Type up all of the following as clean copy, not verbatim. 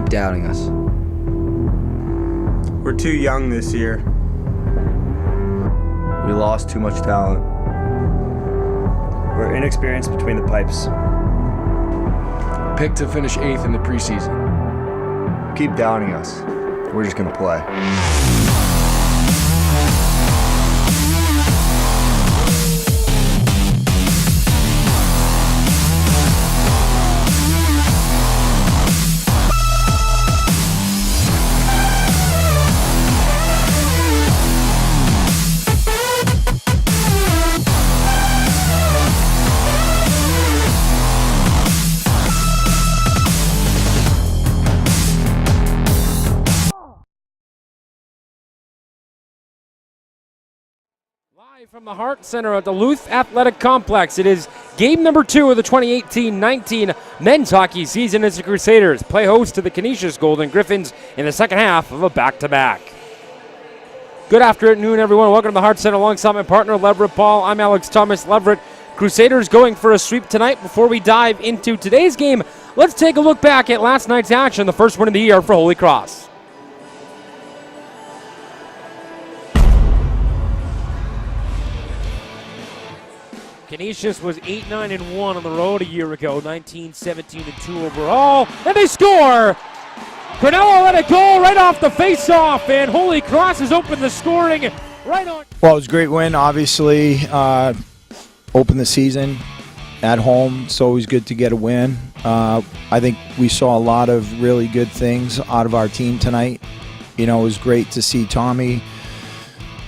keep doubting us. We're too young this year. We lost too much talent. We're inexperienced between the pipes. Picked to finish 8th in the preseason. Keep doubting us. We're just going to play. Live from the Hart Center at Duluth Athletic Complex, it is game number 2 of the 2018-19 men's hockey season as the Crusaders play host to the Canisius Golden Griffins in the second half of a back-to-back. Good afternoon, everyone. Welcome to the Hart Center alongside my partner, Leverett Paul. I'm Alex Thomas. Leverett, Crusaders going for a sweep tonight. Before we dive into today's game, let's take a look back at last night's action, the first one of the year for Holy Cross. Canisius was 8-9-1 on the road a year ago, 19-17-2 overall, and they score! Cornello let it go right off the face-off, and Holy Cross has opened the scoring right on. Well, it was a great win, obviously. Open the season at home. It's always good to get a win. I think we saw a lot of really good things out of our team tonight. You know, it was great to see Tommy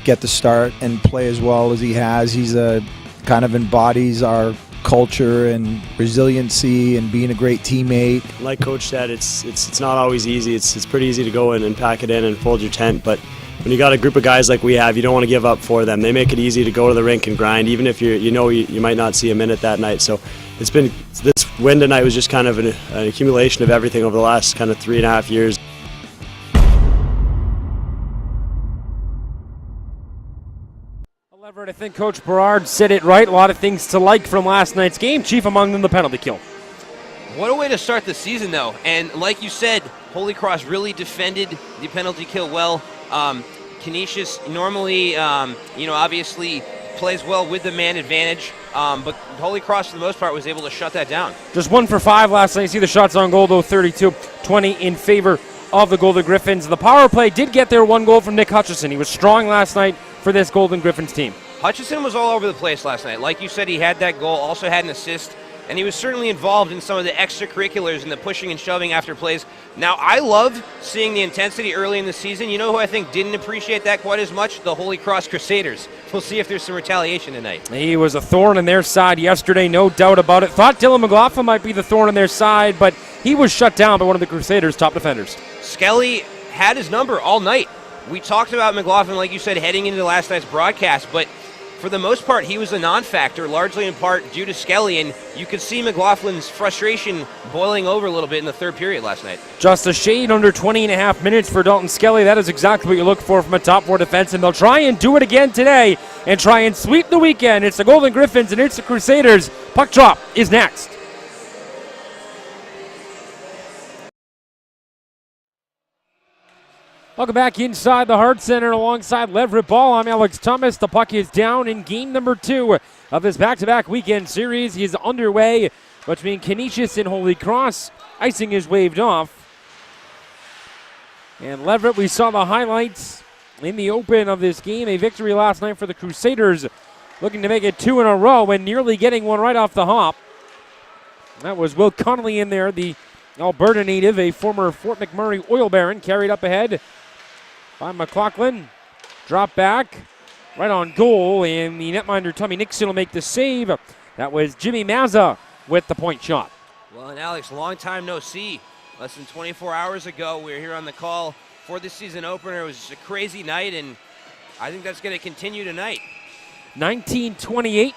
get the start and play as well as he has. He's a kind of embodies our culture and resiliency and being a great teammate. Like Coach said, it's not always easy. It's pretty easy to go in and pack it in and fold your tent, but when you got a group of guys like we have, you don't want to give up for them. They make it easy to go to the rink and grind, even if you might not see a minute that night. So this win tonight was just kind of an accumulation of everything over the last kind of 3.5 years. I think Coach Berard said it right. A lot of things to like from last night's game. Chief among them, the penalty kill. What a way to start the season, though. And like you said, Holy Cross really defended the penalty kill well. Canisius normally, obviously plays well with the man advantage. But Holy Cross, for the most part, was able to shut that down. Just 1 for 5 last night. You see the shots on goal, though, 32-20 in favor of the Golden Griffins. The power play did get there 1 goal from Nick Hutchison. He was strong last night for this Golden Griffins team. Hutchison was all over the place last night. Like you said, he had that goal, also had an assist, and he was certainly involved in some of the extracurriculars and the pushing and shoving after plays. Now, I love seeing the intensity early in the season. You know who I think didn't appreciate that quite as much? The Holy Cross Crusaders. We'll see if there's some retaliation tonight. He was a thorn in their side yesterday, no doubt about it. Thought Dylan McLaughlin might be the thorn in their side, but he was shut down by one of the Crusaders' top defenders. Skelly had his number all night. We talked about McLaughlin, like you said, heading into last night's broadcast, but for the most part, he was a non-factor, largely in part due to Skelly, and you could see McLaughlin's frustration boiling over a little bit in the third period last night. Just a shade under 20.5 minutes for Dalton Skelly. That is exactly what you look for from a top-4 defense, and they'll try and do it again today and try and sweep the weekend. It's the Golden Griffins and it's the Crusaders. Puck drop is next. Welcome back inside the Hart Center alongside Leverett Ball. I'm Alex Thomas. The puck is down in game number 2 of this back-to-back weekend series. He is underway between Canisius and Holy Cross. Icing is waved off. And Leverett, we saw the highlights in the open of this game. A victory last night for the Crusaders, looking to make it 2 in a row and nearly getting one right off the hop. That was Will Connolly in there, the Alberta native, a former Fort McMurray oil baron, carried up ahead by McLaughlin. Drop back, right on goal, and the netminder Tommy Nixon will make the save. That was Jimmy Mazza with the point shot. Well, and Alex, long time no see. Less than 24 hours ago, we were here on the call for the season opener. It was just a crazy night, and I think that's going to continue tonight. 19:28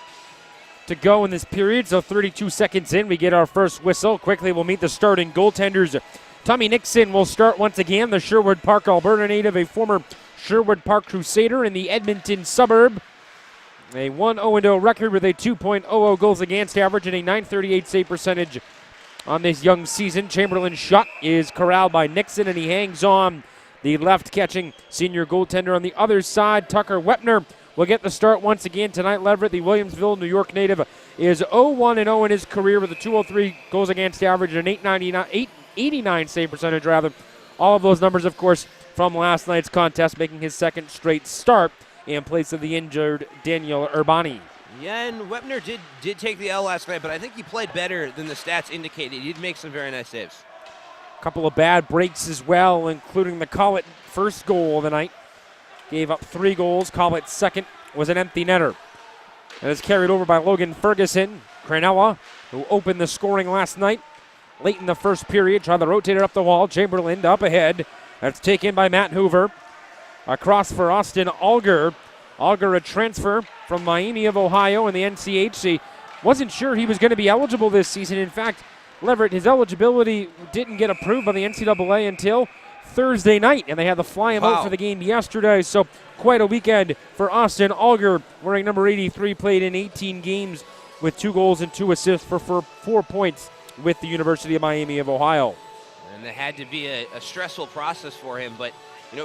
to go in this period, so 32 seconds in, we get our first whistle. Quickly, we'll meet the starting goaltenders. Tommy Nixon will start once again, the Sherwood Park, Alberta native, a former Sherwood Park Crusader in the Edmonton suburb. A 1-0-0 record with a 2.00 goals against average and a .938 save percentage on this young season. Chamberlain's shot is corralled by Nixon, and he hangs on. The left-catching senior goaltender on the other side, Tucker Wepner, will get the start once again tonight. Leverett, the Williamsville, New York native, is 0-1-0 in his career with a 203 goals against average and an 889 save percentage, rather. All of those numbers, of course, from last night's contest, making his second straight start in place of the injured Daniel Urbani. Yeah, and Wepner did take the L last night, but I think he played better than the stats indicated. He did make some very nice saves. A couple of bad breaks as well, including the Collett first goal of the night. Gave up 3 goals. Collett's second was an empty netter. And is carried over by Logan Ferguson. Cranella, who opened the scoring last night. Late in the first period, trying to rotate it up the wall. Chamberlain up ahead. That's taken by Matt Hoover. Across for Austin Alger. Alger, a transfer from Miami of Ohio in the NCHC. Wasn't sure he was going to be eligible this season. In fact, Leverett, his eligibility didn't get approved by the NCAA until Thursday night, and they had to fly him out for the game yesterday. So quite a weekend for Austin Alger, wearing number 83, played in 18 games with 2 goals and 2 assists for 4 points with the University of Miami of Ohio. And that had to be a stressful process for him, but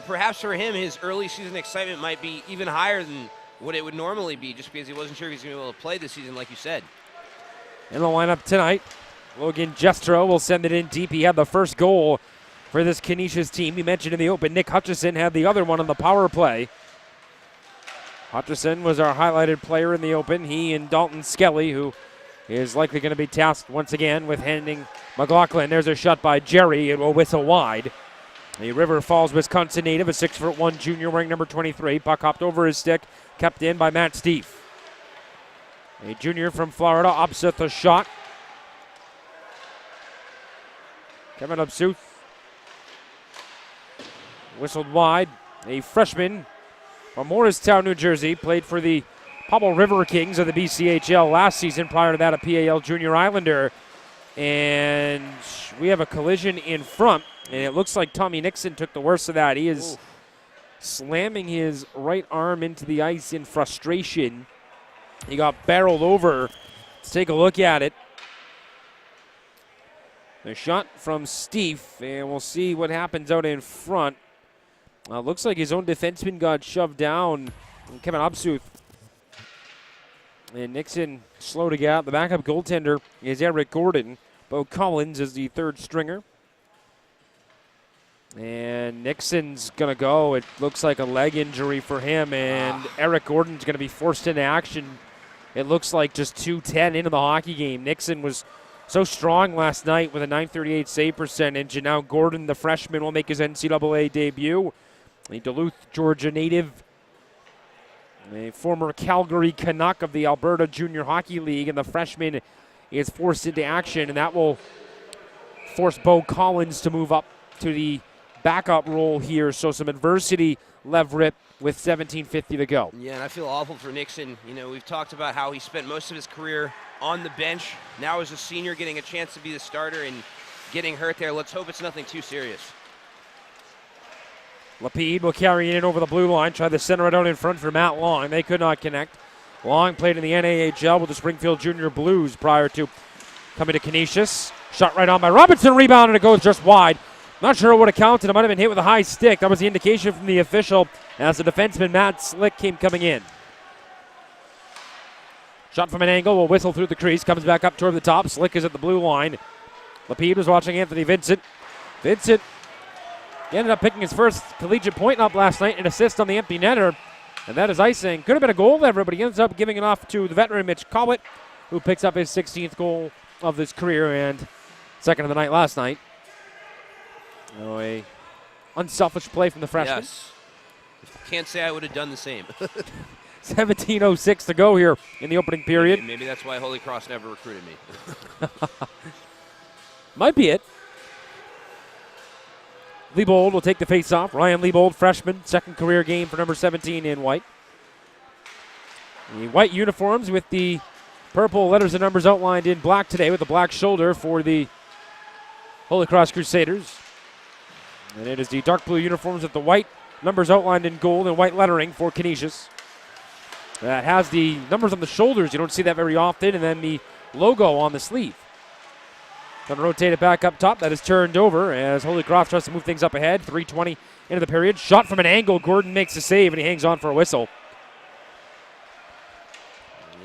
perhaps for him, his early season excitement might be even higher than what it would normally be, just because he wasn't sure if he's going to be able to play this season, like you said. In the lineup tonight, Logan Jestro will send it in deep. He had the first goal for this Canisius team. We mentioned in the open, Nick Hutchison had the other one on the power play. Hutchison was our highlighted player in the open. He and Dalton Skelly, who is likely going to be tasked once again with handing McLaughlin. There's a shot by Jerry. It will whistle wide. The River Falls, Wisconsin native, a 6'1" junior wearing number 23. Puck hopped over his stick, kept in by Matt Stieff. A junior from Florida opposite the shot. Kevin Absuth whistled wide. A freshman from Morristown, New Jersey, played for the Pobble River Kings of the BCHL last season. Prior to that, a PAL Junior Islander. And we have a collision in front, and it looks like Tommy Nixon took the worst of that. He is slamming his right arm into the ice in frustration. He got barreled over. Let's take a look at it. The shot from Stieff, and we'll see what happens out in front. Looks like his own defenseman got shoved down. Kevin Absuth. And Nixon slow to get out. The backup goaltender is Eric Gordon. Bo Collins is the third stringer. And Nixon's going to go. It looks like a leg injury for him, and Eric Gordon's going to be forced into action. It looks like just 2:10 into the hockey game. Nixon was so strong last night with a .938 save percentage, and now Gordon, the freshman, will make his NCAA debut. A Duluth, Georgia native, a former Calgary Canuck of the Alberta Junior Hockey League, and the freshman is forced into action, and that will force Bo Collins to move up to the backup role here. So some adversity, Leverett, with 17:50 to go. Yeah, and I feel awful for Nixon. We've talked about how he spent most of his career on the bench. Now as a senior, getting a chance to be the starter and getting hurt there. Let's hope it's nothing too serious. Lapide will carry it in over the blue line, try to center it out in front for Matt Long. They could not connect. Long played in the NAHL with the Springfield Junior Blues prior to coming to Canisius. Shot right on by Robinson, rebound, and it goes just wide. Not sure what it counted. It might have been hit with a high stick. That was the indication from the official as the defenseman Matt Slick came coming in. Shot from an angle will whistle through the crease, comes back up toward the top. Slick is at the blue line. Lapide was watching Anthony Vincent. Vincent ended up picking his first collegiate point up last night, an assist on the empty netter, and that is icing. Could have been a goal there, but he ends up giving it off to the veteran Mitch Collett, who picks up his 16th goal of his career and second of the night last night. A unselfish play from the freshman. Yes. Can't say I would have done the same. 17:06 to go here in the opening period. Maybe that's why Holy Cross never recruited me. Might be it. Liebold will take the face-off. Ryan Liebold, freshman, second career game for number 17 in white. The white uniforms with the purple letters and numbers outlined in black today with the black shoulder for the Holy Cross Crusaders. And it is the dark blue uniforms with the white numbers outlined in gold and white lettering for Canisius. That has the numbers on the shoulders. You don't see that very often. And then the logo on the sleeve. Gonna rotate it back up top. That is turned over as Holy Cross tries to move things up ahead. 3:20 into the period. Shot from an angle. Gordon makes a save, and he hangs on for a whistle.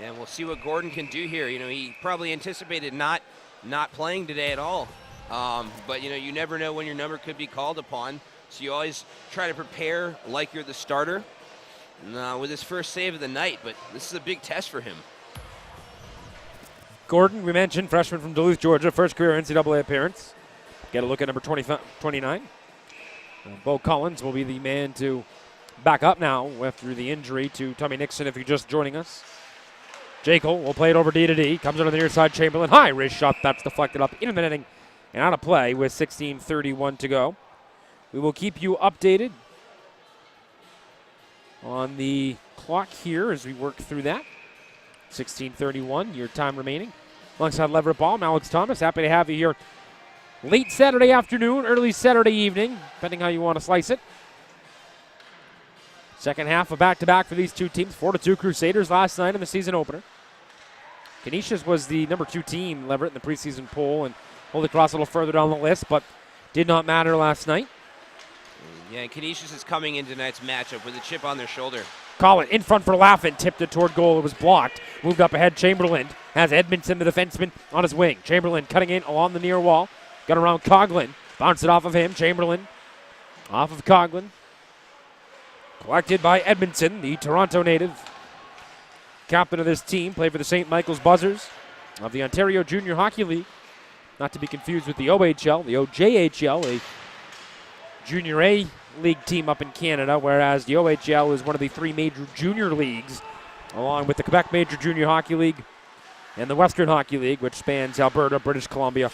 Yeah, we'll see what Gordon can do here. You know, he probably anticipated not playing today at all. But, you know, you never know when your number could be called upon. So you always try to prepare like you're the starter. With his first save of the night, but this is a big test for him. Gordon, we mentioned, freshman from Duluth, Georgia, first career NCAA appearance. Get a look at number 29. Bo Collins will be the man to back up now after the injury to Tommy Nixon if you're just joining us. Jekyll will play it over D to D. Comes on the near side, Chamberlain. High wrist shot. That's deflected up into the netting and out of play with 16:31 to go. We will keep you updated on the clock here as we work through that. 16:31, your time remaining. Alongside Leverett Ball, I'm Alex Thomas. Happy to have you here late Saturday afternoon, early Saturday evening, depending how you want to slice it. Second half of back-to-back for these two teams. 4-2 Crusaders last night in the season opener. Canisius was the number 2 team, Leverett, in the preseason poll, and Holy Cross a little further down the list, but did not matter last night. Yeah, and Canisius is coming into tonight's matchup with a chip on their shoulder. Collin in front for Laffin, tipped it toward goal. It was blocked. Moved up ahead. Chamberlain has Edmondson, the defenseman, on his wing. Chamberlain cutting in along the near wall. Got around Coughlin. Bounced it off of him. Chamberlain off of Coughlin. Collected by Edmondson, the Toronto native. Captain of this team. Played for the St. Michael's Buzzers of the Ontario Junior Hockey League. Not to be confused with the OHL, the OJHL, a Junior A League team up in Canada, whereas the OHL is one of the 3 major junior leagues, along with the Quebec Major Junior Hockey League and the Western Hockey League, which spans Alberta, British Columbia,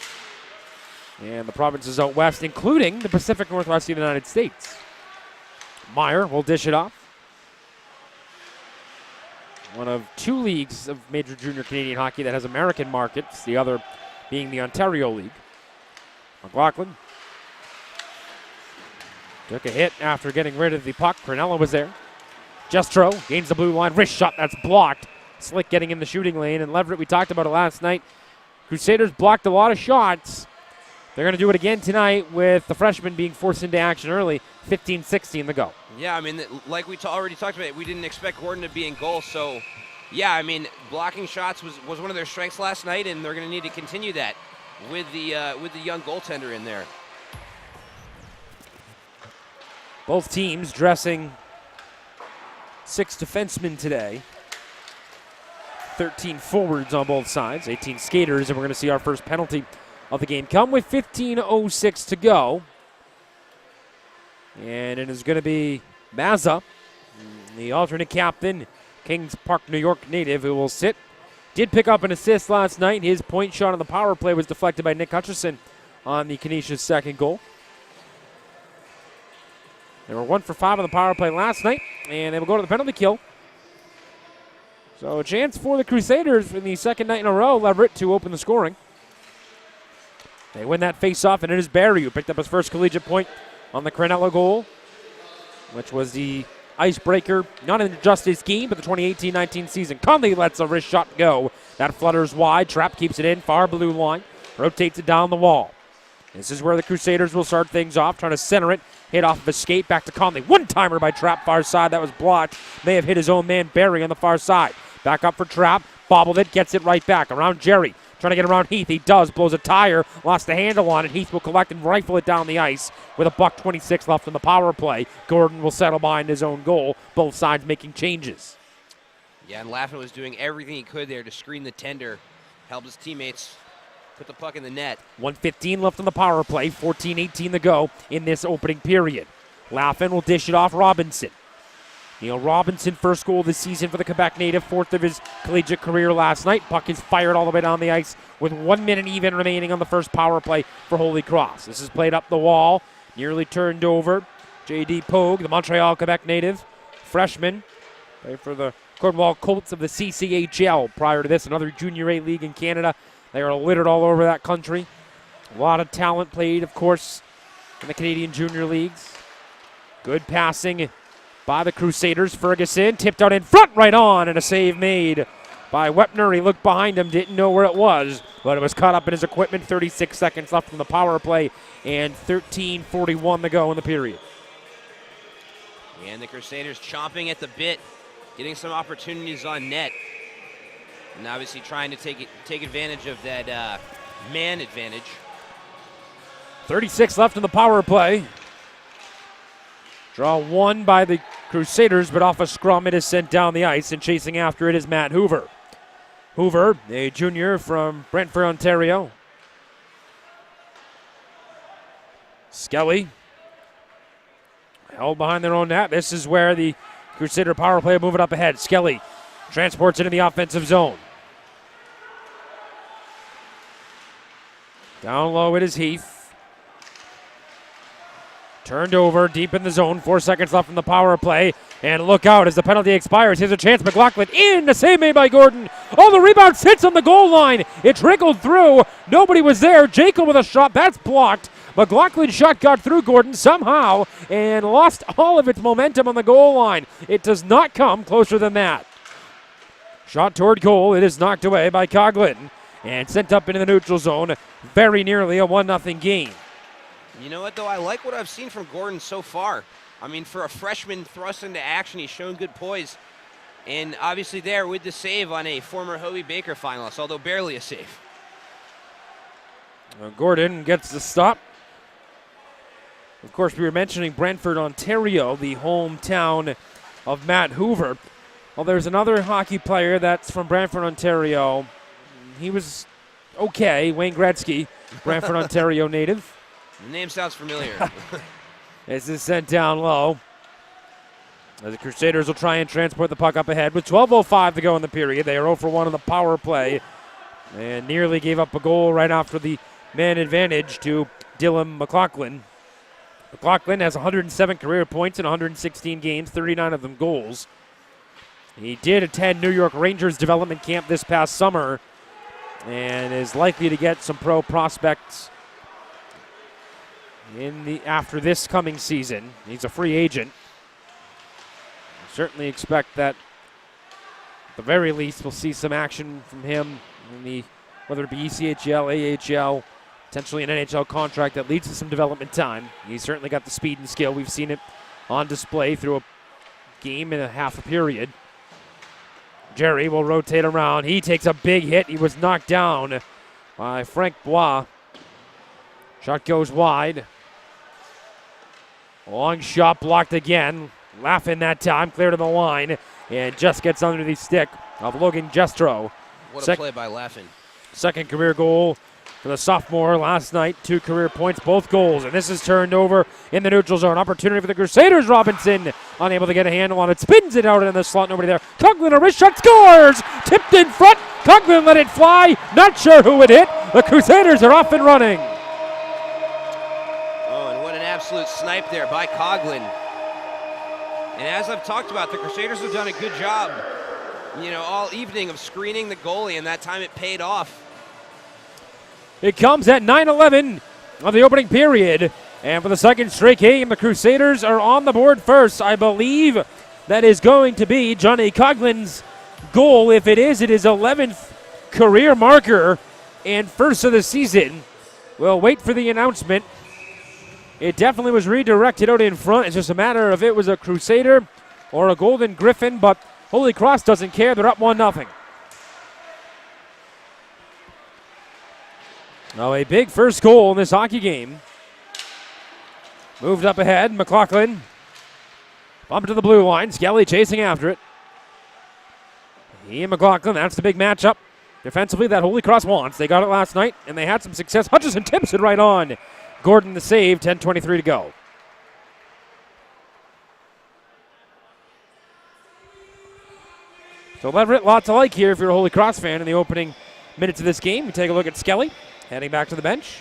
and the provinces out west, including the Pacific Northwest of the United States. Meyer will dish it off. One of 2 leagues of major junior Canadian hockey that has American markets, the other being the Ontario League. McLaughlin took a hit after getting rid of the puck. Cronella was there. Jestro gains the blue line. Wrist shot, that's blocked. Slick getting in the shooting lane. And Leverett, we talked about it last night. Crusaders blocked a lot of shots. They're going to do it again tonight with the freshman being forced into action early. 15-16 to go. Yeah, I mean, like we already talked about, we didn't expect Gordon to be in goal. So, yeah, I mean, blocking shots was one of their strengths last night, and they're going to need to continue that with the young goaltender in there. Both teams dressing 6 defensemen today. 13 forwards on both sides, 18 skaters, and we're going to see our first penalty of the game come with 15:06 to go. And it is going to be Mazza, the alternate captain, Kings Park, New York native, who will sit. Did pick up an assist last night. His point shot on the power play was deflected by Nick Hutchison on the Canisius second goal. They were 1 for 5 on the power play last night, and they will go to the penalty kill. So a chance for the Crusaders in the second night in a row, Leverett, to open the scoring. They win that face-off, and it is Barry who picked up his first collegiate point on the Cronella goal, which was the icebreaker, not in just his game, but the 2018-19 season. Conley lets a wrist shot go. That flutters wide. Trapp keeps it in, far blue line, rotates it down the wall. This is where the Crusaders will start things off, trying to center it. Hit off of a skate, back to Conley. One-timer by Trapp, far side. That was blocked. May have hit his own man, Barry, on the far side. Back up for Trapp. Bobbled it, gets it right back. Around Jerry. Trying to get around Heath. He does. Blows a tire. Lost the handle on it. Heath will collect and rifle it down the ice with a $1:26 left in the power play. Gordon will settle behind his own goal. Both sides making changes. Yeah, and Laffin was doing everything he could there to screen the tender. Help his teammates put the puck in the net. 1:15 left on the power play. 14-18 to go in this opening period. Laffin will dish it off Robinson. Neil Robinson, first goal of the season for the Quebec native, 4th of his collegiate career last night. Puck is fired all the way down the ice with 1 minute even remaining on the first power play for Holy Cross. This is played up the wall, nearly turned over. J.D. Pogue, the Montreal, Quebec native, freshman, played for the Cornwall Colts of the CCHL. Prior to this, another Junior A league in Canada. They are littered all over that country. A lot of talent played, of course, in the Canadian Junior Leagues. Good passing by the Crusaders. Ferguson tipped out in front, right on, and a save made by Wepner. He looked behind him, didn't know where it was. but it was caught up in his equipment. 36 seconds left from the power play and 13:41 to go in the period. And the Crusaders chomping at the bit, getting some opportunities on net. And obviously trying to take advantage of that man advantage. 36 left in the power play. Draw one by the Crusaders, but off a scrum it is sent down the ice, and chasing after it is Matt Hoover. Hoover, a junior from Brantford, Ontario. Skelly held behind their own net. This is where the Crusader power play moving up ahead. Skelly transports it in the offensive zone. Down low it is Heath. Turned over deep in the zone. 4 seconds left in the power play. And look out as the penalty expires. Here's a chance. McLaughlin in. The save made by Gordon. Oh, the rebound sits on the goal line. It trickled through. Nobody was there. Jacob with a shot. That's blocked. McLaughlin's shot got through Gordon somehow and lost all of its momentum on the goal line. It does not come closer than that. Shot toward goal. It is knocked away by Coughlin and sent up into the neutral zone. Very nearly a 1-0 game. You know what, though? I like what I've seen from Gordon so far. I mean, for a freshman thrust into action, he's shown good poise. And obviously there with the save on a former Hobie Baker finalist, although barely a save. Gordon gets the stop. Of course, we were mentioning Brantford, Ontario, the hometown of Matt Hoover. Well, there's another hockey player that's from Brantford, Ontario. He was okay, Wayne Gretzky, Brantford, Ontario native. The name sounds familiar. This is sent down low. The Crusaders will try and transport the puck up ahead with 12:05 to go in the period. They are 0 for 1 on the power play and nearly gave up a goal right after the man advantage to Dylan McLaughlin. McLaughlin has 107 career points in 116 games, 39 of them goals. He did attend New York Rangers development camp this past summer and is likely to get some pro prospects after this coming season. He's a free agent. Certainly expect that at the very least we'll see some action from him in whether it be ECHL, AHL, potentially an NHL contract that leads to some development time. He's certainly got the speed and skill. We've seen it on display through a game and a half a period. Jerry will rotate around. He takes a big hit. He was knocked down by Frank Bois. Shot goes wide. Long shot blocked again. Laughing that time, clear to the line, and just gets under the stick of Logan Jestro. What a play by Laughing. Second career goal for the sophomore last night. 2 career points, both goals, and this is turned over in the neutral zone. Opportunity for the Crusaders. Robinson unable to get a handle on it. Spins it out in the slot. Nobody there. Coughlin, a wrist shot, scores! Tipped in front. Coughlin let it fly. Not sure who it hit. The Crusaders are off and running. Absolute snipe there by Coughlin. And as I've talked about, the Crusaders have done a good job, all evening of screening the goalie, and that time it paid off. It comes at 9:11 of the opening period, and for the second straight game, the Crusaders are on the board first. I believe that is going to be Johnny Coughlin's goal. If it is 11th career marker and first of the season. We'll wait for the announcement. It definitely was redirected out in front. It's just a matter of it was a Crusader or a Golden Griffin, but Holy Cross doesn't care. They're up 1-0. Now a big first goal in this hockey game. Moved up ahead. McLaughlin. Bump to the blue line. Skelly chasing after it. He and McLaughlin, that's the big matchup. Defensively, that Holy Cross wants. They got it last night, and they had some success. Hutchison tips it right on. Gordon the save, 10:23 to go. So lots to like here if you're a Holy Cross fan in the opening minutes of this game. We take a look at Skelly, heading back to the bench.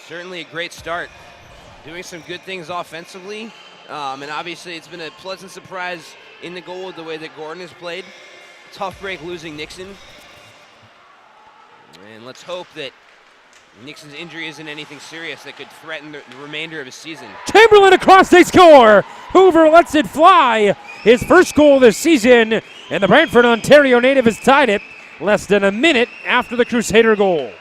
Certainly a great start. Doing some good things offensively. And obviously it's been a pleasant surprise in the goal with the way that Gordon has played. Tough break losing Nixon. And let's hope that Nixon's injury isn't anything serious that could threaten the remainder of his season. Chamberlain across, they score! Hoover lets it fly. His first goal this season, and the Brantford, Ontario native has tied it less than a minute after the Crusader goal.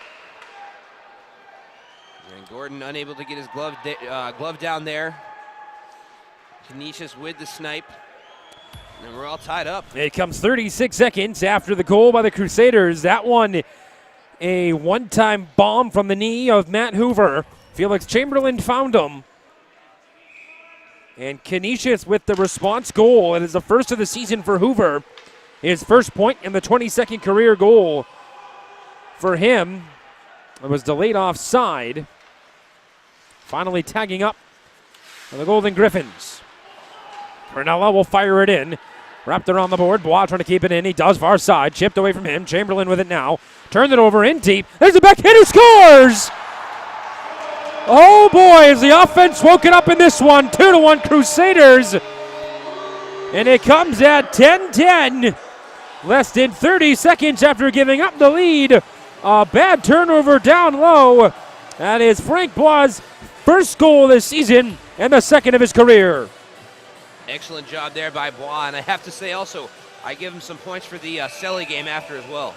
And Gordon unable to get his glove down there. Canisius with the snipe. And we're all tied up. It comes 36 seconds after the goal by the Crusaders. That one, a one-time bomb from the knee of Matt Hoover. Felix Chamberlain found him. And Canisius with the response goal. It is the first of the season for Hoover. His first point in the 22nd career goal for him. It was delayed offside. Finally tagging up for the Golden Griffins. Pernella will fire it in. Wrapped around the board. Bois trying to keep it in. He does far side. Chipped away from him. Chamberlain with it now. Turned it over in deep. There's a backhand who scores! Oh boy, is the offense woken up in this one. 2-1 Crusaders. And it comes at 10-10. Less than 30 seconds after giving up the lead. A bad turnover down low. That is Frank Bois' first goal this season and the second of his career. Excellent job there by Bois. And I have to say also, I give him some points for the Selly game after as well.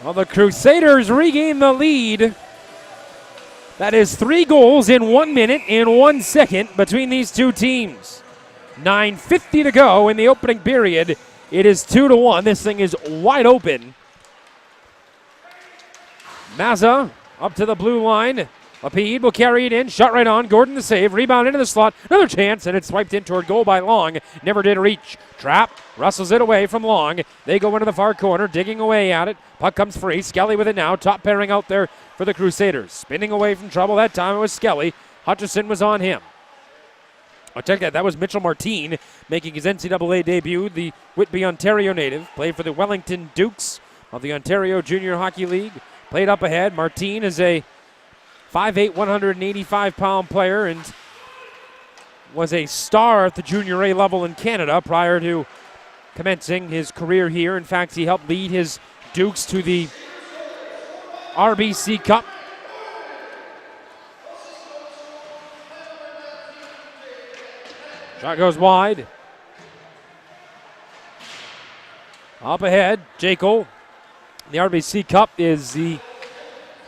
Well, the Crusaders regain the lead. That is 3 goals in 1 minute and 1 second between these two teams. 9:50 to go in the opening period. It is 2-1. This thing is wide open. Mazza up to the blue line. Lapide will carry it in. Shot right on. Gordon the save. Rebound into the slot. Another chance, and it's swiped in toward goal by Long. Never did reach. Trap. Wrestles it away from Long. They go into the far corner, digging away at it. Puck comes free. Skelly with it now. Top pairing out there for the Crusaders. Spinning away from trouble. That time it was Skelly. Hutchison was on him. Oh, check that. That was Mitchell Martin making his NCAA debut. The Whitby, Ontario native. Played for the Wellington Dukes of the Ontario Junior Hockey League. Played up ahead. Martin is a 5'8", 185-pound player and was a star at the Junior A level in Canada prior to commencing his career here. In fact, he helped lead his Dukes to the RBC Cup. Shot goes wide. Up ahead, Jaco. The RBC Cup is the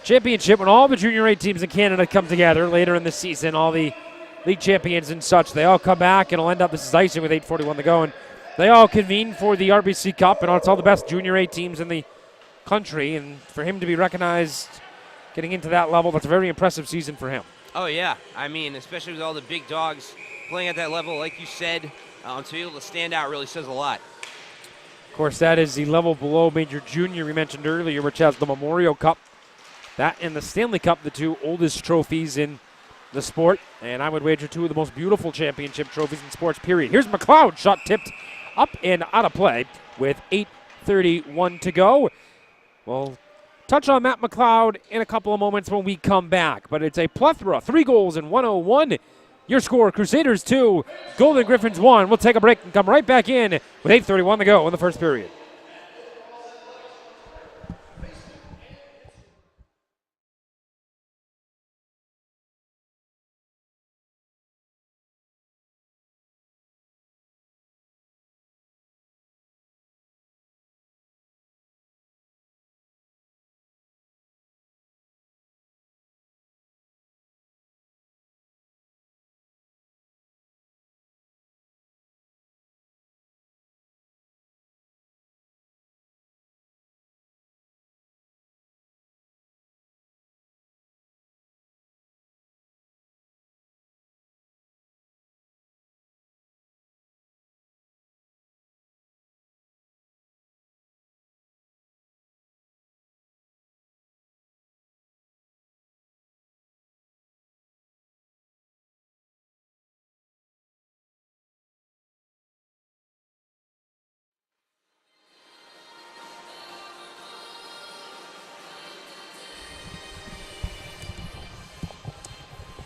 championship when all the Junior A teams in Canada come together later in the season. All the league champions and such, they all come back, and it'll end up, this is icing with 8:41 to go, and they all convene for the RBC Cup, and it's all the best Junior A teams in the country, and for him to be recognized getting into that level, that's a very impressive season for him. Oh, yeah. I mean, especially with all the big dogs playing at that level, like you said, to be able to stand out really says a lot. Of course, that is the level below Major Junior we mentioned earlier, which has the Memorial Cup. That and the Stanley Cup, the two oldest trophies in the sport. And I would wager 2 of the most beautiful championship trophies in sports, period. Here's McLeod, shot tipped up and out of play with 8:31 to go. We'll touch on Matt McLeod in a couple of moments when we come back. But it's a plethora, 3 goals in 101. Your score, Crusaders 2, Golden Griffins 1. We'll take a break and come right back in with 8:31 to go in the first period.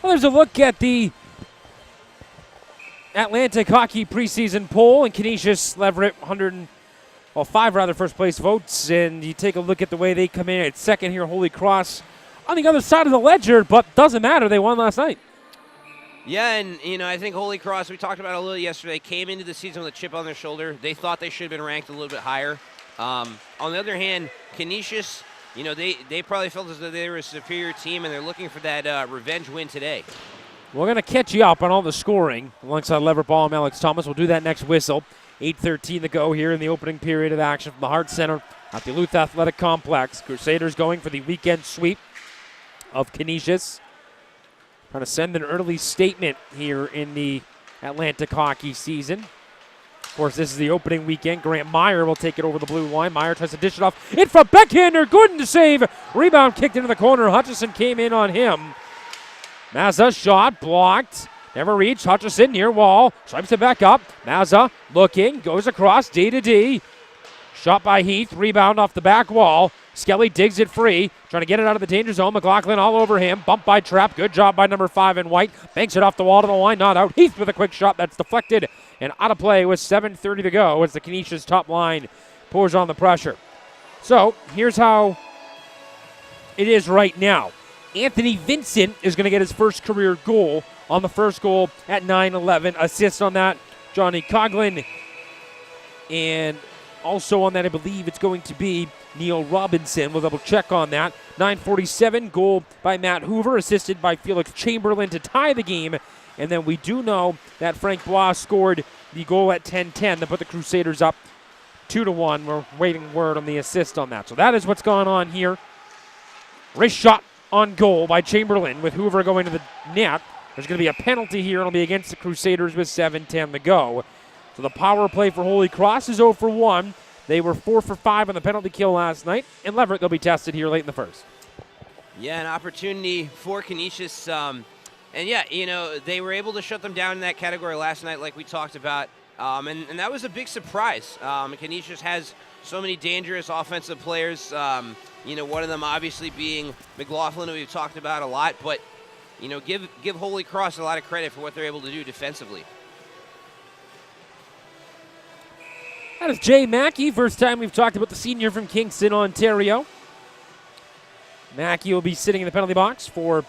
Well, there's a look at the Atlantic Hockey preseason poll, and Canisius Leverett 5 first place votes, and you take a look at the way they come in at second here, Holy Cross on the other side of the ledger, but doesn't matter, they won last night. Yeah, and, I think Holy Cross, we talked about it a little yesterday, came into the season with a chip on their shoulder. They thought they should have been ranked a little bit higher. On the other hand, Canisius, they probably felt as though they were a superior team, and they're looking for that revenge win today. We're going to catch you up on all the scoring alongside Leverett Ball and Alex Thomas. We'll do that next whistle. 8:13 to go here in the opening period of action from the Hart Center at the Duluth Athletic Complex. Crusaders going for the weekend sweep of Canisius. Trying to send an early statement here in the Atlantic hockey season. Of course, this is the opening weekend. Grant Meyer will take it over the blue line. Meyer tries to dish it off. In front, backhander, Gooden to save. Rebound kicked into the corner. Hutchison came in on him. Mazza shot, blocked. Never reached. Hutchison near wall. Swipes it back up. Mazza looking, goes across, D to D. Shot by Heath. Rebound off the back wall. Skelly digs it free, trying to get it out of the danger zone. McLaughlin all over him. Bumped by Trapp. Good job by number 5 in white. Banks it off the wall to the line. Not out. Heath with a quick shot that's deflected and out of play with 7:30 to go as the Canisius top line pours on the pressure. So here's how it is right now. Anthony Vincent is going to get his first career goal on the first goal at 9:11. Assist on that, Johnny Coughlin. And also on that, I believe it's going to be Neil Robinson. We'll double check on that. 9:47, goal by Matt Hoover, assisted by Felix Chamberlain to tie the game. And then we do know that Frank Bois scored the goal at 10:10 to put the Crusaders up 2-1. We're waiting word on the assist on that. So that is what's going on here. Wrist shot on goal by Chamberlain with Hoover going to the net. There's going to be a penalty here. It'll be against the Crusaders with 7:10 to go. So the power play for Holy Cross is 0 for 1. They were 4 for 5 on the penalty kill last night. And Leverett, they'll be tested here late in the first. Yeah, an opportunity for Canisius. And yeah, they were able to shut them down in that category last night like we talked about. And that was a big surprise. Canisius has so many dangerous offensive players. One of them obviously being McLaughlin, who we've talked about a lot. But, give Holy Cross a lot of credit for what they're able to do defensively. That is Jay Mackey. First time we've talked about the senior from Kingston, Ontario. Mackey will be sitting in the penalty box for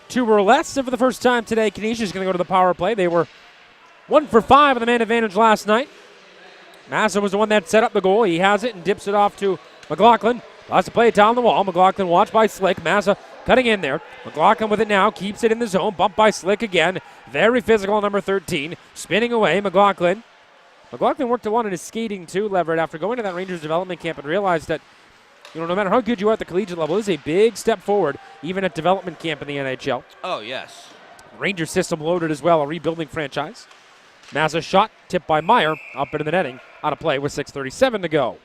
2 or less. And for the first time today, Canisius is going to go to the power play. They were 1 for 5 on the man advantage last night. Massa was the one that set up the goal. He has it and dips it off to McLaughlin. Lots to play it down the wall. McLaughlin watched by Slick. Massa cutting in there. McLaughlin with it now. Keeps it in the zone. Bumped by Slick again. Very physical, number 13. Spinning away, McLaughlin. McLaughlin worked a lot on his skating too, Leverett, after going to that Rangers development camp and realized that, no matter how good you are at the collegiate level, this is a big step forward, even at development camp in the NHL. Oh, yes. Ranger system loaded as well, a rebuilding franchise. Mazza shot, tipped by Meyer, up into the netting, out of play with 6:37 to go.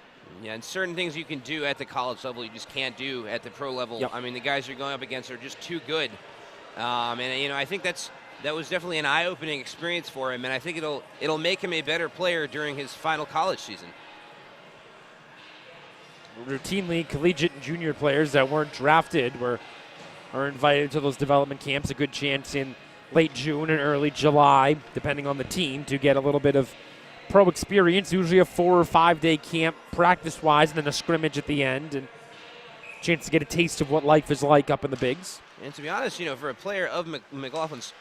Yeah, and certain things you can do at the college level you just can't do at the pro level. Yep. I mean, the guys you're going up against are just too good. And I think that was definitely an eye-opening experience for him, and I think it'll make him a better player during his final college season. Routinely, collegiate and junior players that weren't drafted are invited to those development camps. A good chance in late June and early July, depending on the team, to get a little bit of pro experience. Usually a 4 or 5 day camp practice-wise, and then a scrimmage at the end, and a chance to get a taste of what life is like up in the bigs. And to be honest, for a player of McLaughlin's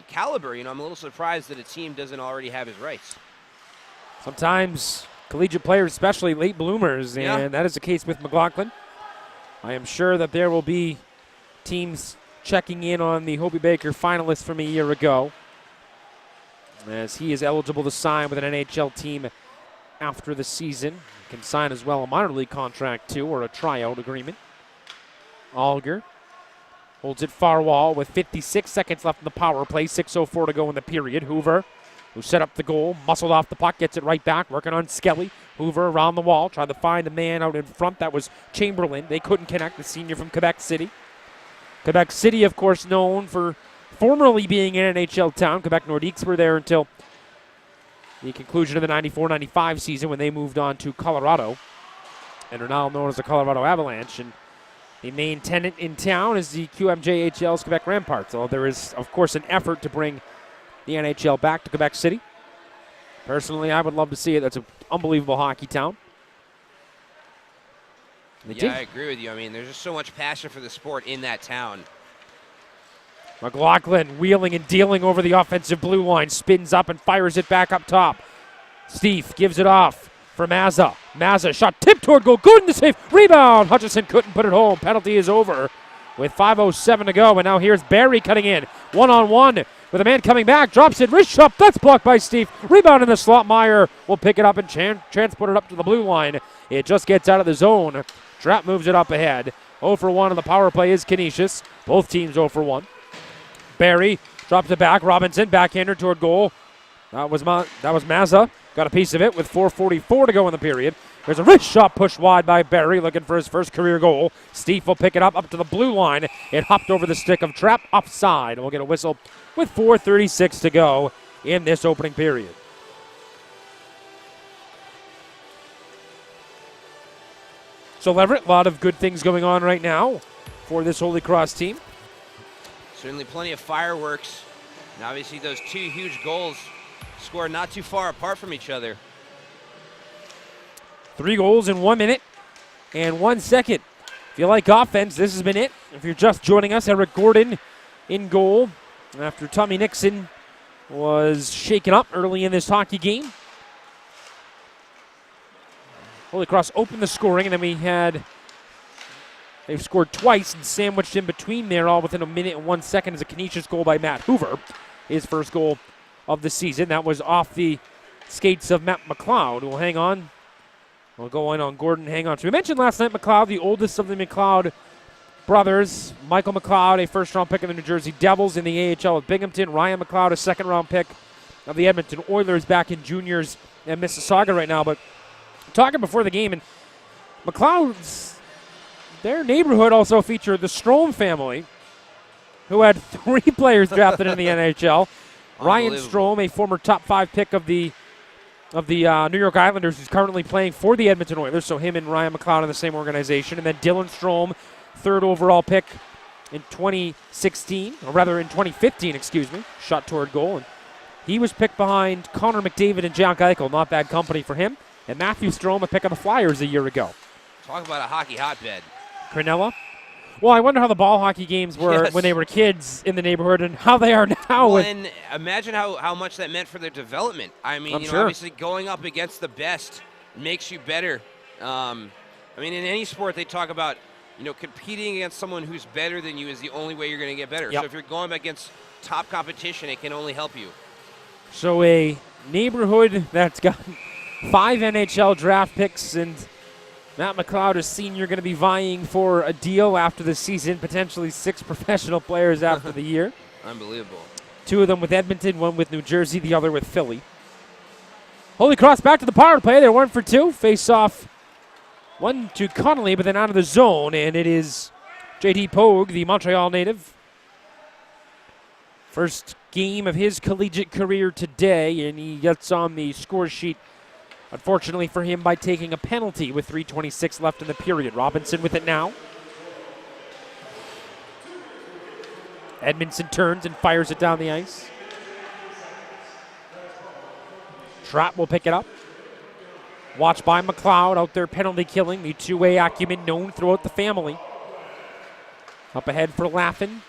caliber, I'm a little surprised that a team doesn't already have his rights. Sometimes collegiate players, especially late bloomers, and that is the case with McLaughlin. I am sure that there will be teams checking in on the Hobie Baker finalist from a year ago, as he is eligible to sign with an NHL team after the season. He can sign as well a minor league contract too, or a tryout agreement. Alger holds it far wall with 56 seconds left in the power play. 6:04 to go in the period. Hoover, who set up the goal, muscled off the puck, gets it right back, working on Skelly. Hoover around the wall, trying to find a man out in front. That was Chamberlain. They couldn't connect, the senior from Quebec City. Quebec City, of course, known for formerly being an NHL town. Quebec Nordiques were there until the conclusion of the 94-95 season when they moved on to Colorado and are now known as the Colorado Avalanche. And the main tenant in town is the QMJHL's Quebec Ramparts, although there is, of course, an effort to bring the NHL back to Quebec City. Personally, I would love to see it. That's an unbelievable hockey town. I agree with you. I mean, there's just so much passion for the sport in that town. McLaughlin wheeling and dealing over the offensive blue line, spins up and fires it back up top. Steve gives it off for Mazza. Mazza shot tipped toward goal, good in the save, rebound. Hutchison couldn't put it home. Penalty is over with 5:07 to go, and now here's Barry cutting in. One-on-one with a man coming back, drops it, wrist shot, that's blocked by Steve. Rebound in the slot, Meyer will pick it up and transport it up to the blue line. It just gets out of the zone. Trapp moves it up ahead. 0 for 1 on the power play is Canisius. Both teams 0 for 1. Barry drops it back. Robinson backhander toward goal. That was Mazza. Got a piece of it with 4:44 to go in the period. There's a wrist shot pushed wide by Barry, looking for his first career goal. Steve will pick it up to the blue line. It hopped over the stick of Trapp, offside. We'll get a whistle with 4:36 to go in this opening period. So Leverett, a lot of good things going on right now for this Holy Cross team. Certainly plenty of fireworks. And obviously those two huge goals scored not too far apart from each other. 3 goals in 1 minute and 1 second. If you like offense, this has been it. If you're just joining us, Eric Gordon in goal after Tommy Nixon was shaken up early in this hockey game. Holy Cross opened the scoring, and then they've scored twice and sandwiched in between there, all within 1 minute and 1 second, is a Canisius goal by Matt Hoover, his first goal of the season. That was off the skates of Matt McLeod, who will hang on. We'll go in on Gordon, hang on. So we mentioned last night McLeod, the oldest of the McLeod brothers. Michael McLeod, a first-round pick of the New Jersey Devils in the AHL with Binghamton. Ryan McLeod, a second-round pick of the Edmonton Oilers back in juniors in Mississauga right now. But talking before the game, and McLeod's, their neighborhood also featured the Strome family, who had 3 players drafted in the NHL. Ryan Strome, a former top 5 pick of the New York Islanders, who's currently playing for the Edmonton Oilers, so him and Ryan McLeod in the same organization. And then Dylan Strome, 3rd overall pick in 2015, shot toward goal. And he was picked behind Connor McDavid and Jack Eichel. Not bad company for him. And Matthew Strome, a pick of the Flyers a year ago. Talk about a hockey hotbed. Cronulla. Well, I wonder how the ball hockey games were when they were kids in the neighborhood and how they are now. Well, and imagine how much that meant for their development. I mean, sure. Obviously going up against the best makes you better. I mean, in any sport they talk about, competing against someone who's better than you is the only way you're going to get better. Yep. So if you're going against top competition, it can only help you. So a neighborhood that's got 5 NHL draft picks, and Matt McLeod, a senior, going to be vying for a deal after the season, potentially 6 professional players after the year. Unbelievable. 2 of them with Edmonton, 1 with New Jersey, the other with Philly. Holy Cross back to the power play. They're 1 for 2. Face off 1 to Connolly, but then out of the zone, and it is J.D. Pogue, the Montreal native. First game of his collegiate career today, and he gets on the score sheet, unfortunately for him, by taking a penalty with 3:26 left in the period. Robinson with it now. Edmondson turns and fires it down the ice. Trapp will pick it up. Watched by McLeod out there penalty killing, the two-way acumen known throughout the family. Up ahead for Laffin.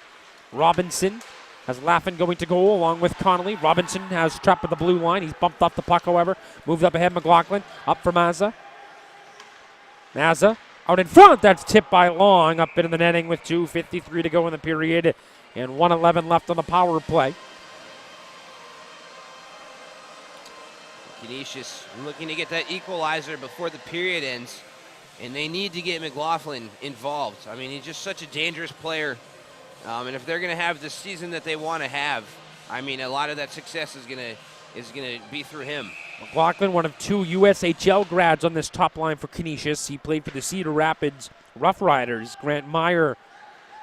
Robinson has Laffin going to goal along with Connolly. Robinson has Trapp at the blue line. He's bumped off the puck, however. Moved up ahead, McLaughlin. Up for Mazza. Mazza out in front. That's tipped by Long. Up into the netting with 2:53 to go in the period and 1:11 left on the power play. Canisius looking to get that equalizer before the period ends, and they need to get McLaughlin involved. I mean, he's just such a dangerous player. And if they're going to have the season that they want to have, I mean, a lot of that success is going to be through him. McLaughlin, one of 2 USHL grads on this top line for Canisius. He played for the Cedar Rapids Rough Riders. Grant Meyer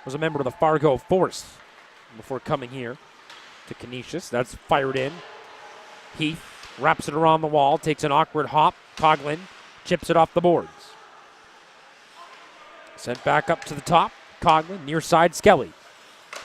was a member of the Fargo Force before coming here to Canisius. That's fired in. Heath wraps it around the wall, takes an awkward hop. Coughlin chips it off the boards. Sent back up to the top. Coughlin, near side, Skelly.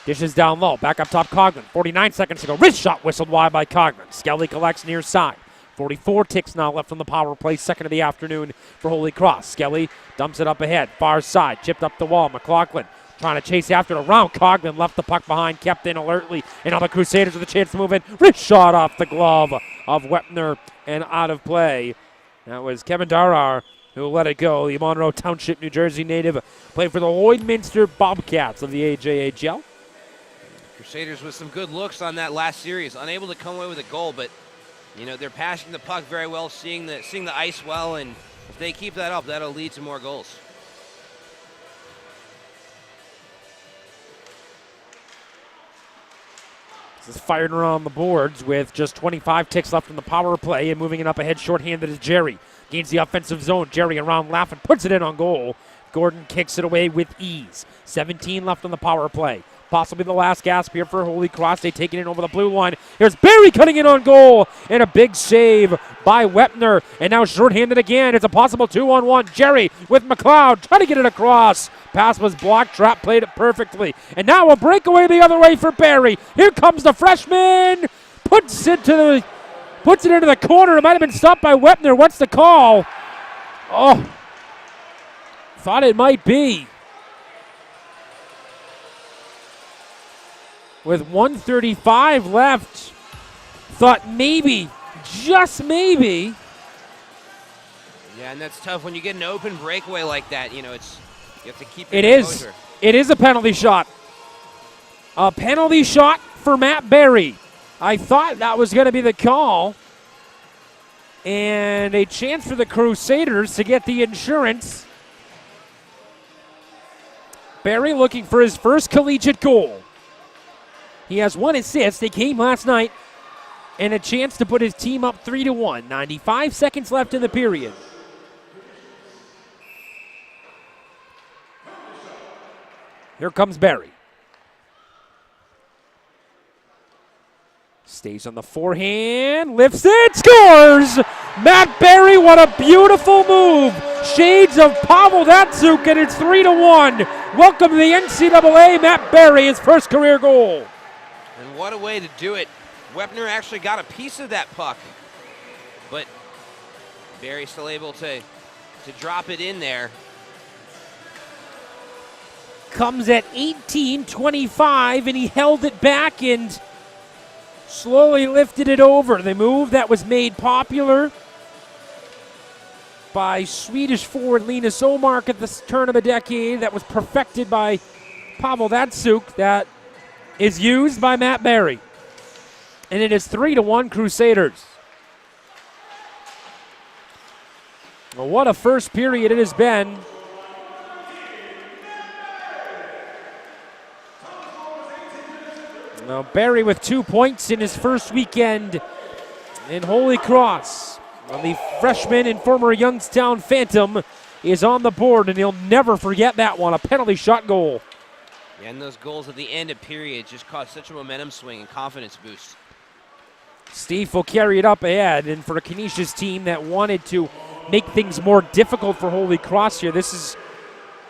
Dishes down low, back up top, Coughlin. 49 seconds to go. Wrist shot whistled wide by Coughlin. Skelly collects near side. 44 ticks now left on the power play, second of the afternoon for Holy Cross. Skelly dumps it up ahead, far side, chipped up the wall. McLaughlin trying to chase after it around Cogman, left the puck behind, kept in alertly, and now the Crusaders with a chance to move in. Wrist shot off the glove of Wepner and out of play. That was Kevin Darar who let it go. The Monroe Township, New Jersey native, played for the Lloydminster Bobcats of the AJHL. Crusaders with some good looks on that last series, unable to come away with a goal, but you know they're passing the puck very well, seeing the ice well, and if they keep that up, that'll lead to more goals. This is fired around the boards with just 25 ticks left in the power play, and moving it up ahead shorthanded is Jerry. Gains the offensive zone. Jerry around Laughlin, puts it in on goal. Gordon kicks it away with ease. 17 left on the power play. Possibly the last gasp here for Holy Cross. They take it in over the blue line. Here's Barry cutting in on goal, and a big save by Wepner. And now shorthanded again. It's a possible 2-on-1. Jerry with McLeod trying to get it across. Pass was blocked. Trap played it perfectly. And now a breakaway the other way for Barry. Here comes the freshman. Puts it into the corner. It might have been stopped by Wepner. What's the call? Oh, thought it might be. With 1:35 left, thought maybe, just maybe. Yeah, and that's tough when you get an open breakaway like that. You know, you have to keep It your is. composure. It is a penalty shot. A penalty shot for Matt Barry. I thought that was going to be the call. And a chance for the Crusaders to get the insurance. Barry looking for his first collegiate goal. He has 1 assist. They came last night, and a chance to put his team up 3-1. 95 seconds left in the period. Here comes Barry. Stays on the forehand, lifts it, scores! Matt Barry, what a beautiful move. Shades of Pavel Datsuk, and it's 3-1. Welcome to the NCAA, Matt Barry, his first career goal. And what a way to do it. Wepner actually got a piece of that puck, but Barry still able to drop it in there. Comes at 18:25, and he held it back and slowly lifted it over. The move that was made popular by Swedish forward Linus Omark at the turn of the decade, that was perfected by Pavel Datsuk, that is used by Matt Barry. And it is 3-1 Crusaders. Well, what a first period it has been. Now Barry with 2 points in his first weekend in Holy Cross. Well, the freshman and former Youngstown Phantom is on the board, and he'll never forget that one, a penalty shot goal. Yeah, and those goals at the end of period just caused such a momentum swing and confidence boost. Steve will carry it up ahead, and for a Canisius team that wanted to make things more difficult for Holy Cross here, this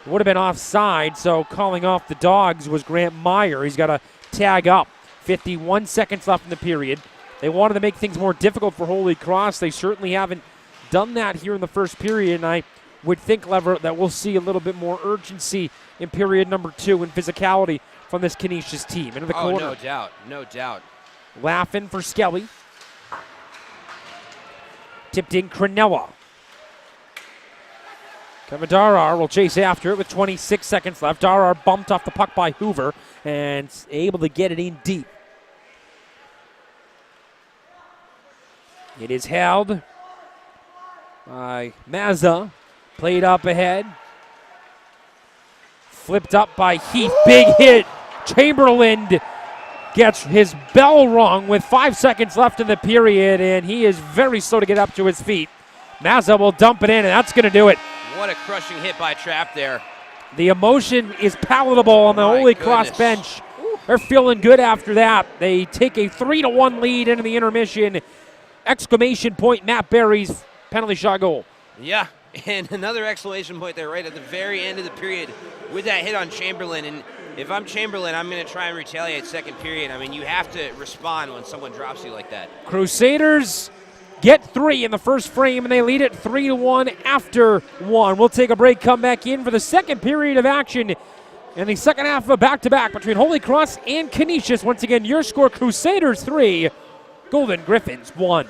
would have been offside, so calling off the Dogs was Grant Meyer. He's got a tag up. 51 seconds left in the period. They wanted to make things more difficult for Holy Cross. They certainly haven't done that here in the first period, and I would think, Lever, that we'll see a little bit more urgency in period number 2 and physicality from this Canisius team. Into the corner. No doubt, no doubt. Laughing for Skelly. Tipped in Cronella. Kevin Darar will chase after it with 26 seconds left. Darar bumped off the puck by Hoover and able to get it in deep. It is held by Mazza. Played up ahead. Flipped up by Heath. Big hit. Chamberlain gets his bell rung with 5 seconds left in the period, and he is very slow to get up to his feet. Mazza will dump it in, and that's going to do it. What a crushing hit by Trapp there. The emotion is palatable on the Holy Cross bench. They're feeling good after that. They take a 3-1 lead into the intermission. Exclamation point, Matt Barry's penalty shot goal. Yeah, and another exclamation point there right at the very end of the period with that hit on Chamberlain. And if I'm Chamberlain, I'm going to try and retaliate second period. I mean, you have to respond when someone drops you like that. Crusaders get 3 in the first frame, and they lead it 3-1 after 1. We'll take a break, come back in for the second period of action And the second half of a back-to-back between Holy Cross and Canisius. Once again, your score, Crusaders 3, Golden Griffins 1.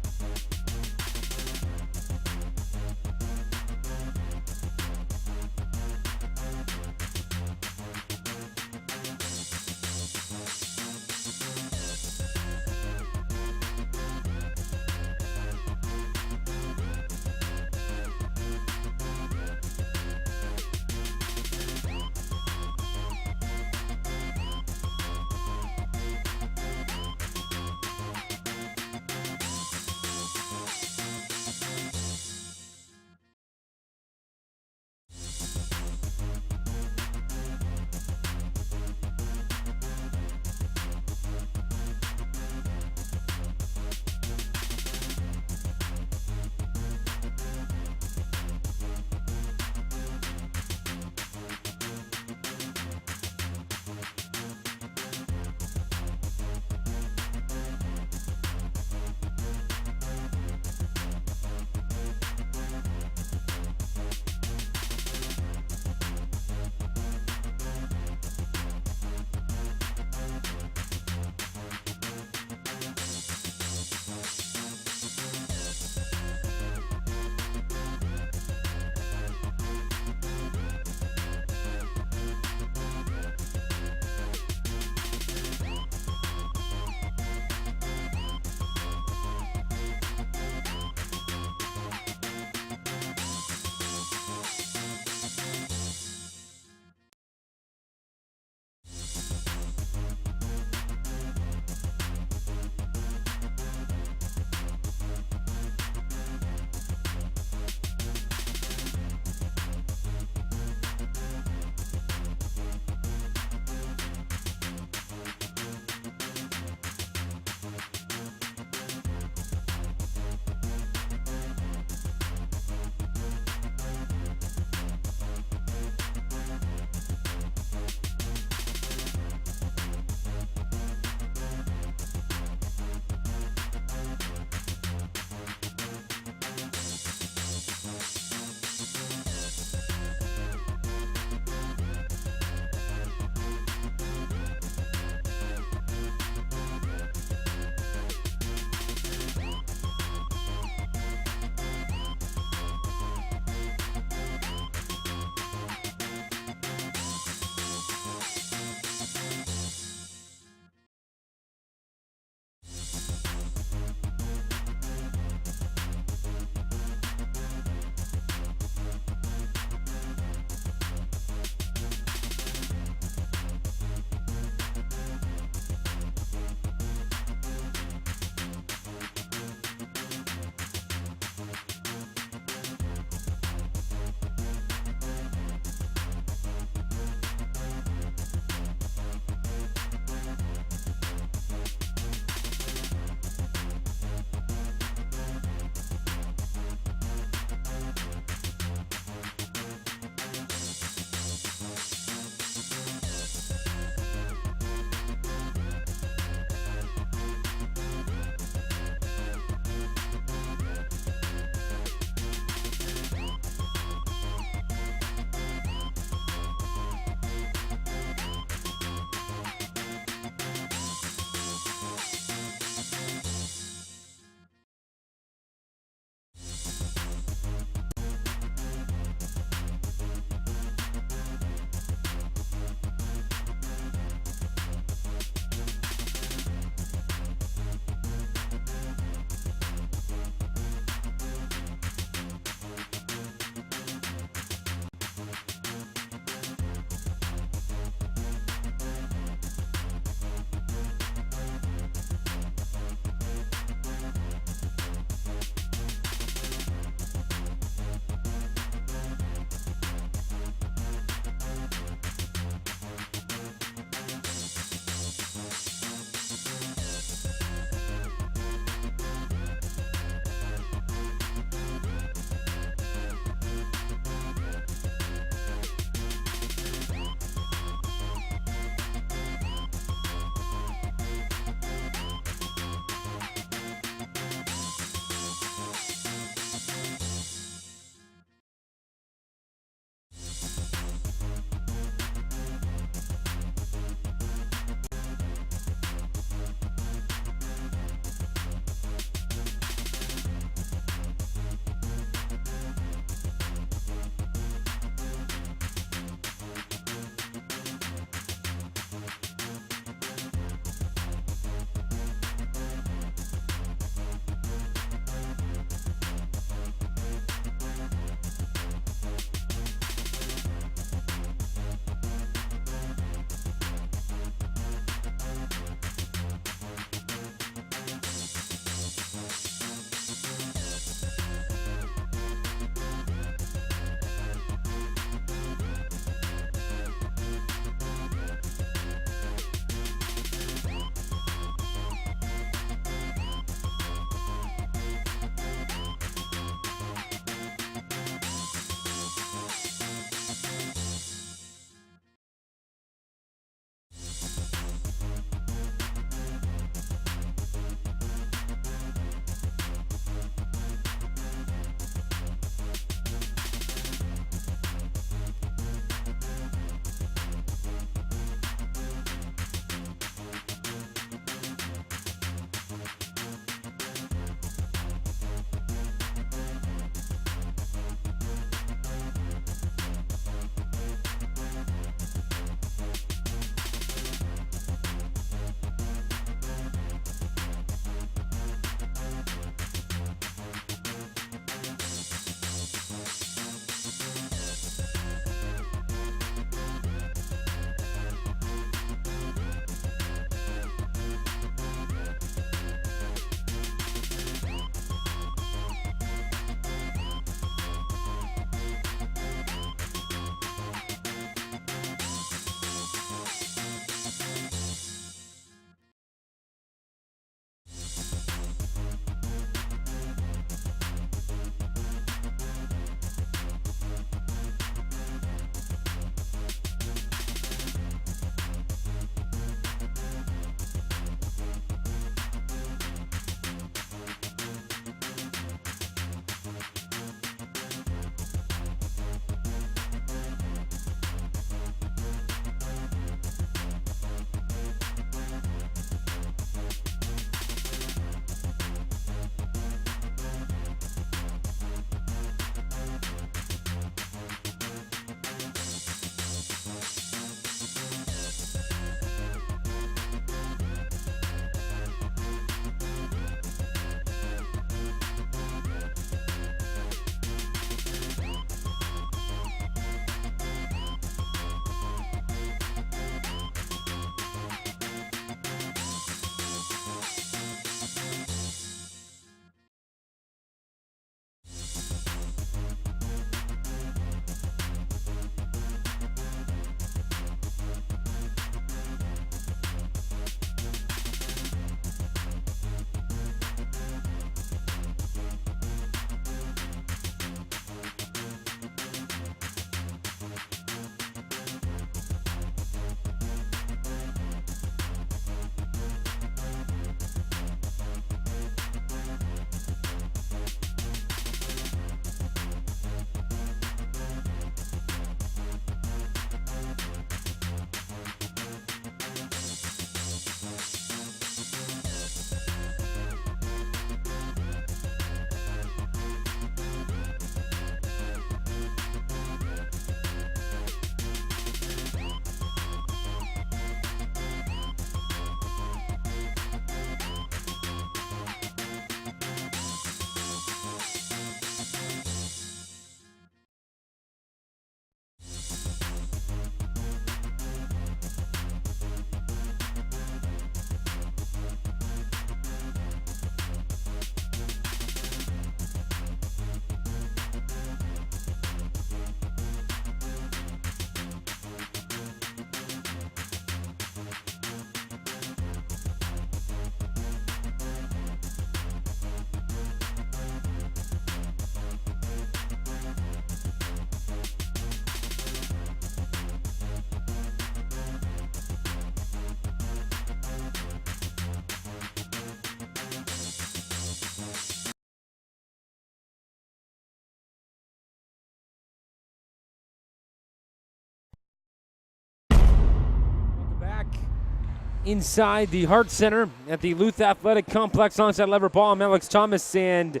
inside the Hart Center at the Luth Athletic Complex onside lever ball. I'm Alex Thomas, and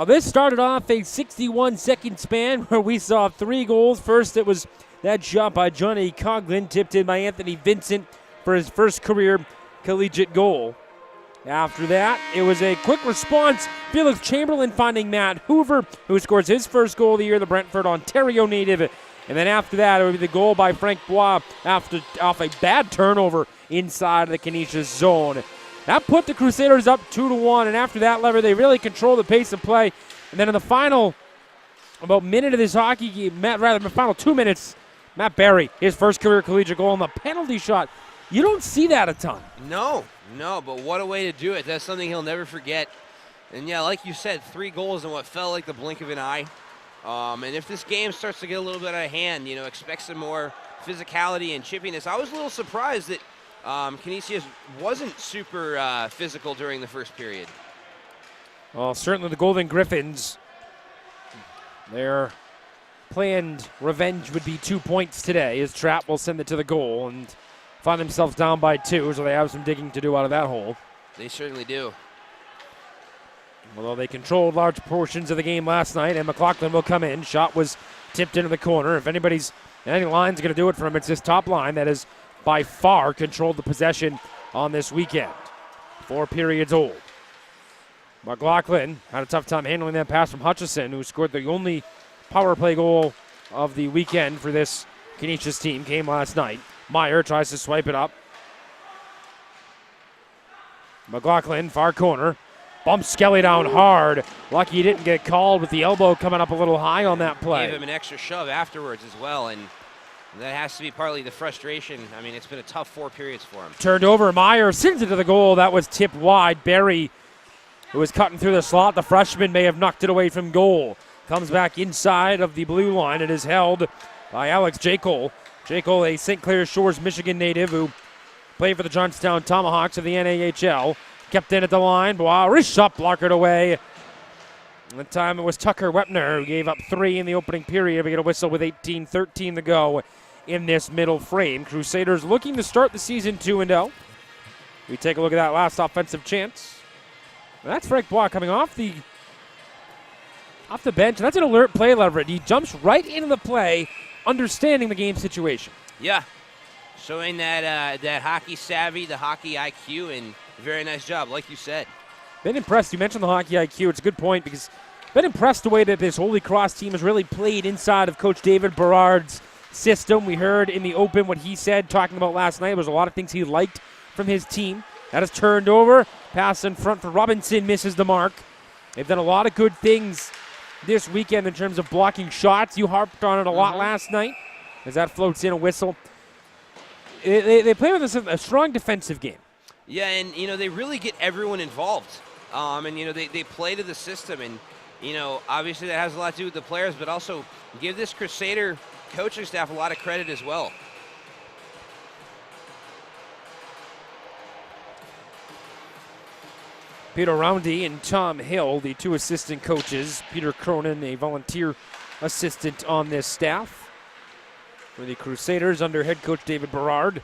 this started off a 61-second span where we saw 3 goals. First, it was that shot by Johnny Coughlin, tipped in by Anthony Vincent for his first career collegiate goal. After that, it was a quick response. Felix Chamberlain finding Matt Hoover, who scores his first goal of the year, the Brantford, Ontario native. And then after that, it would be the goal by Frank Bois off a bad turnover inside of the Canisius zone. That put the Crusaders up 2-1, and after that lever, they really controlled the pace of play. And then in the final about minute of this hockey game, the final 2 minutes, Matt Barry, his first career collegiate goal on the penalty shot. You don't see that a ton. No, but what a way to do it. That's something he'll never forget. And yeah, like you said, 3 goals in what felt like the blink of an eye. And if this game starts to get a little bit out of hand, expect some more physicality and chippiness. I was a little surprised that Canisius wasn't super physical during the first period. Well, certainly the Golden Griffins, their planned revenge would be 2 points today, as Trapp will send it to the goal and find themselves down by 2, so they have some digging to do out of that hole. They certainly do. Although they controlled large portions of the game last night, and McLaughlin will come in. Shot was tipped into the corner. If any line's going to do it for him, it's this top line that has by far controlled the possession on this weekend. 4 periods old. McLaughlin had a tough time handling that pass from Hutchison, who scored the only power play goal of the weekend for this Canisius team. Came last night. Meyer tries to swipe it up. McLaughlin, far corner. Bumps Skelly down hard. Lucky he didn't get called with the elbow coming up a little high on that play. Gave him an extra shove afterwards as well, and that has to be partly the frustration. I mean, it's been a tough 4 periods for him. Turned over. Meyer sends it to the goal. That was tipped wide. Barry, who was cutting through the slot, the freshman, may have knocked it away from goal. Comes back inside of the blue line. It is held by Alex Jekyll. Jekyll, a St. Clair Shores, Michigan native who played for the Johnstown Tomahawks of the NAHL. Kept in at the line. Wrist shot blockered away. That time it was Tucker Wepner who gave up 3 in the opening period. We get a whistle with 18-13 to go in this middle frame. Crusaders looking to start the season 2-0. We take a look at that last offensive chance. That's Frank Bois coming off the bench. That's an alert play, Leverett. He jumps right into the play, understanding the game situation. Yeah, showing that hockey savvy, the hockey IQ, and very nice job, like you said. Been impressed. You mentioned the hockey IQ. It's a good point because been impressed the way that this Holy Cross team has really played inside of Coach David Berard's system. We heard in the open what he said, talking about last night. There was a lot of things he liked from his team. That is turned over. Pass in front for Robinson, misses the mark. They've done a lot of good things this weekend in terms of blocking shots. You harped on it a lot last night as that floats in a whistle. They play with a strong defensive game. Yeah, and, they really get everyone involved. They play to the system. And, obviously that has a lot to do with the players, but also give this Crusader coaching staff a lot of credit as well. Peter Roundy and Tom Hill, the 2 assistant coaches. Peter Cronin, a volunteer assistant on this staff for the Crusaders under head coach David Berard.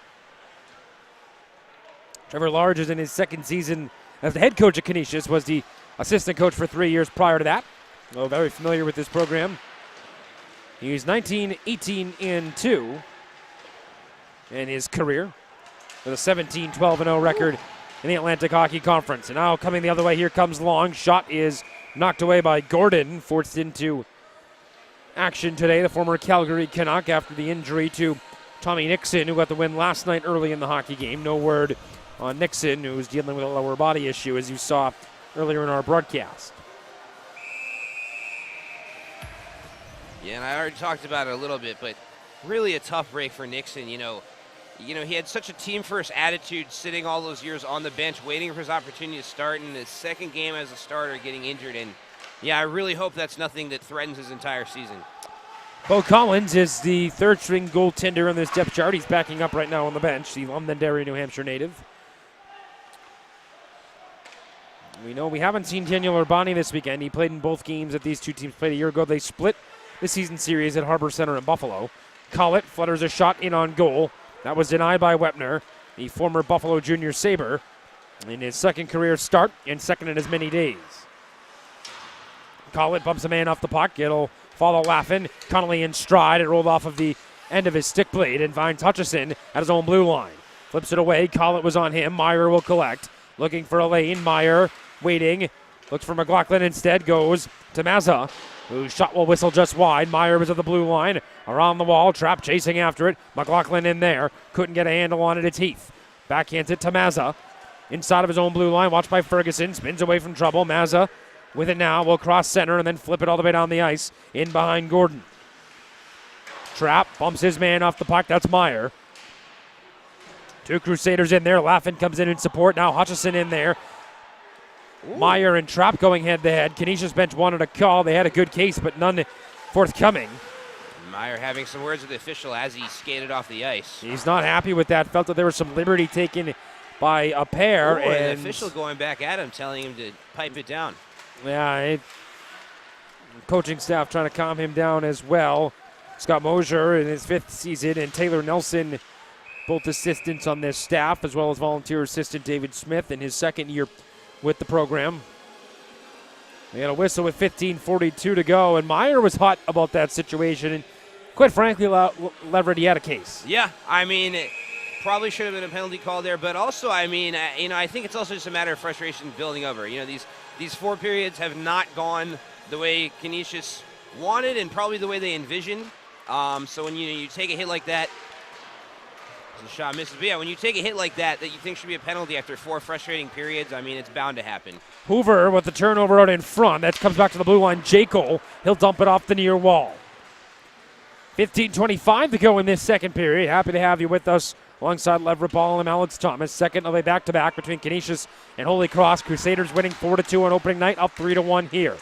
Trevor Large is in his 2nd season as the head coach at Canisius, was the assistant coach for 3 years prior to that. Very familiar with this program. He's 19-18-2 in his career with a 17-12-0 record in the Atlantic Hockey Conference. And now coming the other way, here comes Long. Shot is knocked away by Gordon, forced into action today, the former Calgary Canuck, after the injury to Tommy Nixon, who got the win last night early in the hockey game. No word on Nixon, who's dealing with a lower body issue, as you saw earlier in our broadcast. Yeah, and I already talked about it a little bit, but really a tough break for Nixon. He had such a team-first attitude, sitting all those years on the bench, waiting for his opportunity to start, in his 2nd game as a starter, getting injured. And yeah, I really hope that's nothing that threatens his entire season. Bo Collins is the 3rd-string goaltender on this depth chart. He's backing up right now on the bench, the Londonderry, New Hampshire native. We know we haven't seen Daniel Urbani this weekend. He played in both games that these 2 teams played a year ago. They split the season series at Harbor Center in Buffalo. Collett flutters a shot in on goal. That was denied by Wepner. the former Buffalo Junior Sabre, in his second career start and second in as many days. Collett bumps a man off the puck. It'll follow Laffin. Connolly in stride. It rolled off of the end of his stick blade and finds Hutchison at his own blue line. Flips it away. Collett was on him. Meyer will collect. Looking for a lane. Meyer waiting. Looks for McLaughlin instead. Goes to Mazza, whose shot will whistle just wide. Meyer was at the blue line. Around the wall. Trapp chasing after it. McLaughlin in there. Couldn't get a handle on it. It's Heath. Backhands it to Mazza. Inside of his own blue line. Watched by Ferguson. Spins away from trouble. Mazza with it now. Will cross center and then flip it all the way down the ice. In behind Gordon. Trapp bumps his man off the puck. That's Meyer. Two Crusaders in there. Laffin comes in support. Now Hutchison in there. Ooh. Meyer and Trapp going head-to-head. Canisius bench wanted a call. They had a good case, but none forthcoming. Meyer having some words with the official as he skated off the ice. He's not happy with that. Felt that there was some liberty taken by a pair. Ooh, and the official going back at him, telling him to pipe it down. Yeah, coaching staff trying to calm him down as well. Scott Mosier in his 5th season and Taylor Nelson, both assistants on this staff, as well as volunteer assistant David Smith in his 2nd year with the program. They got a whistle with 15:42 to go, and Meyer was hot about that situation, and quite frankly, Leverett, he had a case. Yeah, I mean, it probably should have been a penalty call there, but also, I mean, I think it's also just a matter of frustration building over. These 4 periods have not gone the way Canisius wanted and probably the way they envisioned. So when you take a hit like that, the shot misses. But yeah, when you take a hit like that you think should be a penalty after 4 frustrating periods, I mean, it's bound to happen. Hoover with the turnover out in front. That comes back to the blue line. Jekyll, he'll dump it off the near wall. 15:25 to go in this 2nd period. Happy to have you with us alongside Leverett Ball and Alex Thomas. Second of a back-to-back between Canisius and Holy Cross. Crusaders winning 4-2 on opening night, up 3-1 here.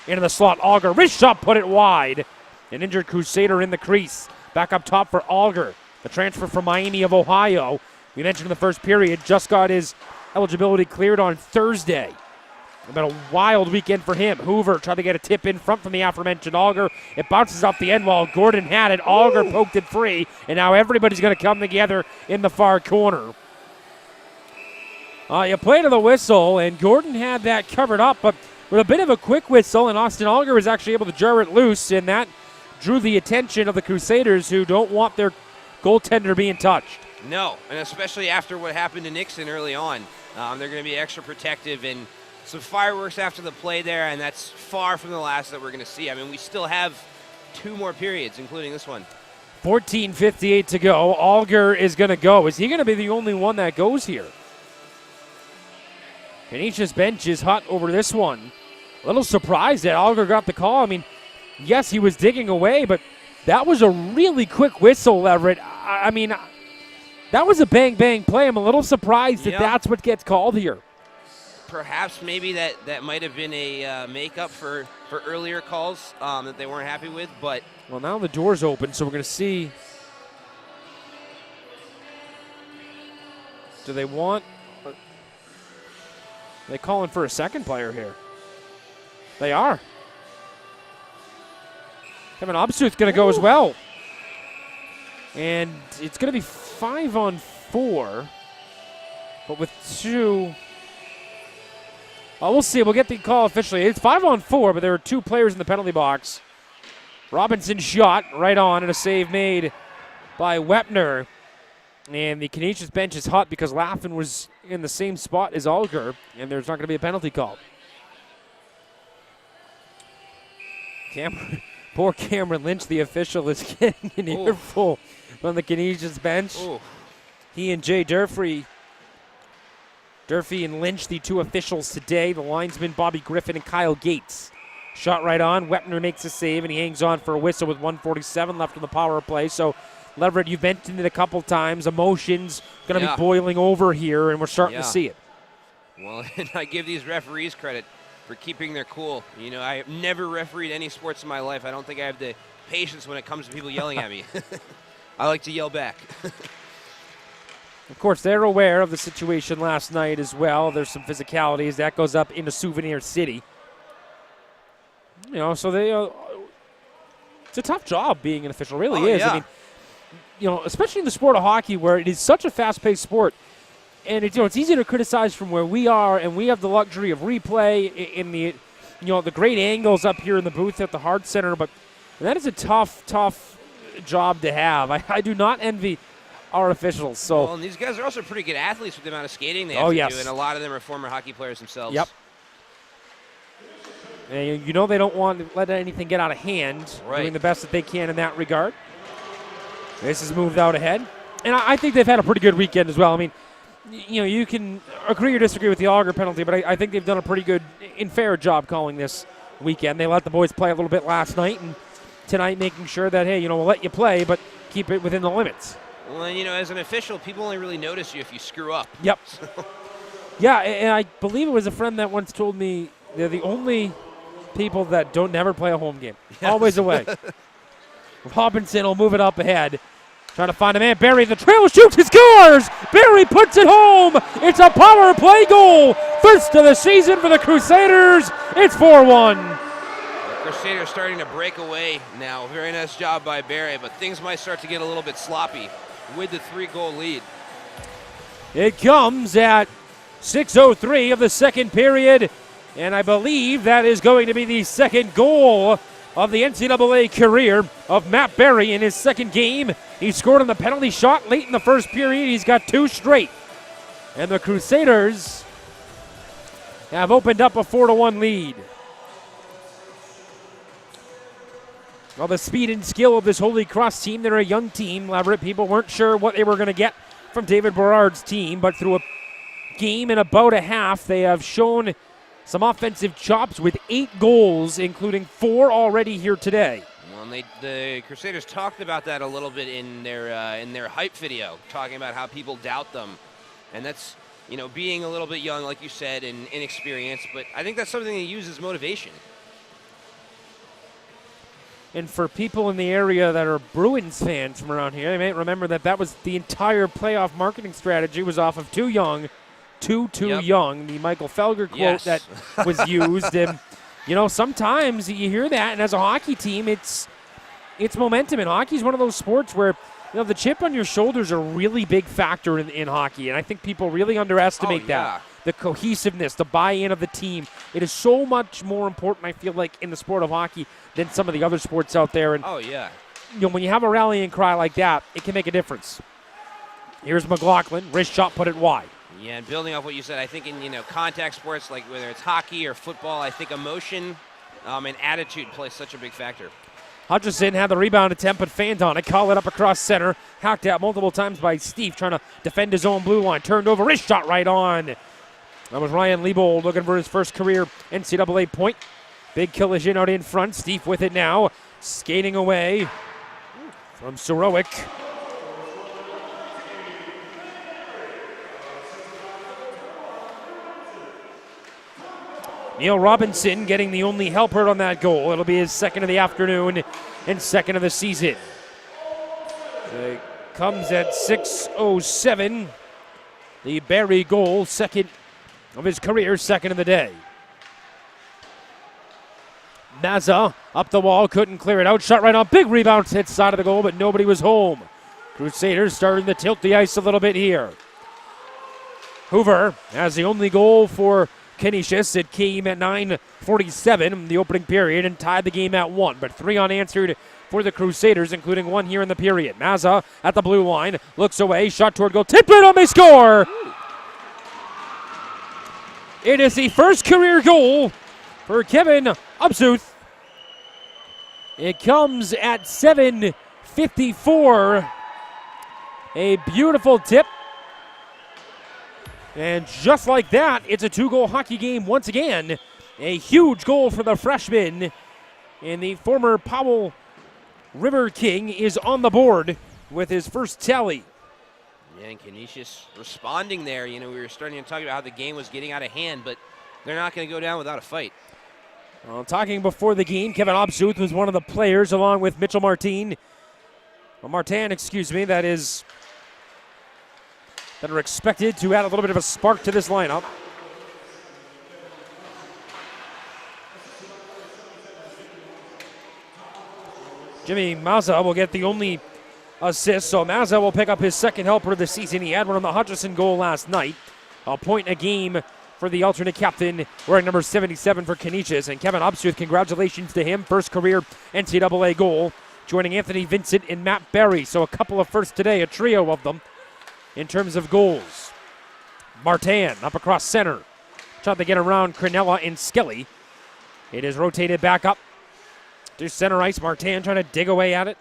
Into the slot, Auger. Wrist shot, put it wide. An injured Crusader in the crease. Back up top for Auger. The transfer from Miami of Ohio. We mentioned in the first period, just got his eligibility cleared on Thursday. It's been a wild weekend for him. Hoover tried to get a tip in front from the aforementioned Auger. It bounces off the end wall. Gordon had it. Auger poked it free. And now everybody's going to come together in the far corner. You play to the whistle, and Gordon had that covered up, but with a bit of a quick whistle, and Austin Auger was actually able to jar it loose, and that drew the attention of the Crusaders, who don't want their goaltender being touched. No, and especially after what happened to Nixon early on. They're going to be extra protective, and some fireworks after the play there, and that's far from the last that we're going to see. I mean, we still have 2 more periods, including this one. 14:58 to go. Auger is going to go. Is he going to be the only one that goes here? Canisius bench is hot over this one. A little surprised that Auger got the call. I mean, yes, he was digging away, but that was a really quick whistle, Everett. I mean, that was a bang-bang play. I'm a little surprised that that's what gets called here. Perhaps maybe that might have been a makeup for earlier calls that they weren't happy with, but... Well, now the door's open, so we're going to see. Do they want... Are they calling for a second player here? They are. Kevin Obstuth's going to go as well. And it's going to be 5-on-4. But with 2... we'll see. We'll get the call officially. It's 5-on-4, but there are 2 players in the penalty box. Robinson shot right on, and a save made by Wepner. And the Canisius bench is hot because Laffin was in the same spot as Auger, and there's not going to be a penalty call. Poor Cameron Lynch, the official, is getting an earful from the Canisius bench. Ooh. He and Jay Durfee and Lynch, the 2 officials today. The linesmen, Bobby Griffin and Kyle Gates. Shot right on. Wepner makes a save, and he hangs on for a whistle with 1:47 left on the power play. So, Leverett, you've mentioned it a couple times. Emotions going to be boiling over here, and we're starting to see it. Well, and I give these referees credit for keeping their cool. You know, I have never refereed any sports in my life. I don't think I have the patience when it comes to people yelling at me. I like to yell back. Of course, they're aware of the situation last night as well. There's some physicalities. That goes up into Souvenir City. You know, so they it's a tough job being an official. It really is. Yeah. I mean, especially in the sport of hockey where it is such a fast-paced sport, and it's easy to criticize from where we are, and we have the luxury of replay in the the great angles up here in the booth at the Hart Center, but that is a tough job to have. I do not envy our officials. So, well, and these guys are also pretty good athletes with the amount of skating they have to do, and a lot of them are former hockey players themselves. Yep. And they don't want to let anything get out of hand, doing the best that they can in that regard. This has moved out ahead. And I think they've had a pretty good weekend as well. I mean, you can agree or disagree with the Auger penalty, but I think they've done a pretty good and fair job calling this weekend. They let the boys play a little bit last night, and tonight making sure that, hey, we'll let you play, but keep it within the limits. Well, and, as an official, people only really notice you if you screw up. Yep. Yeah, and I believe it was a friend that once told me they're the only people that don't never play a home game. Yes. Always away. Robinson will move it up ahead. Trying to find a man. Barry, the trail shoots, he scores! Barry puts it home! It's a power play goal! First of the season for the Crusaders. It's 4-1. The Crusaders starting to break away now. Very nice job by Barry, but things might start to get a little bit sloppy with the 3-goal lead. It comes at 6:03 of the second period, and I believe that is going to be the second goal of the NCAA career of Matt Barry in his second game. He scored on the penalty shot late in the first period. He's got 2 straight. And the Crusaders have opened up a 4-1 lead. Well, the speed and skill of this Holy Cross team, they're a young team. Elaborate people weren't sure what they were going to get from David Berard's team, but through a game and about a half, they have shown some offensive chops with 8 goals, including 4 already here today. Well, and the Crusaders talked about that a little bit in their hype video, talking about how people doubt them, and that's being a little bit young, like you said, and inexperienced. But I think that's something they use as motivation. And for people in the area that are Bruins fans from around here, they may remember that was the entire playoff marketing strategy was off of too young. Too young, the Michael Felger quote that was used. And, sometimes you hear that, and as a hockey team, it's momentum. And hockey is one of those sports where, the chip on your shoulder is a really big factor in hockey. And I think people really underestimate that. The cohesiveness, the buy-in of the team. It is so much more important, I feel like, in the sport of hockey than some of the other sports out there. And, when you have a rallying cry like that, it can make a difference. Here's McLaughlin. Wrist shot, put it wide. Yeah, and building off what you said, I think in contact sports, like whether it's hockey or football, I think emotion and attitude play such a big factor. Hutchison had the rebound attempt, but fanned on it. Call it up across center. Hacked out multiple times by Steve, trying to defend his own blue line. Turned over, wrist shot right on. That was Ryan Liebold looking for his first career NCAA point. Big collision out in front. Steve with it now. Skating away from Sorowick. Neil Robinson getting the only helper on that goal. It'll be his second of the afternoon and second of the season. It comes at 6:07. The Barry goal, second of his career, second of the day. Mazza up the wall, couldn't clear it out. Shot right on, big rebound, hit side of the goal, but nobody was home. Crusaders starting to tilt the ice a little bit here. Hoover has the only goal for Canisius. It came at 9:47 the opening period and tied the game at 1, but 3 unanswered for the Crusaders, including 1 here in the period. Mazza at the blue line, looks away, shot toward goal, tipped it on, they score! It is the first career goal for Kevin Abzuth. It comes at 7:54. A beautiful tip. And just like that, it's a 2-goal hockey game once again. A huge goal for the freshman. And the former Powell River King is on the board with his first tally. Yeah, and Canisius responding there. We were starting to talk about how the game was getting out of hand, but they're not going to go down without a fight. Well, talking before the game, Kevin Abzuth was one of the players along with Mitchell Martin, that are expected to add a little bit of a spark to this lineup. Jimmy Mazza will get the only assists. So Mazza will pick up his second helper of the season. He had one on the Hutchison goal last night. A point a game for the alternate captain, wearing number 77 for Canisius. And Kevin Obsuth, congratulations to him. First career NCAA goal, joining Anthony Vincent and Matt Berry. So a couple of firsts today, a trio of them in terms of goals. Martin up across center. Tried to get around Crenella and Skelly. It is rotated back up to center ice. Martin trying to dig away at it.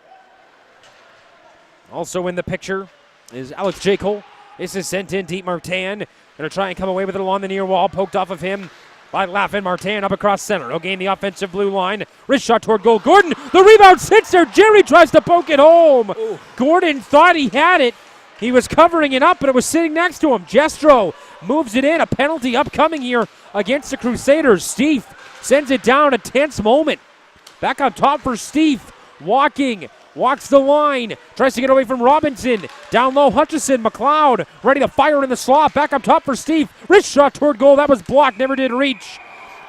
Also in the picture is Alex Jekyll. This is sent in deep. Martin going to try and come away with it along the near wall. Poked off of him by Laffin. Martin up across center. He'll gain the offensive blue line. Wrist shot toward goal. Gordon, the rebound sits there. Jerry tries to poke it home. Ooh. Gordon thought he had it. He was covering it up, but it was sitting next to him. Jestro moves it in. A penalty upcoming here against the Crusaders. Steve sends it down. A tense moment. Back on top for Steve. Walks the line. Tries to get away from Robinson. Down low, Hutchison. McLeod ready to fire in the slot. Back up top for Steve. Wrist shot toward goal. That was blocked. Never did reach.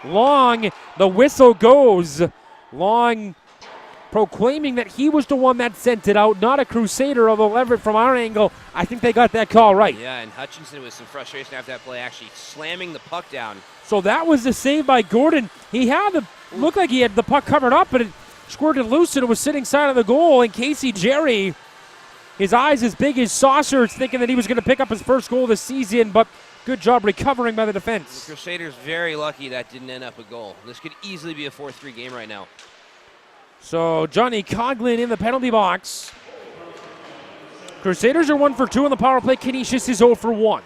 Long, the whistle goes. Long proclaiming that he was the one that sent it out, not a Crusader, although Everett, from our angle, I think they got that call right. Yeah, and Hutchinson with some frustration after that play, actually slamming the puck down. So that was the save by Gordon. He had looked like he had the puck covered up, but it squirted loose and it was sitting side of the goal. And Casey Jerry, his eyes as big as saucers, thinking that he was going to pick up his first goal this season, but good job recovering by the defense. The Crusaders very lucky that didn't end up a goal. This could easily be a 4-3 game right now. So Johnny Coughlin in the penalty box. Crusaders are 1 for 2 on the power play. Canisius is 0 for 1.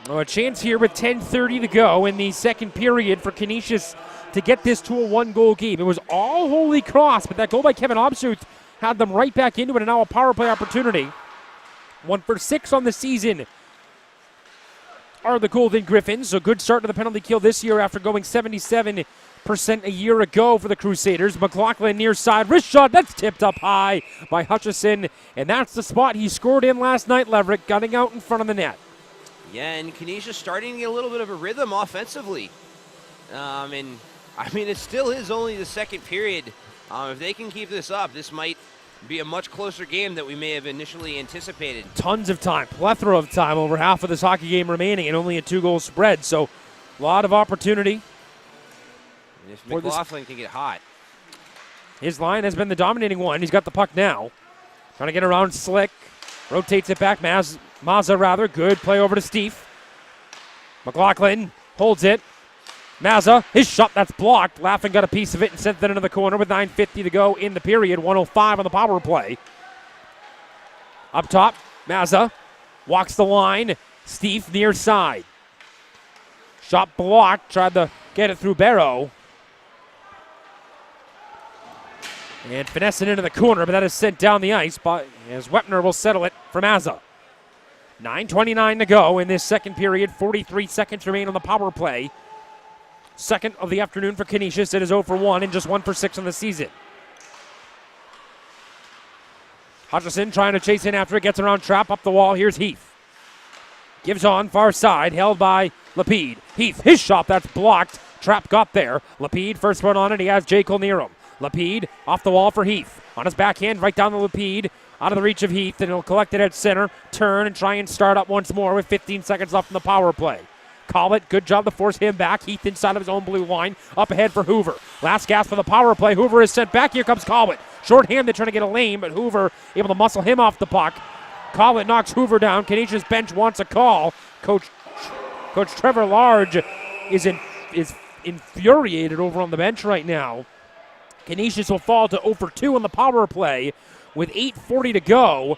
A chance here with 10:30 to go in the second period for Canisius to get this to a 1-goal game. It was all Holy Cross, but that goal by Kevin Obsuth had them right back into it, and now a power play opportunity. 1 for 6 on the season are the Golden Griffins. So good start to the penalty kill this year after going 77% a year ago for the Crusaders. McLaughlin near side, wrist shot, that's tipped up high by Hutchison, and that's the spot he scored in last night, Leverett, gunning out in front of the net. Yeah, and Canisius starting to get a little bit of a rhythm offensively. And I mean, it still is only the second period. If they can keep this up, this might be a much closer game than we may have initially anticipated. Tons of time, plethora of time, over half of this hockey game remaining, and only a 2-goal spread, so a lot of opportunity. And if McLaughlin can get hot. His line has been the dominating one. He's got the puck now. Trying to get around Slick. Rotates it back. Mazza rather. Good play over to Steve. McLaughlin holds it. Mazza, his shot, that's blocked. Laffin got a piece of it and sent that into the corner with 9:50 to go in the period. 1:05 on the power play. Up top, Mazza walks the line. Steve near side. Shot blocked. Tried to get it through Barrow. And finessing into the corner, but that is sent down the ice as Wepner will settle it for Mazza. 9:29 to go in this second period. 43 seconds remain on the power play. Second of the afternoon for Canisius. It is 0 for 1 and just 1 for 6 on the season. Hutchison trying to chase in after it. Gets around Trapp up the wall. Here's Heath. Gives on far side. Held by Lapide. Heath, his shot, that's blocked. Trapp got there. Lapide first one on it. He has Jekyll near him. Lapide off the wall for Heath. On his backhand, right down the Lapide. Out of the reach of Heath, and he'll collect it at center. Turn and try and start up once more with 15 seconds left in the power play. Call it. Good job to force him back. Heath inside of his own blue line. Up ahead for Hoover. Last gasp for the power play. Hoover is sent back. Here comes Collett. Short-handed trying to get a lane, but Hoover able to muscle him off the puck. Collett knocks Hoover down. Canisius bench wants a call. Coach Trevor Large is infuriated over on the bench right now. Canisius will fall to 0 for 2 on the power play with 8:40 to go.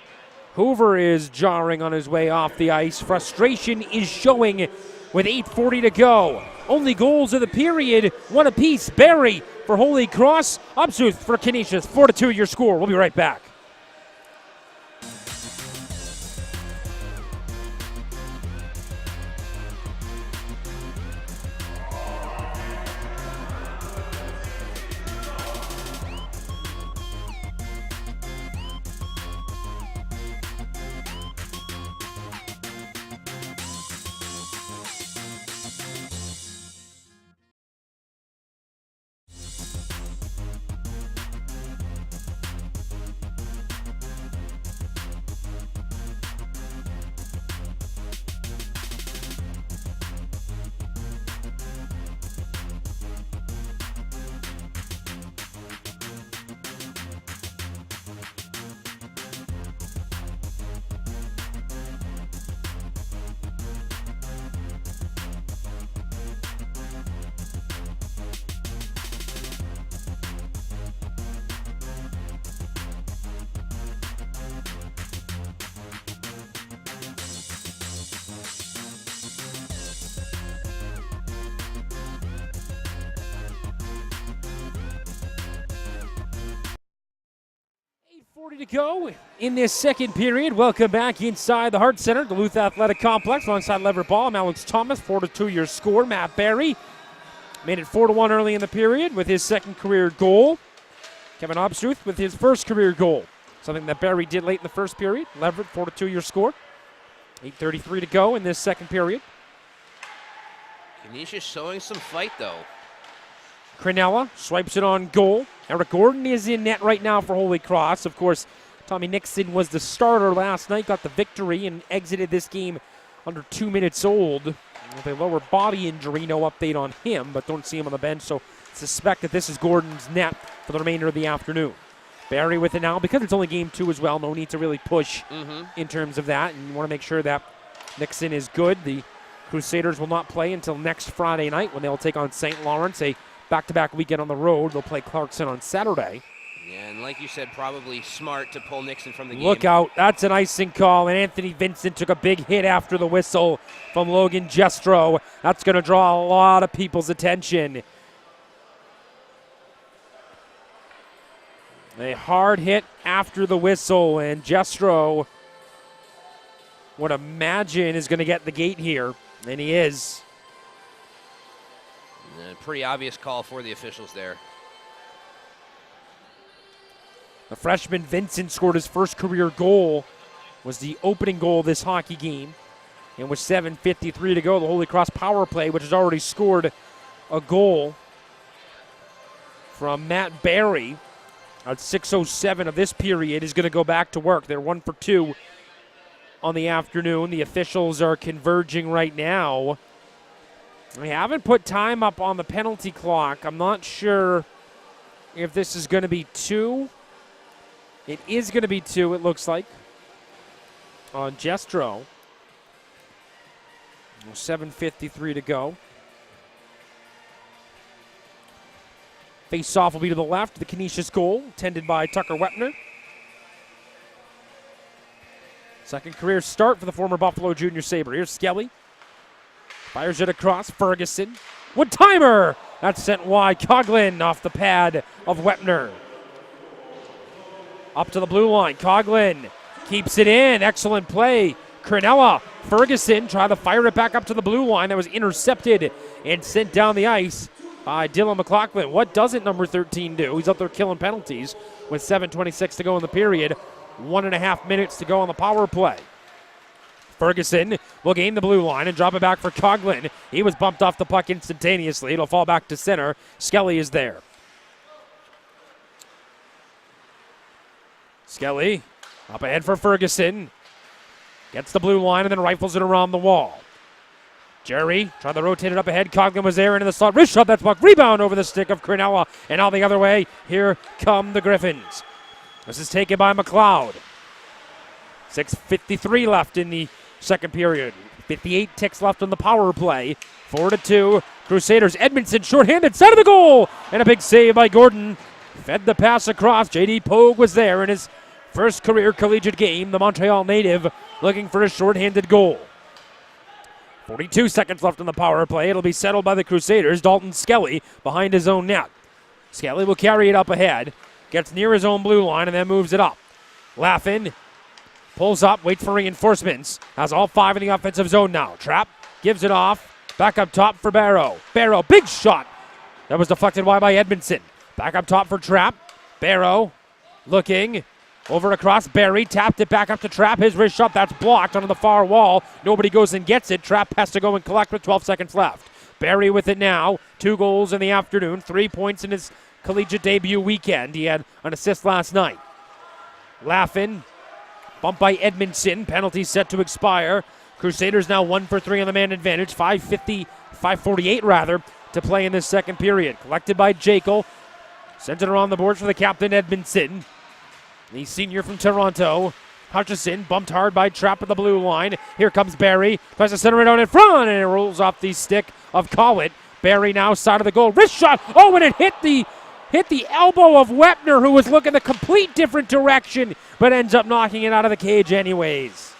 Hoover is jarring on his way off the ice. Frustration is showing with 8:40 to go. Only goals of the period, one apiece. Barry for Holy Cross. Obsuth for Canisius. 4-2 your score. We'll be right back. 40 to go in this second period. Welcome back inside the Hart Center, Duluth Athletic Complex, alongside Leverett Ball. I'm Alex Thomas, 4-2 your score. Matt Barry made it 4-1 early in the period with his second career goal. Kevin Obstruth with his first career goal, something that Barry did late in the first period. Leverett, 4-2 your score. 8:33 to go in this second period. Canisius showing some fight, though. Crinella swipes it on goal. Eric Gordon is in net right now for Holy Cross. Of course, Tommy Nixon was the starter last night, got the victory, and exited this game under 2 minutes old. With a lower body injury, no update on him, but don't see him on the bench, so suspect that this is Gordon's net for the remainder of the afternoon. Barry with it now, because it's only game 2 as well, no need to really push in terms of that, and you want to make sure that Nixon is good. The Crusaders will not play until next Friday night when they'll take on St. Lawrence, a back-to-back weekend on the road. They'll play Clarkson on Saturday. Yeah, and like you said, probably smart to pull Nixon from the game. Look out, that's an icing call, and Anthony Vincent took a big hit after the whistle from Logan Jestro. That's going to draw a lot of people's attention. A hard hit after the whistle, and Jestro would imagine is going to get the gate here, and he is. Pretty obvious call for the officials there. The freshman Vincent scored his first career goal, was the opening goal of this hockey game. And with 7:53 to go, the Holy Cross power play, which has already scored a goal from Matt Barry at 6:07 of this period, is going to go back to work. They're 1 for 2 on the afternoon. The officials are converging right now. They haven't put time up on the penalty clock. I'm not sure if this is going to be 2. It is going to be 2, it looks like, on Jestro. 7:53 to go. Face-off will be to the left, the Canisius goal, tended by Tucker Wepner. Second career start for the former Buffalo Junior Sabre. Here's Skelly. Fires it across. Ferguson. Wood timer! That's sent wide. Coughlin off the pad of Wepner. Up to the blue line. Coughlin keeps it in. Excellent play. Crinella. Ferguson tried to fire it back up to the blue line. That was intercepted and sent down the ice by Dylan McLaughlin. What doesn't number 13 do? He's up there killing penalties with 7:26 to go in the period. 1.5 minutes to go on the power play. Ferguson will gain the blue line and drop it back for Coughlin. He was bumped off the puck instantaneously. It'll fall back to center. Skelly is there. Skelly up ahead for Ferguson. Gets the blue line and then rifles it around the wall. Jerry trying to rotate it up ahead. Coughlin was there into the slot. Wrist shot, that puck. Rebound over the stick of Crinella. And out the other way, here come the Griffins. This is taken by McLeod. 6:53 left in the second period. 58 ticks left on the power play. 4-2. Crusaders. Edmondson shorthanded, side of the goal. And a big save by Gordon. Fed the pass across. J.D. Pogue was there in his first career collegiate game. The Montreal native looking for a shorthanded goal. 42 seconds left on the power play. It'll be settled by the Crusaders. Dalton Skelly behind his own net. Skelly will carry it up ahead. Gets near his own blue line and then moves it up. Laffin pulls up, waits for reinforcements. Has all 5 in the offensive zone now. Trapp gives it off. Back up top for Barrow. Barrow, big shot. That was deflected wide by Edmondson. Back up top for Trapp. Barrow looking over across Barry. Tapped it back up to Trapp. His wrist shot, that's blocked onto the far wall. Nobody goes and gets it. Trapp has to go and collect with 12 seconds left. Barry with it now. 2 goals in the afternoon. 3 points in his collegiate debut weekend. He had an assist last night. Laffin, bumped by Edmondson. Penalty set to expire. Crusaders now 1 for 3 on the man advantage. 5:48 rather, to play in this second period. Collected by Jekyll. Sends it around the boards for the captain, Edmondson. The senior from Toronto. Hutchison bumped hard by Trapp at the blue line. Here comes Barry. Tries to center it out in front, and it rolls off the stick of Collett. Barry now side of the goal. Wrist shot. Oh, and it hit the elbow of Wepner, who was looking a complete different direction, but ends up knocking it out of the cage anyways.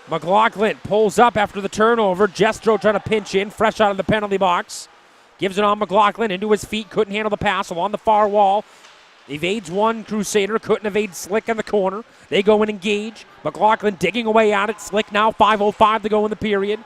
McLaughlin pulls up after the turnover. Jestro trying to pinch in, fresh out of the penalty box. Gives it on McLaughlin into his feet. Couldn't handle the pass along the far wall. Evades one Crusader, couldn't evade Slick in the corner. They go and engage. McLaughlin digging away at it. Slick now 5:05 to go in the period.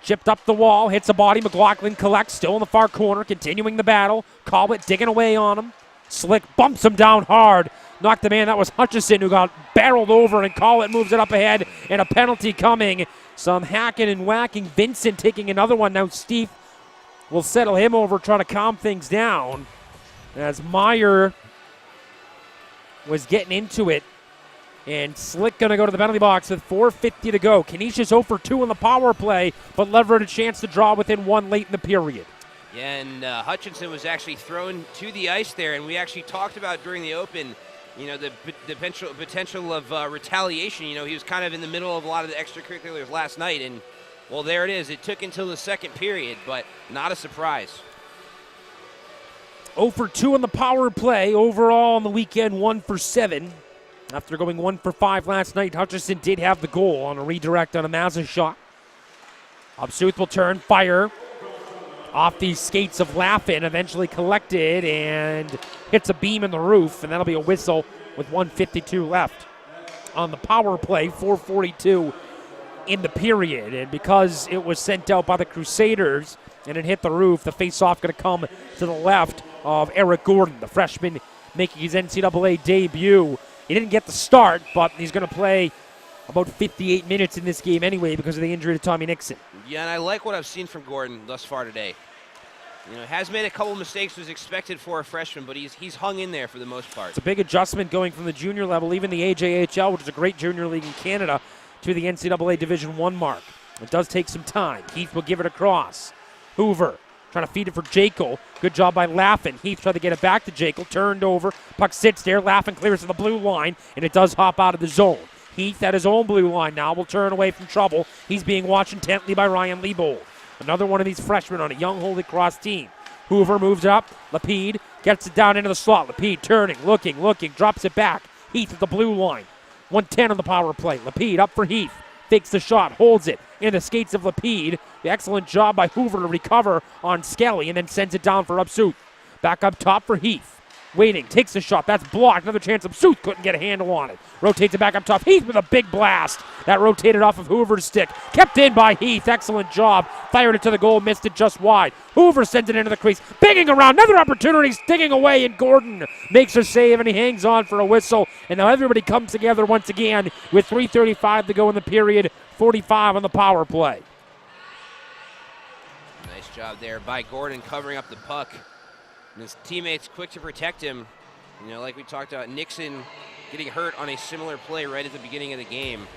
Chipped up the wall, hits a body. McLaughlin collects, still in the far corner, continuing the battle. Colbert digging away on him. Slick bumps him down hard. Knocked the man. That was Hutchison who got barreled over, and Colbert moves it up ahead, and a penalty coming. Some hacking and whacking. Vincent taking another one. Now Steve will settle him over, trying to calm things down. As Meyer was getting into it. And Slick going to go to the penalty box with 4:50 to go. Canisius 0 for 2 in the power play, but Lever had a chance to draw within one late in the period. Yeah, and Hutchinson was actually thrown to the ice there, and we actually talked about during the open, the potential of retaliation. He was kind of in the middle of a lot of the extracurriculars last night, and, well, there it is. It took until the second period, but not a surprise. 0 for 2 in the power play. Overall on the weekend, 1 for 7. After going 1 for 5 last night, Hutchison did have the goal on a redirect on a Mazza shot. Obsuth will turn, fire off the skates of Laffin, eventually collected and hits a beam in the roof, and that'll be a whistle with 1:52 left on the power play, 4:42 in the period. And because it was sent out by the Crusaders and it hit the roof, the face-off going to come to the left of Eric Gordon, the freshman making his NCAA debut. He didn't get the start, but he's going to play about 58 minutes in this game anyway because of the injury to Tommy Nixon. Yeah, and I like what I've seen from Gordon thus far today. Has made a couple mistakes, was expected for a freshman, but he's hung in there for the most part. It's a big adjustment going from the junior level, even the AJHL, which is a great junior league in Canada, to the NCAA Division I mark. It does take some time. Heath will give it across. Hoover trying to feed it for Jekyll. Good job by Laffin. Heath tried to get it back to Jekyll. Turned over. Puck sits there. Laffin clears to the blue line, and it does hop out of the zone. Heath at his own blue line now will turn away from trouble. He's being watched intently by Ryan Leibold. Another one of these freshmen on a young Holy Cross team. Hoover moves up. Lapide gets it down into the slot. Lapide turning, looking, drops it back. Heath at the blue line. 1:10 on the power play. Lapide up for Heath. Fakes the shot, holds it in the skates of Lapide. The excellent job by Hoover to recover on Skelly and then sends it down for Upsuth. Back up top for Heath. Waiting, takes the shot. That's blocked. Another chance. Upsuth couldn't get a handle on it. Rotates it back up top. Heath with a big blast. That rotated off of Hoover's stick. Kept in by Heath. Excellent job. Fired it to the goal. Missed it just wide. Hoover sends it into the crease. Bigging around. Another opportunity. Sticking away. And Gordon makes a save and he hangs on for a whistle. And now everybody comes together once again with 3:35 to go in the period. 45 on the power play. Nice job there by Gordon covering up the puck. And his teammates quick to protect him. Like we talked about, Nixon getting hurt on a similar play right at the beginning of the game.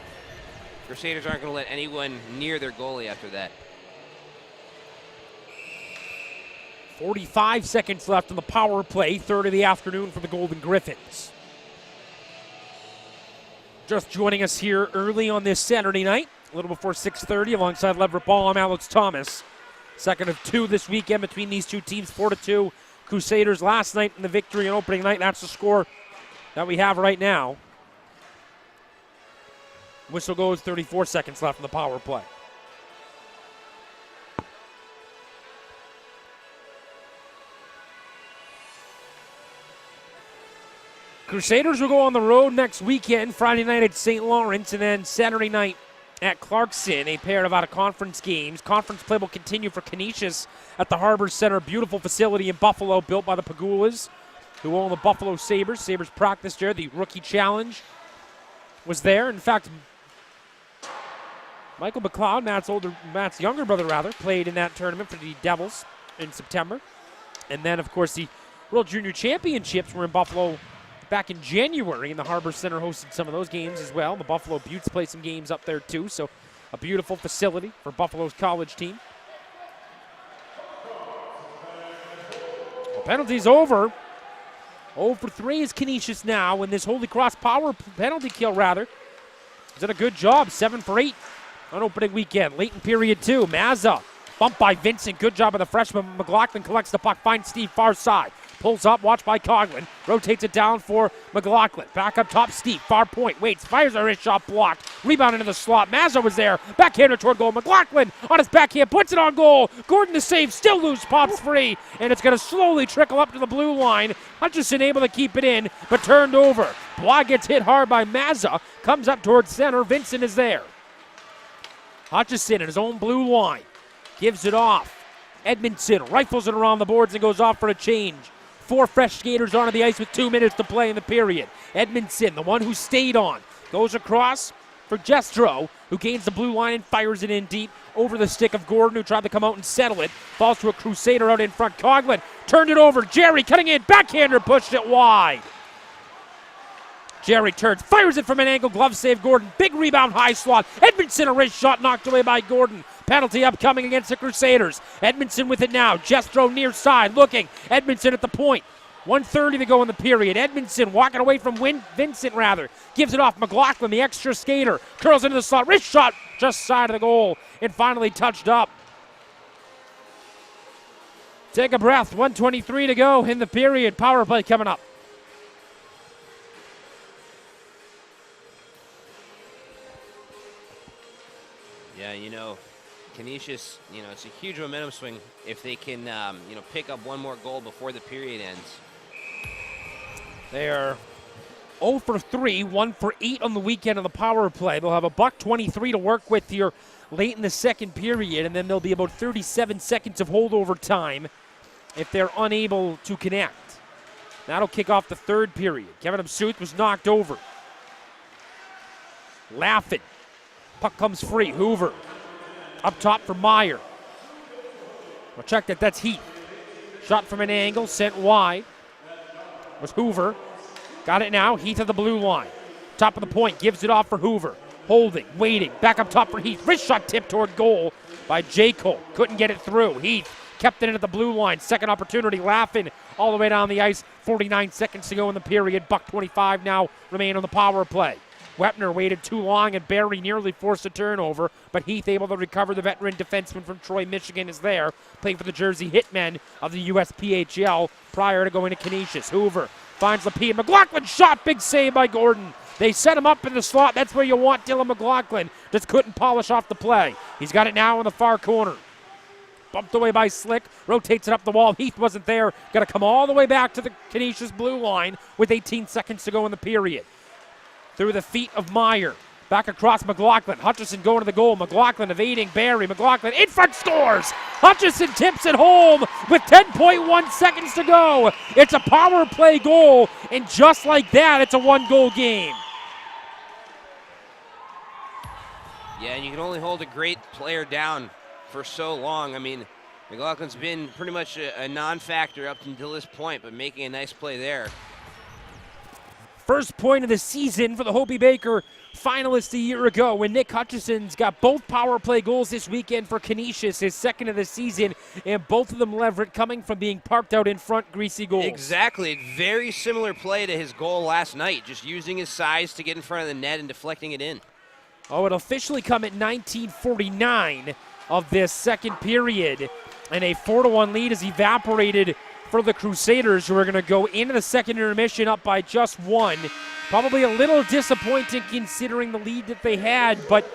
Crusaders aren't going to let anyone near their goalie after that. 45 seconds left on the power play, third of the afternoon for the Golden Griffins. Just joining us here early on this Saturday night, a little before 6:30, alongside Leverett Ball, I'm Alex Thomas. Second of 2 this weekend between these two teams, 4-2. Crusaders last night in the victory on opening night. That's the score that we have right now. Whistle goes, 34 seconds left in the power play. Crusaders will go on the road next weekend, Friday night at St. Lawrence, and then Saturday night at Clarkson, a pair of out-of-conference games. Conference play will continue for Canisius at the Harbor Center, beautiful facility in Buffalo built by the Pagulas, who own the Buffalo Sabres. Sabres practiced there. The rookie challenge was there. In fact, Michael McLeod, Matt's younger brother, played in that tournament for the Devils in September. And then, of course, the World Junior Championships were in Buffalo back in January, and the Harbor Center hosted some of those games as well. The Buffalo Buttes play some games up there too, so a beautiful facility for Buffalo's college team. Well, penalty's over. 0 for 3 is Canisius now, and this Holy Cross power penalty kill, rather, has done a good job. 7 for 8 on opening weekend. Late in period 2, Mazza bumped by Vincent. Good job of the freshman. McLaughlin collects the puck, finds Steve far side. Pulls up, watched by Coughlin. Rotates it down for McLaughlin. Back up top, Steve. Far point. Waits. Fires a wrist shot blocked Rebound into the slot. Mazza was there. Backhander toward goal. McLaughlin on his backhand puts it on goal. Gordon the save. Still loose. Pops free. And it's going to slowly trickle up to the blue line. Hutchison able to keep it in, but turned over. Blah gets hit hard by Mazza. Comes up towards center. Vincent is there. Hutchison in his own blue line. Gives it off. Edmondson rifles it around the boards and goes off for a change. 4 fresh skaters onto the ice with 2 minutes to play in the period. Edmondson, the one who stayed on, goes across for Jestro, who gains the blue line and fires it in deep over the stick of Gordon, who tried to come out and settle it. Falls to a Crusader out in front. Coughlin turned it over. Jerry cutting in. Backhander pushed it wide. Jerry turns, fires it from an angle. Glove save Gordon. Big rebound, high slot. Edmondson, a wrist shot knocked away by Gordon. Penalty upcoming against the Crusaders. Edmondson with it now. Jestro near side looking. Edmondson at the point. 1:30 to go in the period. Edmondson walking away from Vincent, gives it off. McLaughlin, the extra skater, curls into the slot. Wrist shot just side of the goal and finally touched up. Take a breath. 1:23 to go in the period. Power play coming up. Yeah, Canisius, it's a huge momentum swing if they can, pick up one more goal before the period ends. They are 0 for 3, 1 for 8 on the weekend of the power play. They'll have a $1:23 to work with here late in the second period, and then there'll be about 37 seconds of holdover time if they're unable to connect. That'll kick off the third period. Kevin Absuth was knocked over. Laughing. Puck comes free. Hoover up top for Meyer. We'll check that. That's Heath. Shot from an angle, sent wide. Was Hoover. Got it now. Heath at the blue line. Top of the point. Gives it off for Hoover. Holding. Waiting. Back up top for Heath. Wrist shot tipped toward goal by J. Cole. Couldn't get it through. Heath kept it in at the blue line. Second opportunity. Laughing all the way down the ice. 49 seconds to go in the period. $1:25 now remain on the power play. Wepner waited too long, and Barry nearly forced a turnover, but Heath able to recover. The veteran defenseman from Troy, Michigan is there, playing for the Jersey Hitmen of the USPHL prior to going to Canisius. Hoover finds Lapine. McLaughlin shot, big save by Gordon. They set him up in the slot. That's where you want Dylan McLaughlin. Just couldn't polish off the play. He's got it now in the far corner. Bumped away by Slick, rotates it up the wall. Heath wasn't there. Got to come all the way back to the Canisius blue line with 18 seconds to go in the period. Through the feet of Meyer. Back across McLaughlin. Hutchison going to the goal. McLaughlin evading Barry. McLaughlin in front, scores! Hutchison tips it home with 10.1 seconds to go. It's a power play goal, and just like that, it's a 1-goal game. Yeah, and you can only hold a great player down for so long. I mean, McLaughlin's been pretty much a non-factor up until this point, but making a nice play there. First point of the season for the Hobey Baker finalists a year ago when Nick Hutchison's got both power play goals this weekend for Canisius, his second of the season, and both of them leveraged coming from being parked out in front, greasy goals. Exactly. Very similar play to his goal last night, just using his size to get in front of the net and deflecting it in. Oh, it'll officially come at 19:49 of this second period, and a 4-1 lead is evaporated for the Crusaders, who are going to go into the second intermission up by just 1. Probably a little disappointing considering the lead that they had, but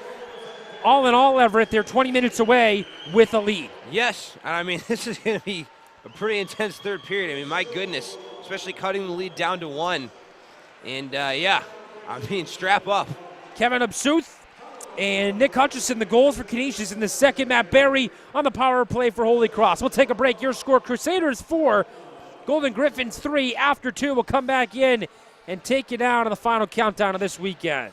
all in all, Everett, they're 20 minutes away with a lead. Yes, I mean, this is going to be a pretty intense third period. I mean, my goodness, especially cutting the lead down to 1. And, yeah, I mean, strap up. Kevin Absuth and Nick Hutchison, the goals for Canisius in the second. Matt Barry on the power play for Holy Cross. We'll take a break. Your score, Crusaders 4, Golden Griffins 3. After 2, we'll come back in and take you down on the final countdown of this weekend.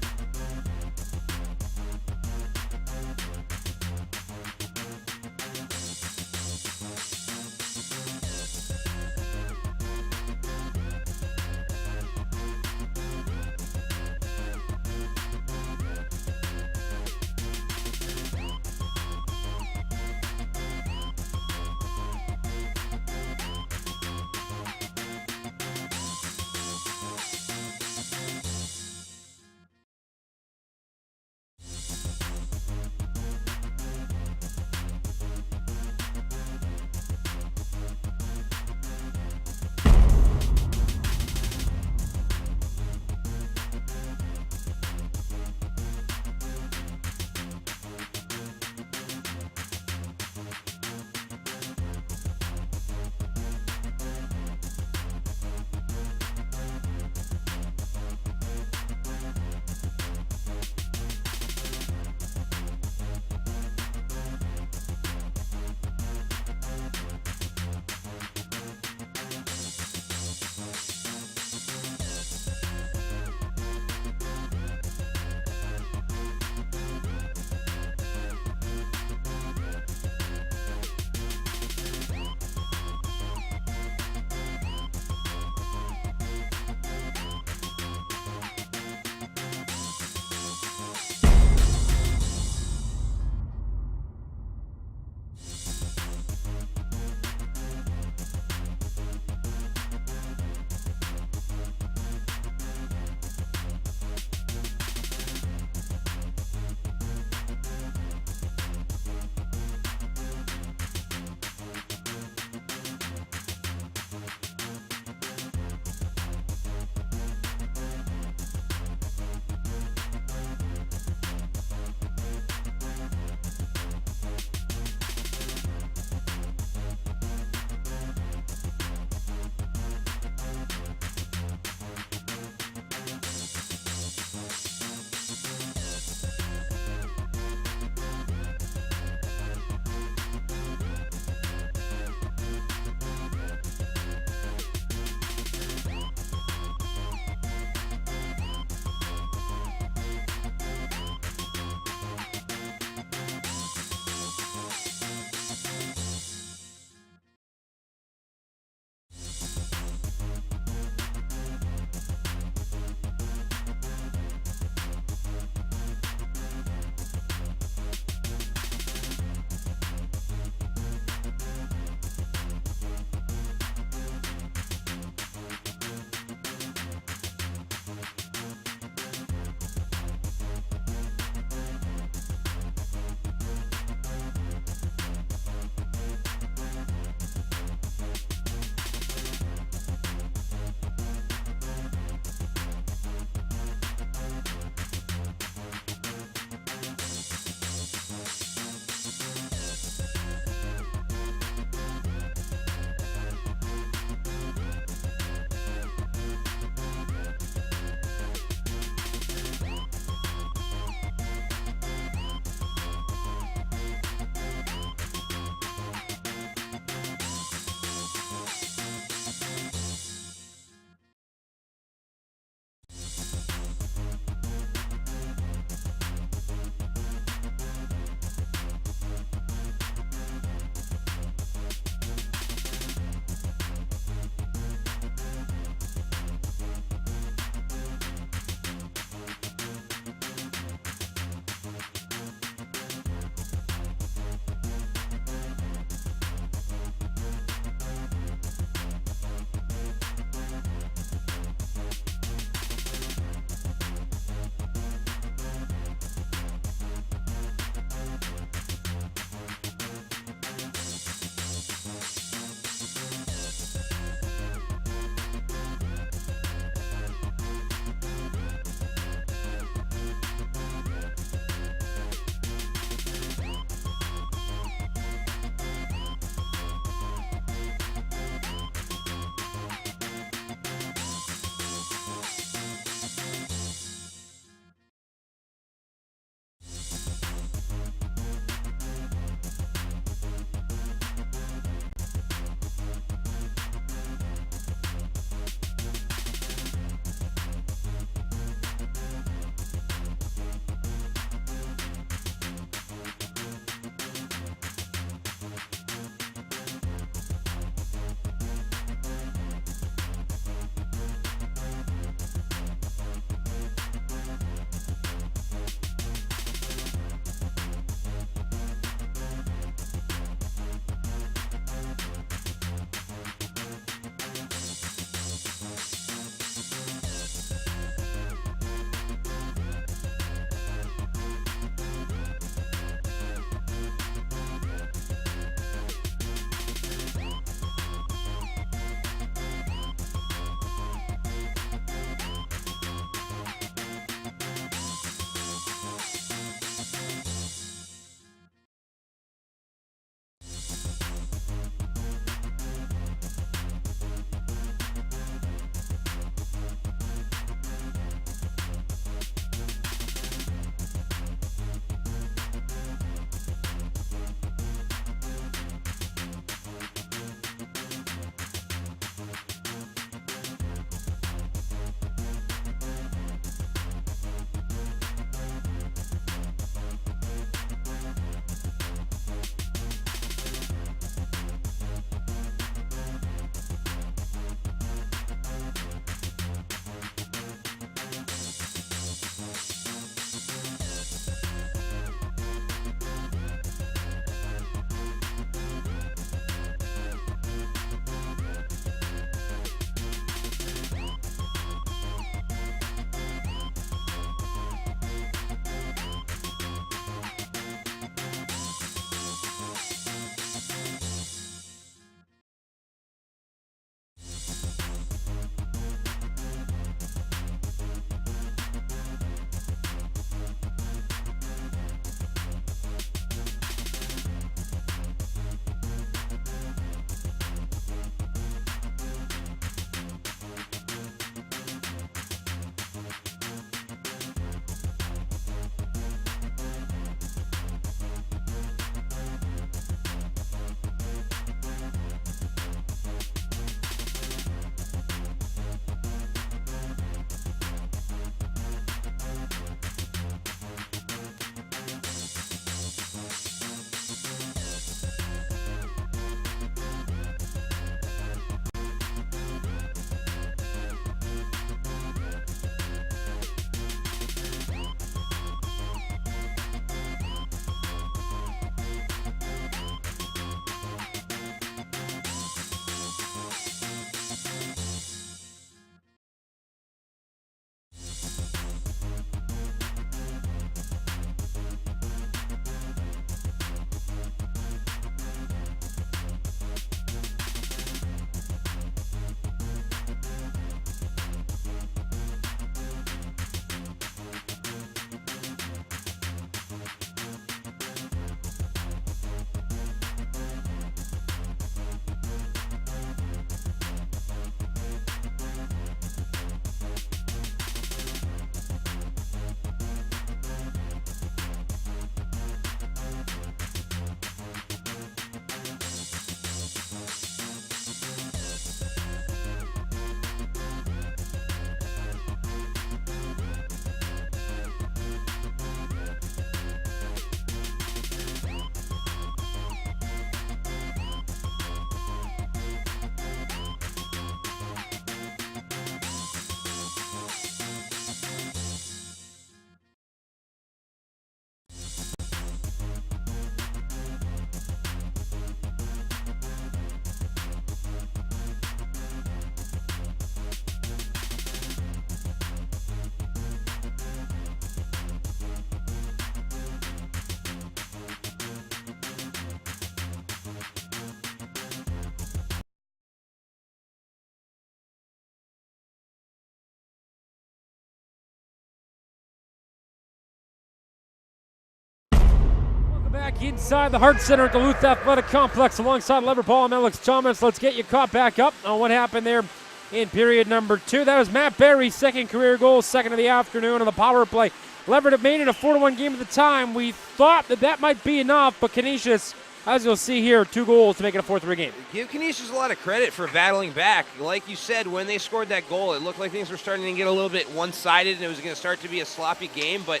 back inside the Hart Center at the Duluth Athletic Complex alongside Lever Paul and Alex Thomas. Let's get you caught back up on what happened there in period number 2. That was Matt Barry's second career goal, second of the afternoon on the power play. Lever had made it a 4-1 game at the time. We thought that might be enough, but Canisius, as you'll see here, 2 goals to make it a 4-3 game. Give Canisius a lot of credit for battling back. Like you said, when they scored that goal, it looked like things were starting to get a little bit one-sided and it was going to start to be a sloppy game, but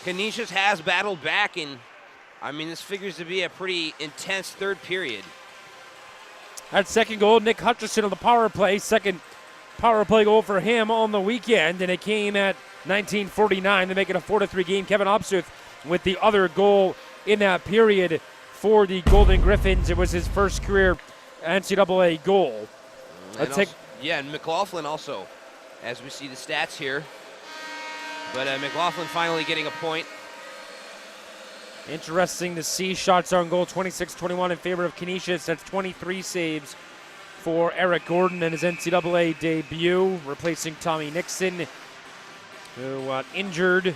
Canisius has battled back, and I mean, this figures to be a pretty intense third period. That second goal, Nick Hutchison on the power play, second power play goal for him on the weekend, and it came at 19:49 to make it a 4-3 game. Kevin Obsuth with the other goal in that period for the Golden Griffins. It was his first career NCAA goal. And McLaughlin also, as we see the stats here. But McLaughlin finally getting a point. Interesting to see shots on goal, 26-21 in favor of Canisius. That's 23 saves for Eric Gordon in his NCAA debut, replacing Tommy Nixon, who got injured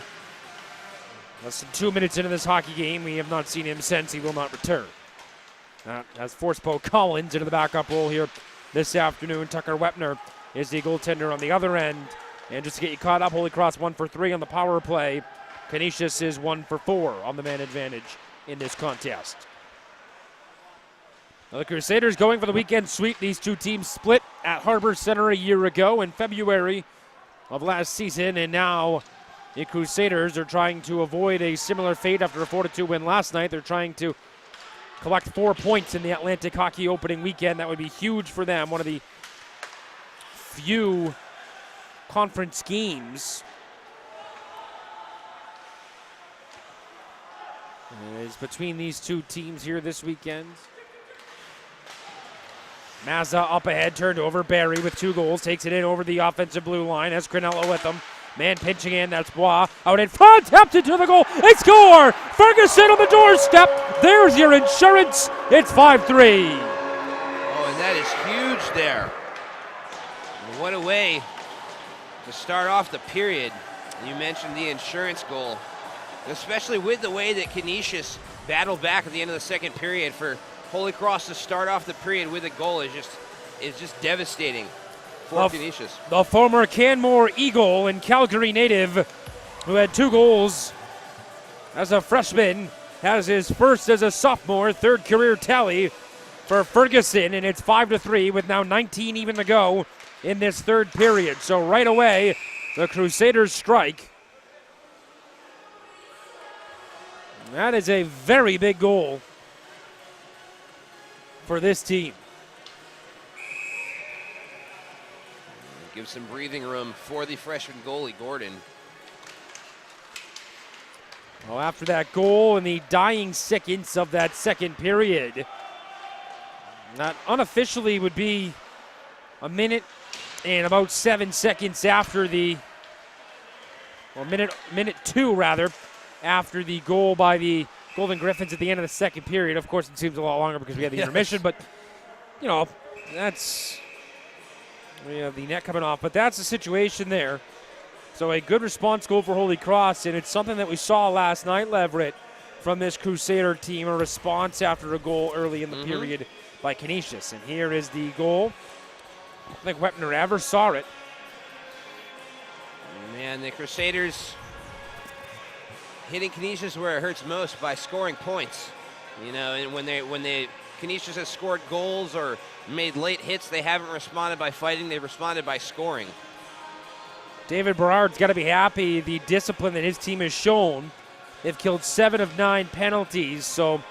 less than 2 minutes into this hockey game. We have not seen him since. He will not return. As forced Poe Collins into the backup role here this afternoon. Tucker Wepner is the goaltender on the other end. And just to get you caught up, Holy Cross 1 for 3 on the power play. Canisius is 1 for 4 on the man advantage in this contest. Now the Crusaders going for the weekend sweep. These two teams split at Harbor Center a year ago in February of last season, and now the Crusaders are trying to avoid a similar fate after a 4-2 win last night. They're trying to collect 4 points in the Atlantic Hockey opening weekend. That would be huge for them. One of the few conference games is between these two teams here this weekend. Mazza up ahead, turned over. Barry with 2 goals, takes it in over the offensive blue line. Has Grinello with him. Man pinching in, that's Bois. Out in front, tapped into the goal. They score! Ferguson on the doorstep. There's your insurance. It's 5-3. Oh, and that is huge there. And what a way to start off the period. You mentioned the insurance goal, especially with the way that Canisius battled back at the end of the second period. For Holy Cross to start off the period with a goal is just devastating for Canisius. The former Canmore Eagle and Calgary native, who had 2 goals as a freshman, has his first as a sophomore, 3rd career tally for Ferguson, and it's 5-3 with now 19 even to go in this third period. So right away, the Crusaders strike. That is a very big goal for this team. Give some breathing room for the freshman goalie, Gordon. Well, after that goal in the dying seconds of that second period, that unofficially would be a minute and about 7 seconds after the, or minute 2 rather, after the goal by the Golden Griffins at the end of the second period. Of course, it seems a lot longer because we had the intermission, but, you know, we have the net coming off, but that's the situation there. So a good response goal for Holy Cross, and it's something that we saw last night, Leverett, from this Crusader team, a response after a goal early in the period by Canisius. And here is the goal. I don't think Wepner ever saw it. Man, the Crusaders hitting Canisius where it hurts most by scoring points. You know, and when Canisius has scored goals or made late hits, they haven't responded by fighting, they've responded by scoring. David Berard's got to be happy the discipline that his team has shown. They've killed 7 of 9 penalties, so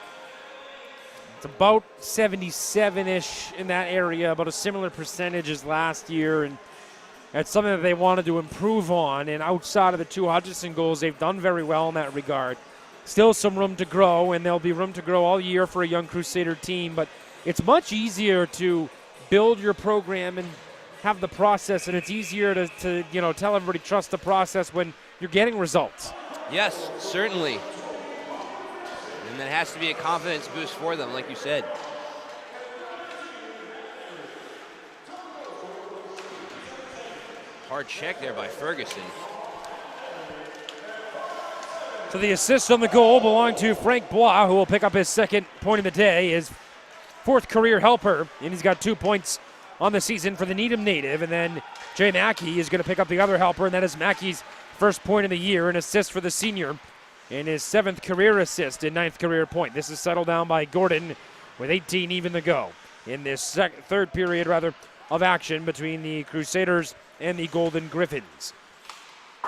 it's about 77-ish in that area, about a similar percentage as last year, and that's something that they wanted to improve on. And outside of the 2 Hutchison goals, they've done very well in that regard. Still some room to grow, and there'll be room to grow all year for a young Crusader team, but it's much easier to build your program and have the process, and it's easier to tell everybody trust the process when you're getting results. Yes, certainly. And that has to be a confidence boost for them, like you said. Hard check there by Ferguson. So the assist on the goal belonged to Frank Blois, who will pick up his second point of the day, his fourth career helper, and he's got 2 points on the season for the Needham native. And then Jay Mackey is going to pick up the other helper, and that is Mackey's first point of the year, an assist for the senior, and his 7th career assist and 9th career point. This is settled down by Gordon with 18 even to go in this third period of action between the Crusaders and the Golden Griffins.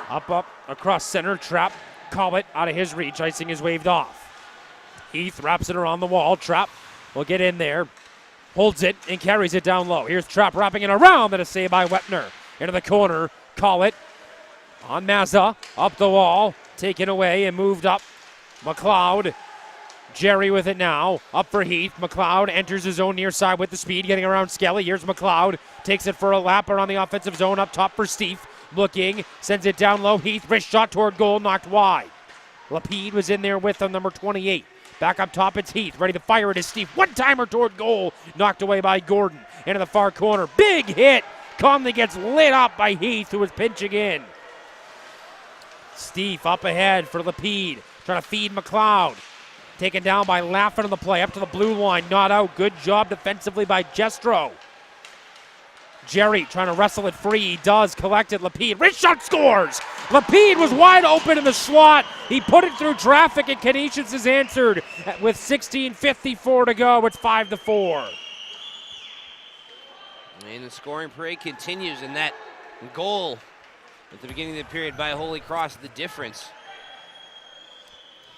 Up, across center, Trapp, Collett out of his reach, icing is waved off. Heath wraps it around the wall, Trapp will get in there, holds it, and carries it down low. Here's Trapp wrapping it around, that is saved by Wepner. Into the corner, Collett on Mazza, up the wall, taken away and moved up. McLeod, Jerry with it now, up for Heath. McLeod enters his own near side with the speed, getting around Skelly. Here's McLeod, takes it for a lap around the offensive zone, up top for Steve. Looking, sends it down low. Heath, wrist shot toward goal, knocked wide. Lapide was in there with him, number 28. Back up top, it's Heath, ready to fire it as Steve. One-timer toward goal, knocked away by Gordon. Into the far corner, big hit. Conley gets lit up by Heath, who was pinching in. Steve up ahead for Lapide, trying to feed McLeod. Taken down by Laffin on the play, up to the blue line, not out. Good job defensively by Jestro. Jerry trying to wrestle it free. He does, collected. Lapide, wrist shot, scores! Lapide was wide open in the slot. He put it through traffic, and Canisius has answered with 16:54 to go. It's 5-4. And the scoring parade continues, and that goal at the beginning of the period by Holy Cross, the difference.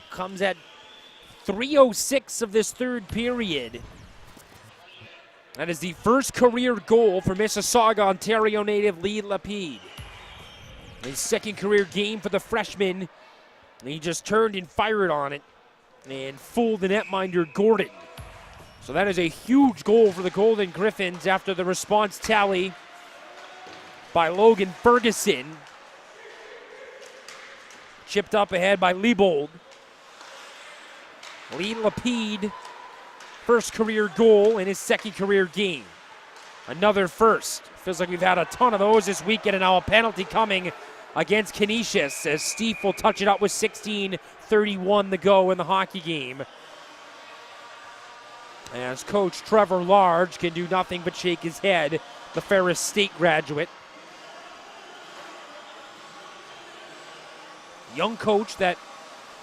Comes at 3:06 of this third period. That is the first career goal for Mississauga, Ontario native Lee Lapide. His second career game for the freshman. He just turned and fired on it and fooled the netminder Gordon. So that is a huge goal for the Golden Griffins after the response tally by Logan Ferguson. Chipped up ahead by Leibold. Lee Lapide, first career goal in his second career game. Another first. Feels like we've had a ton of those this weekend, and now a penalty coming against Canisius as Steve will touch it up with 16:31 to go in the hockey game. As Coach Trevor Large can do nothing but shake his head, the Ferris State graduate. Young coach that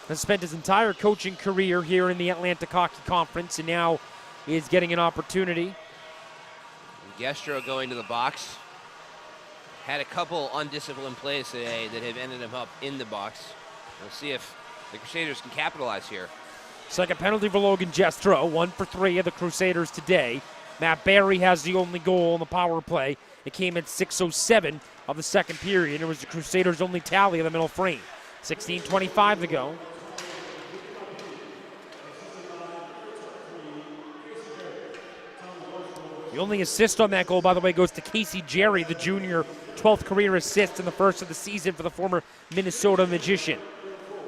has spent his entire coaching career here in the Atlantic Hockey Conference and now is getting an opportunity. Gestro going to the box. Had a couple undisciplined plays today that have ended him up in the box. We'll see if the Crusaders can capitalize here. Second penalty for Logan Gestro, 1 for 3 of the Crusaders today. Matt Barry has the only goal on the power play. It came at 6:07 of the second period. It was the Crusaders' only tally of the middle frame. 16:25 to go. The only assist on that goal, by the way, goes to Casey Jerry, the junior, 12th career assist in the first of the season for the former Minnesota Magician.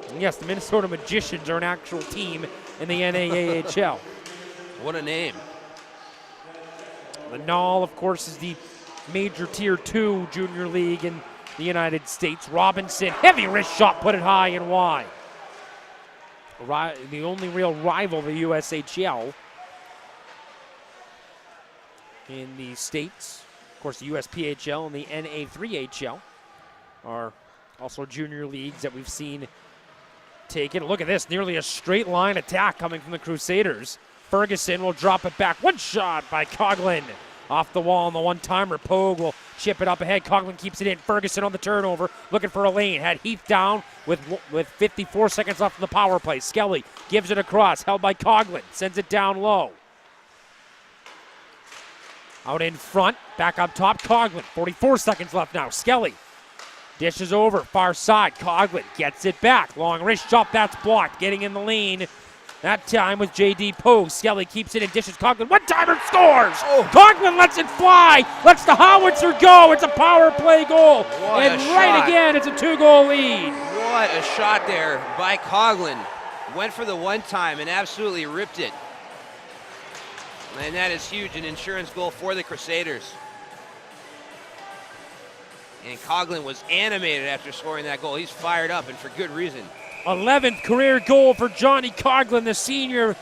And yes, the Minnesota Magicians are an actual team in the NAAHL. What a name. The Null, of course, is the major Tier 2 junior league in the United States. Robinson, heavy wrist shot, put it high and wide. The only real rival, the USHL in the States. Of course, the USPHL and the NA3HL are also junior leagues that we've seen taken. Look at this, nearly a straight line attack coming from the Crusaders. Ferguson will drop it back. One shot by Coughlin. Off the wall on the one-timer. Pogue will chip it up ahead. Coughlin keeps it in. Ferguson on the turnover, looking for a lane. Had Heath down with 54 seconds left in the power play. Skelly gives it across, held by Coughlin. Sends it down low. Out in front, back up top, Coughlin. 44 seconds left now. Skelly dishes over, far side. Coughlin gets it back. Long wrist shot, that's blocked. Getting in the lane. That time with J.D. Pogue. Skelly keeps it and dishes Coughlin. One-timer scores! Oh. Coughlin lets it fly! Lets the howitzer go! It's a power play goal! What and a right shot. again, it's a 2-goal lead. What a shot there by Coughlin. Went for the one time and absolutely ripped it. And that is huge, an insurance goal for the Crusaders. And Coughlin was animated after scoring that goal. He's fired up, and for good reason. 11th career goal for Johnny Coughlin, the senior.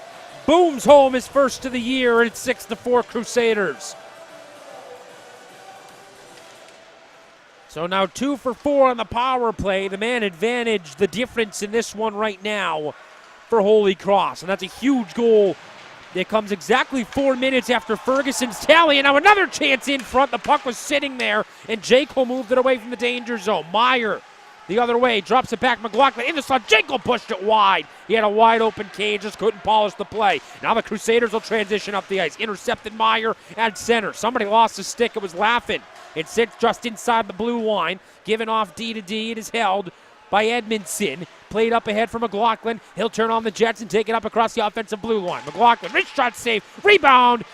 Booms home his first of the year, and it's 6-4 Crusaders. So now 2 for 4 on the power play. The man advantage, the difference in this one right now for Holy Cross. And that's a huge goal that comes exactly 4 minutes after Ferguson's tally. And now another chance in front. The puck was sitting there, and Jankel moved it away from the danger zone. Meyer the other way, drops it back. McLaughlin in the slot. Jankel pushed it wide. He had a wide open cage, just couldn't polish the play. Now the Crusaders will transition up the ice. Intercepted Meyer at center. Somebody lost his stick. It was Laffin. It sits just inside the blue line. Given off D to D. It is held by Edmondson. Played up ahead for McLaughlin. He'll turn on the Jets and take it up across the offensive blue line. McLaughlin, rich shot save. Rebound.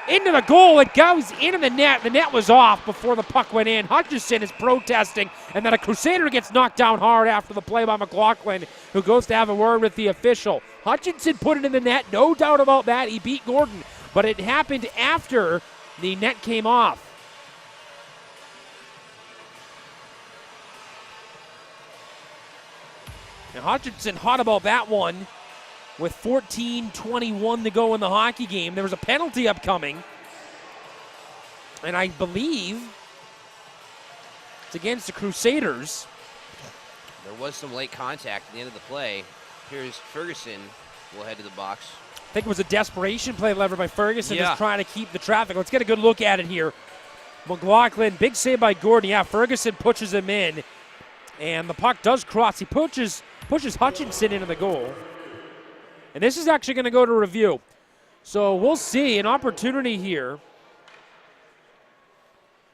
Into the goal. It goes into the net. The net was off before the puck went in. Hutchison is protesting. And then a Crusader gets knocked down hard after the play by McLaughlin, who goes to have a word with the official. Hutchinson put it in the net. No doubt about that. He beat Gordon. But it happened after the net came off. And Hutchinson hot about that one with 14:21 to go in the hockey game. There was a penalty upcoming, and I believe it's against the Crusaders. There was some late contact at the end of the play. Here's Ferguson will head to the box. I think it was a desperation play levered by Ferguson, just trying to keep the traffic. Let's get a good look at it here. McLaughlin, big save by Gordon. Yeah, Ferguson pushes him in, and the puck does cross. He pushes Hutchinson into the goal. And this is actually going to go to review. So we'll see an opportunity here.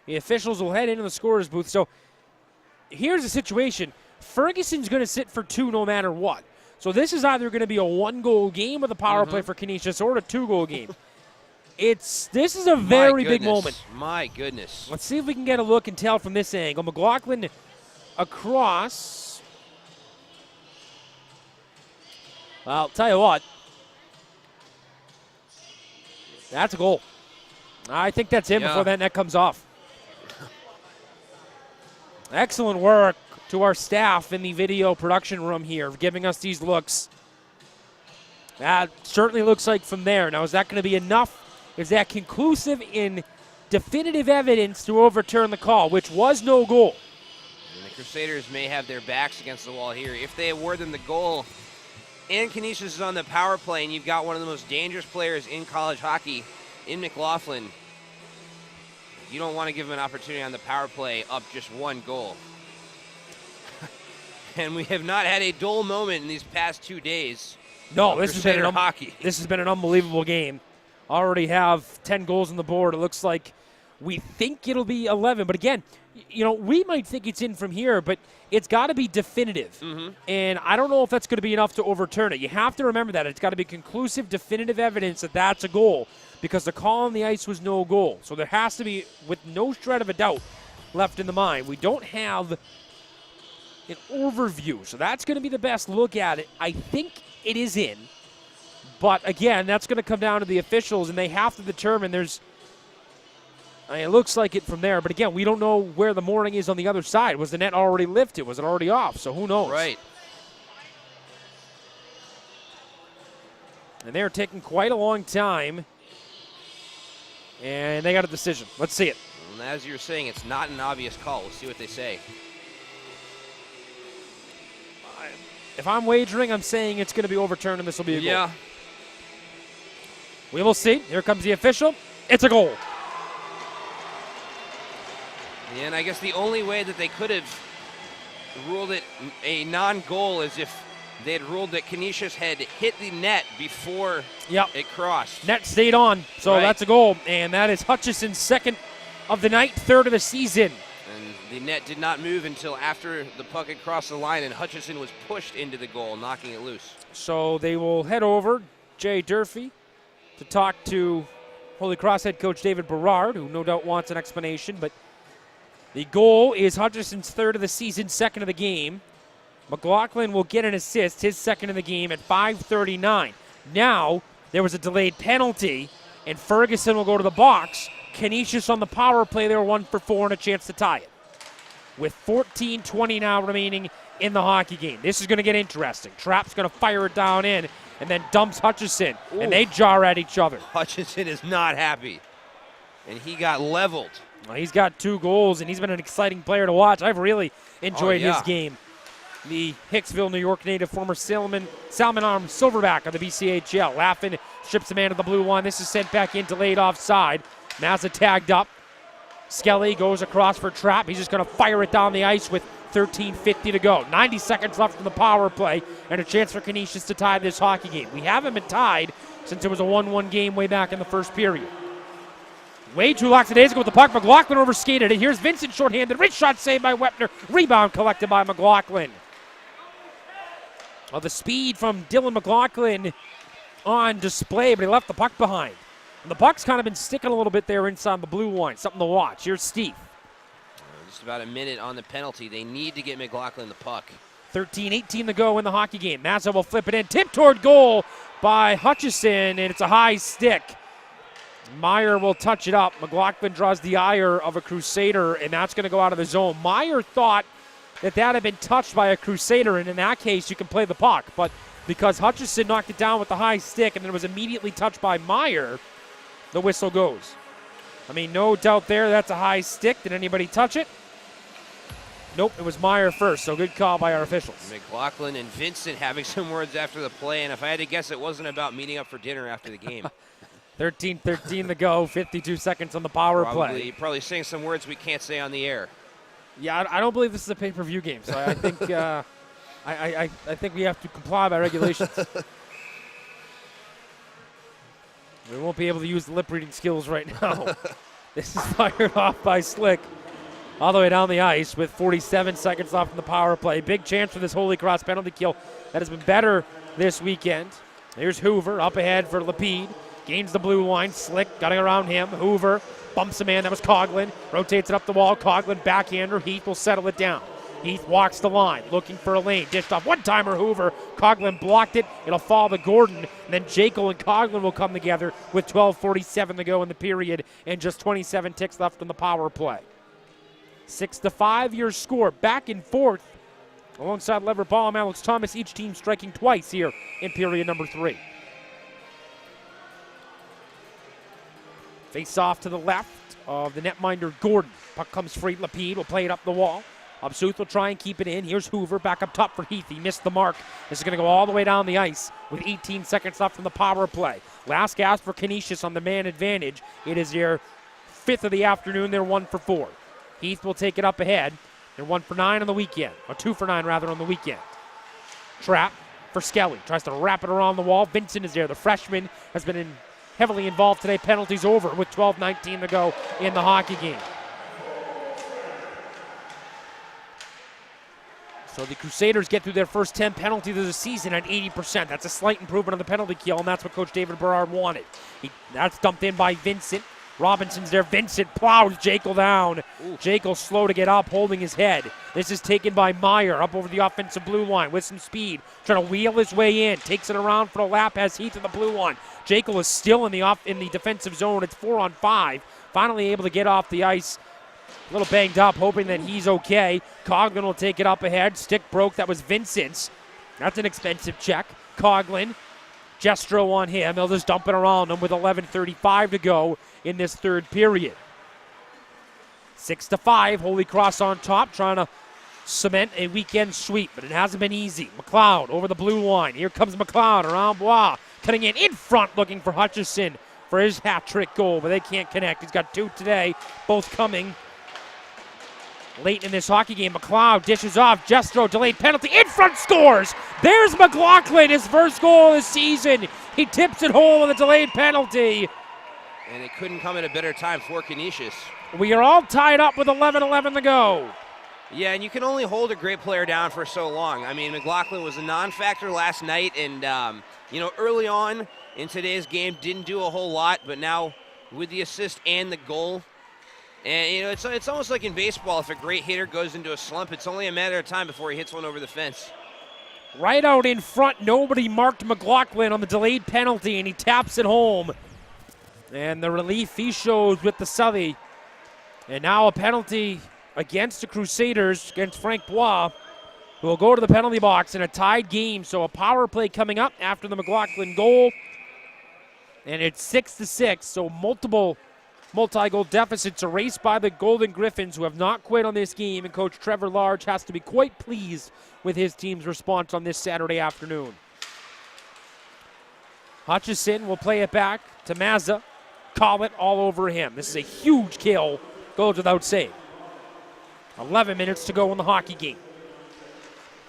The officials will head into the scorer's booth. So here's the situation. Ferguson's going to sit for 2 no matter what. So this is either going to be a 1-goal game with a power play for Canisius or a 2-goal game. This is a very big moment. My goodness. Let's see if we can get a look and tell from this angle. McLaughlin across. Well, I'll tell you what. That's a goal. I think that's him before that net comes off. Excellent work to our staff in the video production room here, giving us these looks. That certainly looks like from there. Now, is that going to be enough? Is that conclusive in definitive evidence to overturn the call, which was no goal? And the Crusaders may have their backs against the wall here. If they award them the goal, and Canisius is on the power play, and you've got one of the most dangerous players in college hockey in McLaughlin, you don't want to give him an opportunity on the power play up just 1 goal. And we have not had a dull moment in these past 2 days. No, this has been an unbelievable game. Already have 10 goals on the board. It looks like we think it'll be 11. But again, we might think it's in from here, but it's got to be definitive. And I don't know if that's going to be enough to overturn it. You have to remember that. It's got to be conclusive, definitive evidence that that's a goal, because the call on the ice was no goal. So there has to be, with no shred of a doubt left in the mind. We don't have an overview, so that's going to be the best look at it. I think it is in. But again, that's going to come down to the officials, and they have to determine it looks like it from there, but again, we don't know where the mooring is on the other side. Was the net already lifted? Was it already off? So who knows? Right. And they're taking quite a long time, and they got a decision. Let's see it. And as you were saying, it's not an obvious call. We'll see what they say. If I'm wagering, I'm saying it's going to be overturned, and this will be a goal. Yeah. We will see. Here comes the official. It's a goal. And I guess the only way that they could have ruled it a non-goal is if they had ruled that Canisius had hit the net before it crossed. Net stayed on, so that's a goal. And that is Hutchison's 2nd of the night, 3rd of the season. And the net did not move until after the puck had crossed the line, and Hutchison was pushed into the goal, knocking it loose. So they will head over, Jay Durfee, to talk to Holy Cross head coach David Berard, who no doubt wants an explanation, but the goal is Hutchison's 3rd of the season, 2nd of the game. McLaughlin will get an assist, his 2nd of the game at 5:39. Now, there was a delayed penalty, and Ferguson will go to the box. Canisius on the power play, they were 1 for 4 and a chance to tie it. With 14:20 now remaining in the hockey game. This is going to get interesting. Trapp's going to fire it down in and then dumps Hutchison, and they jar at each other. Hutchison is not happy, and he got leveled. Well, he's got 2 goals, and he's been an exciting player to watch. I've really enjoyed his game. The Hicksville, New York native, former Salmon Arm Silverback of the BCHL. Laughing, strips the man to the blue line. This is sent back in, delayed offside. Mazza tagged up. Skelly goes across for Trapp. He's just going to fire it down the ice with 13:50 to go. 90 seconds left in the power play, and a chance for Canisius to tie this hockey game. We haven't been tied since it was a 1-1 game way back in the first period. Way too lackadaisical with the puck. McLaughlin overskated it. Here's Vincent shorthanded. Rich shot saved by Wepner. Rebound collected by McLaughlin. Well, the speed from Dylan McLaughlin on display, but he left the puck behind. And the puck's kind of been sticking a little bit there inside the blue line. Something to watch. Here's Steve. Just about a minute on the penalty. They need to get McLaughlin the puck. 13:18 to go in the hockey game. Mazza will flip it in. Tip toward goal by Hutchison, and it's a high stick. Meyer will touch it up. McLaughlin draws the ire of a Crusader, and that's going to go out of the zone. Meyer thought that had been touched by a Crusader, and in that case, you can play the puck. But because Hutchison knocked it down with the high stick and then it was immediately touched by Meyer, the whistle goes. I mean, no doubt there, that's a high stick. Did anybody touch it? Nope, it was Meyer first, so good call by our officials. McLaughlin and Vincent having some words after the play, and if I had to guess, it wasn't about meeting up for dinner after the game. 13:13 to go, 52 seconds on the power play. Probably saying some words we can't say on the air. Yeah, I don't believe this is a pay-per-view game, so I think I think we have to comply by regulations. We won't be able to use the lip-reading skills right now. This is fired off by Slick all the way down the ice with 47 seconds left in the power play. Big chance for this Holy Cross penalty kill that has been better this weekend. Here's Hoover up ahead for Lapide. Gains the blue line. Slick got it around him. Hoover bumps a man. That was Coughlin. Rotates it up the wall. Coughlin backhander. Heath will settle it down. Heath walks the line, looking for a lane. Dished off one-timer Hoover. Coughlin blocked it. It'll fall to Gordon. And then Jekyll and Coughlin will come together with 12:47 to go in the period and just 27 ticks left in the power play. 6-5 your score. Back and forth alongside Lever Ball and Alex Thomas, each team striking twice here in period number 3. Face off to the left of the netminder Gordon. Puck comes free. Lapide will play it up the wall. Absuth will try and keep it in. Here's Hoover back up top for Heath. He missed the mark. This is going to go all the way down the ice with 18 seconds left in the power play. Last gasp for Canisius on the man advantage. It is their 5th of the afternoon. They're 1 for 4. Heath will take it up ahead. They're 1 for 9 on the weekend, or 2 for 9 rather on the weekend. Trap for Skelly. Tries to wrap it around the wall. Vincent is there. The freshman has been heavily involved today. Penalties over with 12:19 to go in the hockey game. So the Crusaders get through their first 10 penalties of the season at 80%. That's a slight improvement on the penalty kill, and that's what Coach David Berard wanted. That's dumped in by Vincent. Robinson's there. Vincent plows Jekyll down. Jekyll slow to get up, holding his head. This is taken by Meyer up over the offensive blue line with some speed. Trying to wheel his way in. Takes it around for a lap, has Heath in the blue line. Jekyll is still in the defensive zone. It's 4-on-5. Finally able to get off the ice. A little banged up, hoping that he's okay. Coughlin will take it up ahead. Stick broke. That was Vincent's. That's an expensive check. Coughlin. Jestro on him. They'll just dump it around him with 11:35 to go in this third period. 6-5. Holy Cross on top, trying to cement a weekend sweep, but it hasn't been easy. McLeod over the blue line. Here comes McLeod around Bois. Cutting in front, looking for Hutchison for his hat-trick goal, but they can't connect. He's got 2 today, both coming late in this hockey game. McLeod dishes off. Jestro, delayed penalty. In front, scores! There's McLaughlin, his first goal of the season. He tips it home with a delayed penalty. And it couldn't come at a better time for Canisius. We are all tied up with 11:11 to go. Yeah, and you can only hold a great player down for so long. I mean, McLaughlin was a non-factor last night, and, early on in today's game, didn't do a whole lot, but now with the assist and the goal, and, it's almost like in baseball, if a great hitter goes into a slump, it's only a matter of time before he hits one over the fence. Right out in front, nobody marked McLaughlin on the delayed penalty, and he taps it home. And the relief he shows with the Southie. And now a penalty against the Crusaders, against Frank Bois. who will go to the penalty box in a tied game. So a power play coming up after the McLaughlin goal. And it's 6-6, so multi-goal deficits erased by the Golden Griffins, who have not quit on this game, and Coach Trevor Large has to be quite pleased with his team's response on this Saturday afternoon. Hutchison will play it back to Mazza. Call it all over him. This is a huge kill. Goes without save. 11 minutes to go in the hockey game.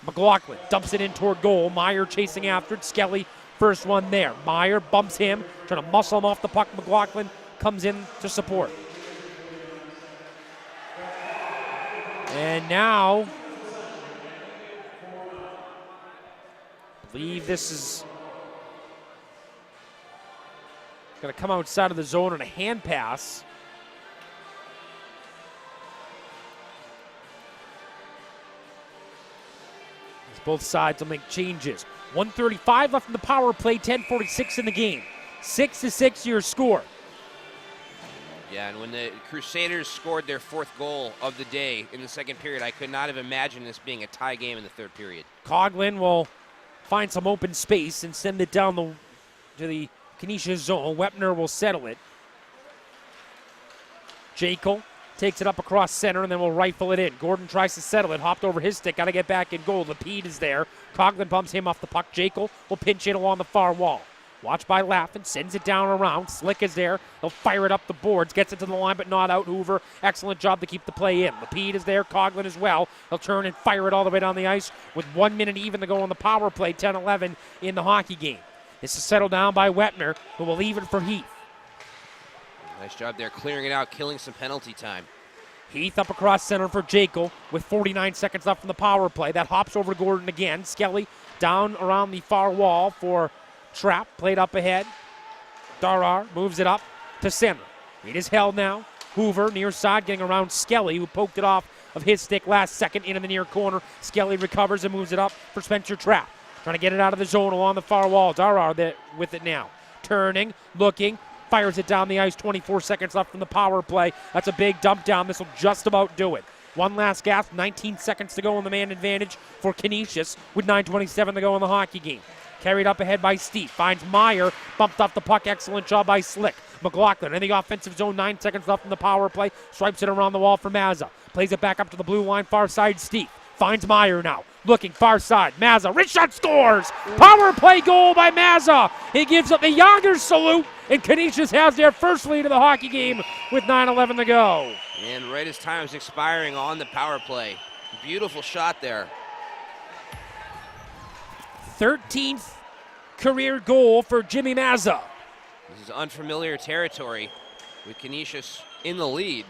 McLaughlin dumps it in toward goal. Meyer chasing after it. Skelly first one there. Meyer bumps him, trying to muscle him off the puck. McLaughlin comes in to support. And now, I believe this is going to come outside of the zone on a hand pass. As both sides will make changes. 1:35 left in the power play, 10:46 in the game. 6-6 your score. Yeah, and when the Crusaders scored their 4th goal of the day in the second period, I could not have imagined this being a tie game in the 3rd period. Coughlin will find some open space and send it down to the Canisius zone. Wepner will settle it. Jekyll takes it up across center and then will rifle it in. Gordon tries to settle it, hopped over his stick, got to get back in goal. Lapide is there. Coughlin bumps him off the puck. Jekyll will pinch it along the far wall. Watched by Laffin, sends it down around. Slick is there. He'll fire it up the boards. Gets it to the line, but not out. Hoover, excellent job to keep the play in. Lapide is there. Coughlin as well. He'll turn and fire it all the way down the ice with 1 minute even to go on the power play. 10-11 in the hockey game. This is settled down by Wepner, who will leave it for Heath. Nice job there, clearing it out, killing some penalty time. Heath up across center for Jekyll with 49 seconds left in the power play. That hops over to Gordon again. Skelly down around the far wall for Trapp, played up ahead. Darar moves it up to center. It is held now. Hoover near side getting around Skelly, who poked it off of his stick last second into the near corner. Skelly recovers and moves it up for Spencer Trapp. Trying to get it out of the zone along the far wall. Darar there with it now. Turning, looking, fires it down the ice. 24 seconds left from the power play. That's a big dump down. This will just about do it. One last gasp, 19 seconds to go on the man advantage for Canisius with 9:27 to go in the hockey game. Carried up ahead by Steve. Finds Meyer. Bumped off the puck. Excellent job by Slick. McLaughlin in the offensive zone. 9 seconds left in the power play. Swipes it around the wall for Mazza. Plays it back up to the blue line. Far side Steve. Finds Meyer now. Looking far side. Mazza. Rich shot scores. Power play goal by Mazza. He gives up the Youngers salute. And Canisius has their first lead of the hockey game with 9:11 to go. And right as time is expiring on the power play. Beautiful shot there. 13th career goal for Jimmy Mazza. This is unfamiliar territory with Canisius in the lead.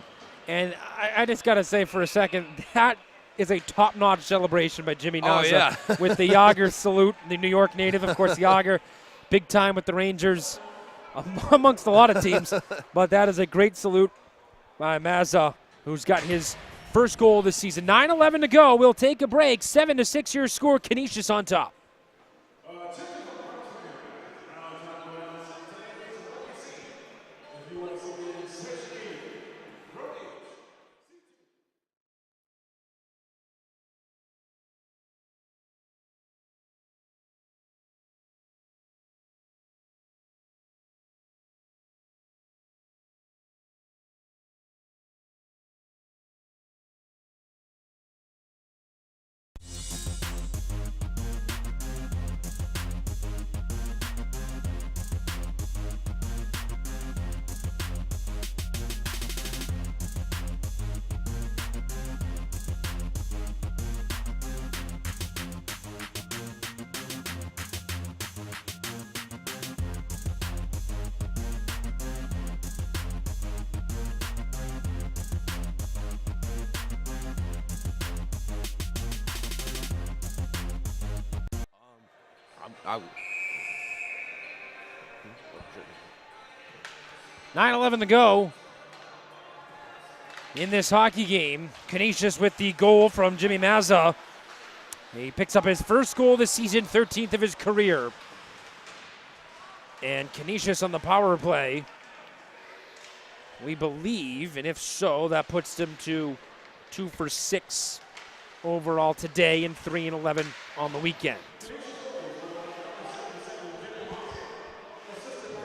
And I just got to say for a second, that is a top-notch celebration by Jimmy Mazza. Oh, yeah. With the Yager salute, the New York native, of course, Yager, big time with the Rangers, amongst a lot of teams. But that is a great salute by Mazza, who's got his first goal this season. 9:11 to go. We'll take a break. 7-6 your score. Canisius on top. I, 9:11 to go in this hockey game. Canisius with the goal from Jimmy Mazza. He picks up his first goal this season, 13th of his career. And Canisius on the power play, we believe, and if so, that puts them to 2 for 6 overall today and 3-11 on the weekend.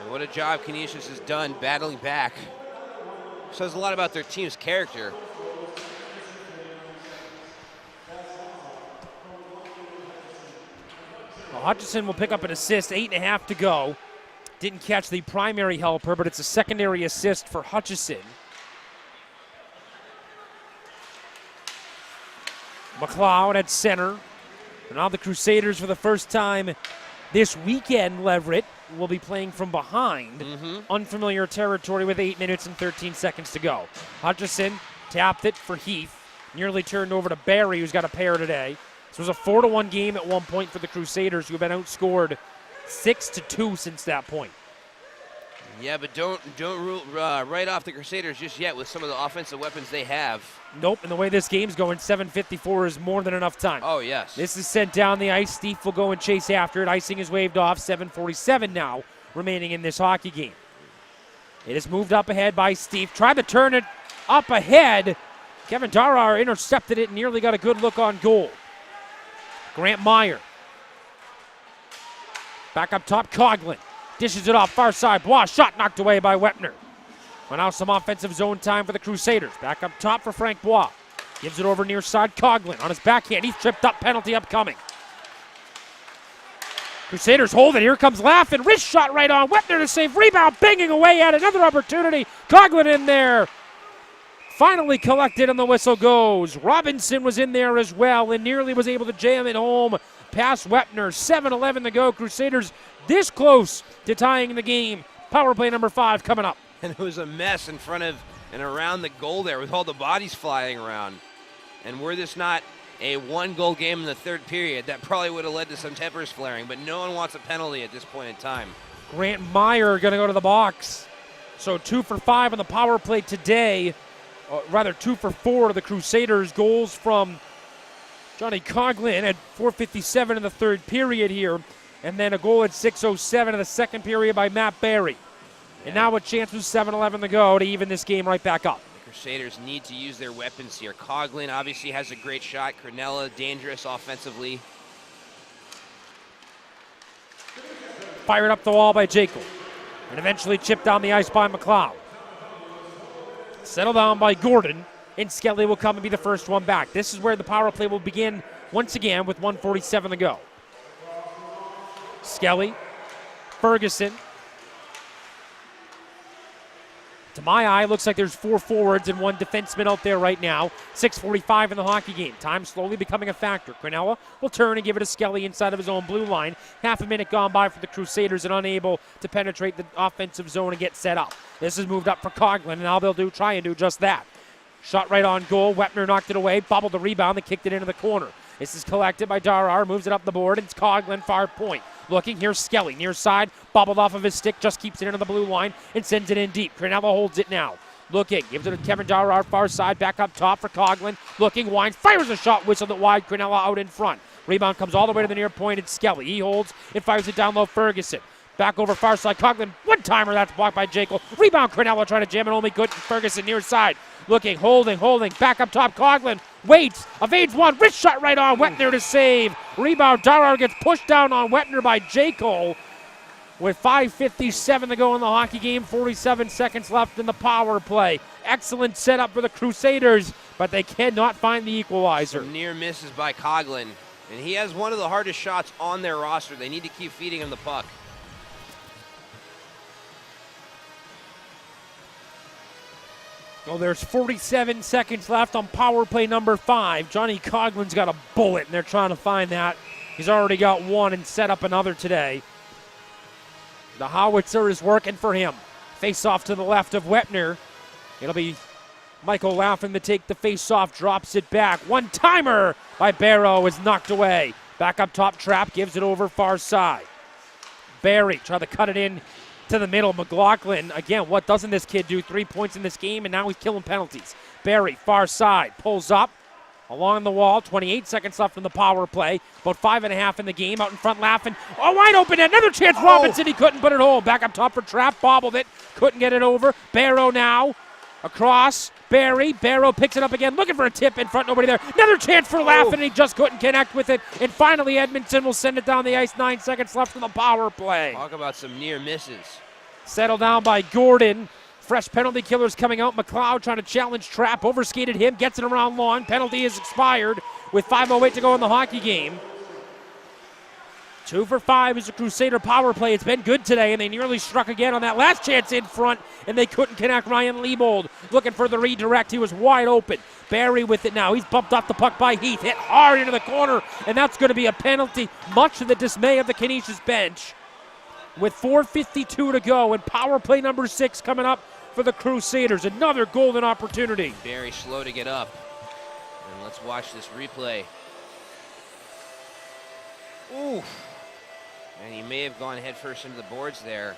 And what a job Canisius has done battling back. Says a lot about their team's character. Well, Hutchison will pick up an assist, 8.5 to go. Didn't catch the primary helper, but it's a secondary assist for Hutchison. McLeod at center. And now the Crusaders, for the first time this weekend, Leverett, will be playing from behind. Unfamiliar territory with 8 minutes and 13 seconds to go. Hutchison tapped it for Heath. Nearly turned over to Barry, who's got a pair today. This was a 4-1 game at one point for the Crusaders, who have been outscored 6-2 since that point. Yeah, but don't rule right off the Crusaders just yet with some of the offensive weapons they have. Nope, and the way this game's going, 7:54 is more than enough time. Oh, yes. This is sent down the ice. Steve will go and chase after it. Icing is waved off. 7:47 now remaining in this hockey game. It is moved up ahead by Steve. Tried to turn it up ahead. Kevin Darar intercepted it and nearly got a good look on goal. Grant Meyer. Back up top, Coughlin. Dishes it off, far side. Bois, shot knocked away by Wepner. Well, now some offensive zone time for the Crusaders. Back up top for Frank Bois. Gives it over near side, Coughlin on his backhand. He's tripped up, penalty upcoming. Crusaders hold it. Here comes Laffin. Wrist shot right on Wepner to save. Rebound, banging away at another opportunity. Coughlin in there. Finally collected and the whistle goes. Robinson was in there as well and nearly was able to jam it home past Wepner. 7:11 to go. Crusaders this close to tying the game. Power play number 5 coming up. And it was a mess in front of and around the goal there with all the bodies flying around. And were this not a 1-goal game in the third period, that probably would have led to some tempers flaring, but no one wants a penalty at this point in time. Grant Meyer going to go to the box. So 2 for 5 on the power play today. Rather 2 for 4 to the Crusaders. Goals from Johnny Coughlin at 4:57 in the third period here. And then a goal at 6:07 in the second period by Matt Barry. And now a chance with 7:11 to go to even this game right back up. The Crusaders need to use their weapons here. Coughlin obviously has a great shot. Cornella, dangerous offensively. Fired up the wall by Jekyll. And eventually chipped down the ice by McLeod. Settled down by Gordon. And Skelly will come and be the first one back. This is where the power play will begin once again with 1:47 to go. Skelly, Ferguson. To my eye, looks like there's 4 forwards and 1 defenseman out there right now. 6:45 in the hockey game. Time slowly becoming a factor. Cornella will turn and give it to Skelly inside of his own blue line. Half a minute gone by for the Crusaders and unable to penetrate the offensive zone and get set up. This is moved up for Coughlin, and now they'll try and do just that. Shot right on goal. Wepner knocked it away, bobbled the rebound, and kicked it into the corner. This is collected by Darar, moves it up the board, and it's Coughlin, far point. Looking, here's Skelly, near side, bobbled off of his stick, just keeps it into the blue line, and sends it in deep. Cornella holds it now. Looking, gives it to Kevin Darar, far side, back up top for Coughlin. Looking, winds, fires a shot, whistled it wide, Cornella out in front. Rebound comes all the way to the near point, it's Skelly. He holds, and fires it down low, Ferguson. Back over far side, Coughlin, one-timer, that's blocked by Jekyll. Rebound, Cornella trying to jam it, only good, Ferguson near side. Looking, holding, back up top, Coughlin waits, evades one, wrist shot right on Wepner to save. Rebound, Darar gets pushed down on Wepner by Jekyll. With 5:57 to go in the hockey game, 47 seconds left in the power play. Excellent setup for the Crusaders, but they cannot find the equalizer. Some near misses by Coughlin, and he has one of the hardest shots on their roster. They need to keep feeding him the puck. Well, there's 47 seconds left on power play number 5. Johnny Coughlin's got a bullet, and they're trying to find that. He's already got one and set up another today. The howitzer is working for him. Face off to the left of Wepner. It'll be Michael Laffin to take the face off, drops it back. One-timer by Barrow is knocked away. Back up top, Trapp gives it over far side. Barry trying to cut it in to the middle. McLaughlin, again, what doesn't this kid do? 3 points in this game, and now he's killing penalties. Barry, far side, pulls up along the wall. 28 seconds left in the power play. About 5.5 in the game. Out in front, Laffin. Oh, wide open. Another chance. Robinson, he couldn't put it home. Back up top for Trapp. Bobbled it. Couldn't get it over. Barrow now. Across. Barry. Barrow picks it up again, looking for a tip in front, nobody there. Another chance for Laffin, and he just couldn't connect with it. And finally, Edmonton will send it down the ice. 9 seconds left in the power play. Talk about some near misses. Settled down by Gordon. Fresh penalty killers coming out. McLeod trying to challenge Trapp. Overskated him. Gets it around long. Penalty is expired with 5:08 to go in the hockey game. 2 for 5 is a Crusader power play. It's been good today, and they nearly struck again on that last chance in front, and they couldn't connect. Ryan Liebold looking for the redirect. He was wide open. Barry with it now. He's bumped off the puck by Heath. Hit hard into the corner, and that's going to be a penalty, much to the dismay of the Canisius bench. With 4:52 to go, and power play number 6 coming up for the Crusaders. Another golden opportunity. Very slow to get up. And let's watch this replay. Ooh. And he may have gone headfirst into the boards there.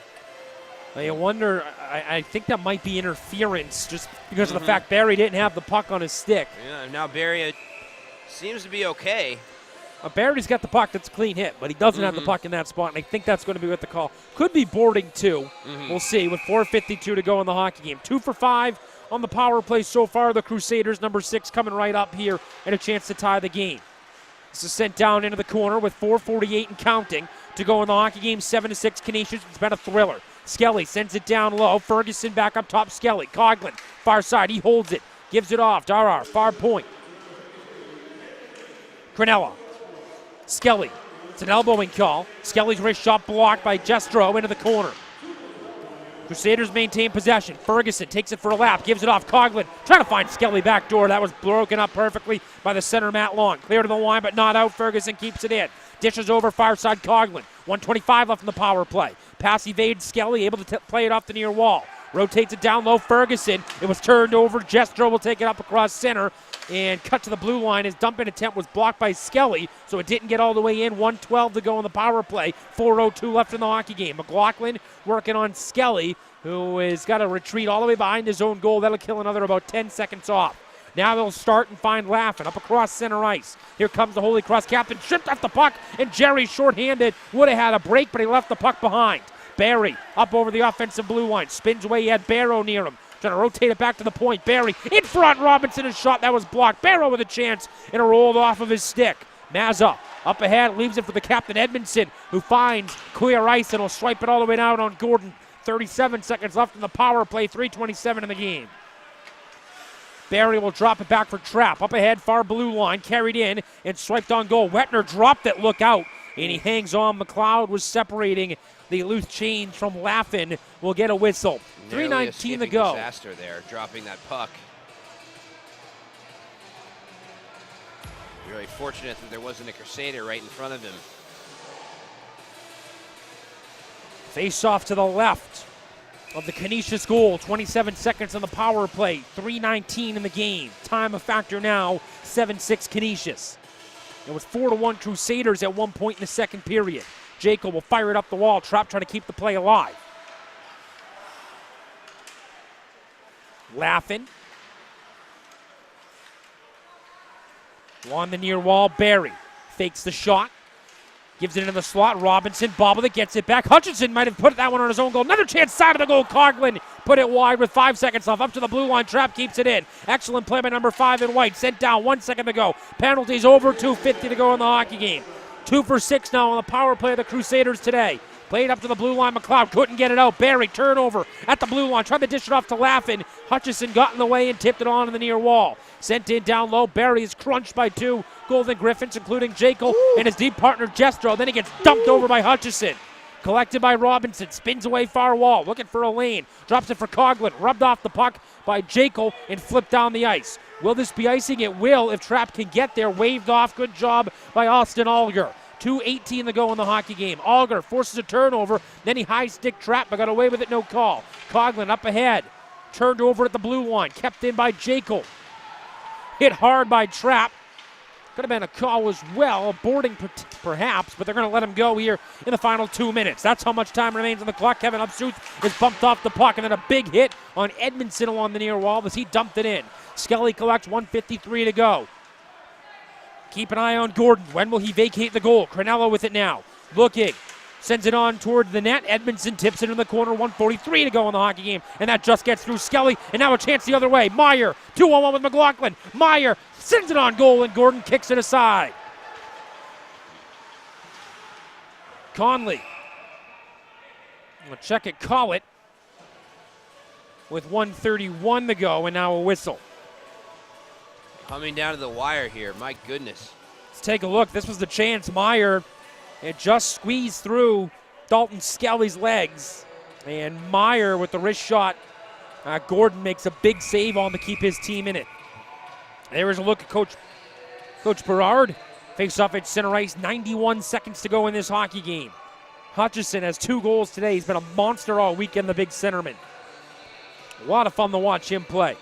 I wonder, I think that might be interference just because of the fact Barry didn't have the puck on his stick. Yeah, now Barry seems to be okay. Barry's got the puck. That's a clean hit, but he doesn't have the puck in that spot, and I think that's going to be what the call. Could be boarding too. We'll see with 4:52 to go in the hockey game. 2 for 5 on the power play so far. The Crusaders, number 6, coming right up here and a chance to tie the game. This is sent down into the corner with 4:48 and counting to go in the hockey game. 7-6 Canisius. It's been a thriller. Skelly sends it down low. Ferguson back up top. Skelly. Coughlin, far side. He holds it. Gives it off. Darar, far point. Cronella. Skelly. It's an elbowing call. Skelly's wrist shot blocked by Jestro into the corner. Crusaders maintain possession. Ferguson takes it for a lap. Gives it off. Coughlin trying to find Skelly back door. That was broken up perfectly by the center, Matt Long. Clear to the line, but not out. Ferguson keeps it in. Dishes over far side Coughlin. 1:25 left in the power play. Pass evades Skelly, able to play it off the near wall. Rotates it down low. Ferguson. It was turned over. Jestro will take it up across center and cut to the blue line. His dump-in attempt was blocked by Skelly, so it didn't get all the way in. 1:12 to go in the power play. 4:02 left in the hockey game. McLaughlin working on Skelly, who has got to retreat all the way behind his own goal. That'll kill another about 10 seconds off. Now they'll start and find Laffin up across center ice. Here comes the Holy Cross captain. Tripped off the puck, and Jerry shorthanded. Would have had a break, but he left the puck behind. Barry up over the offensive blue line. Spins away. He had Barrow near him. Trying to rotate it back to the point. Barry in front. Robinson, a shot that was blocked. Barrow with a chance, and it rolled off of his stick. Mazza up ahead, leaves it for the captain Edmondson, who finds clear ice and will swipe it all the way down on Gordon. 37 seconds left in the power play. 3:27 in the game. Barry will drop it back for Trapp. Up ahead, far blue line, carried in and swiped on goal. Wetner dropped it, look out, and he hangs on. McLeod was separating the loose change from Laffin. Will get a whistle. 3:19 to go. Disaster there, dropping that puck. Really fortunate that there wasn't a Crusader right in front of him. Face off to the left of the Canisius goal. 27 seconds on the power play. 3:19 in the game. Time a factor now. 7-6 Canisius. It was 4-1 Crusaders at one point in the second period. Jacob will fire it up the wall. Trapp trying to keep the play alive. Laffin. On the near wall, Barry fakes the shot. Gives it into the slot. Robinson bobbled it, gets it back. Hutchinson might have put that one on his own goal. Another chance, side of the goal. Coughlin put it wide with 5 seconds left. Up to the blue line. Trapp keeps it in. Excellent play by number 5 in white. Sent down. 1 second to go. Penalties over. 2:50 to go in the hockey game. 2 for 6 now on the power play of the Crusaders today. Played up to the blue line. McLeod couldn't get it out. Barry turnover at the blue line. Tried to dish it off to Laffin. Hutchison got in the way and tipped it on the near wall. Sent in down low. Barry is crunched by 2 Golden Griffins, including Jekyll and his deep partner Jestro. Then he gets dumped over by Hutchison. Collected by Robinson. Spins away far wall. Looking for a lane. Drops it for Coughlin. Rubbed off the puck by Jekyll and flipped down the ice. Will this be icing? It will if Trapp can get there. Waved off. Good job by Austin Alger. 2:18 to go in the hockey game. Alger forces a turnover. Then he high stick Trapp, but got away with it. No call. Coughlin up ahead. Turned over at the blue line. Kept in by Jekyll. Hit hard by Trapp. Could have been a call as well, a boarding perhaps, but they're going to let him go here in the final 2 minutes. That's how much time remains on the clock. Kevin Upsuth is bumped off the puck, and then a big hit on Edmondson along the near wall as he dumped it in. Skelly collects. 1:53 to go. Keep an eye on Gordon. When will he vacate the goal? Cronella with it now. Looking. Sends it on toward the net. Edmondson tips it in the corner. 1:43 to go in the hockey game. And that just gets through Skelly. And now a chance the other way. Meyer, 2-on-1 with McLaughlin. Meyer sends it on goal, and Gordon kicks it aside. Conley. We'll check it, call it. With 1:31 to go, and now a whistle. Coming down to the wire here. My goodness. Let's take a look. This was the chance. Meyer, it just squeezed through Dalton Skelly's legs. And Meyer with the wrist shot. Gordon makes a big save on to keep his team in it. There is a look at Coach Berard. Face off at center ice. 91 seconds to go in this hockey game. Hutchison has 2 goals today. He's been a monster all weekend, the big centerman. A lot of fun to watch him play.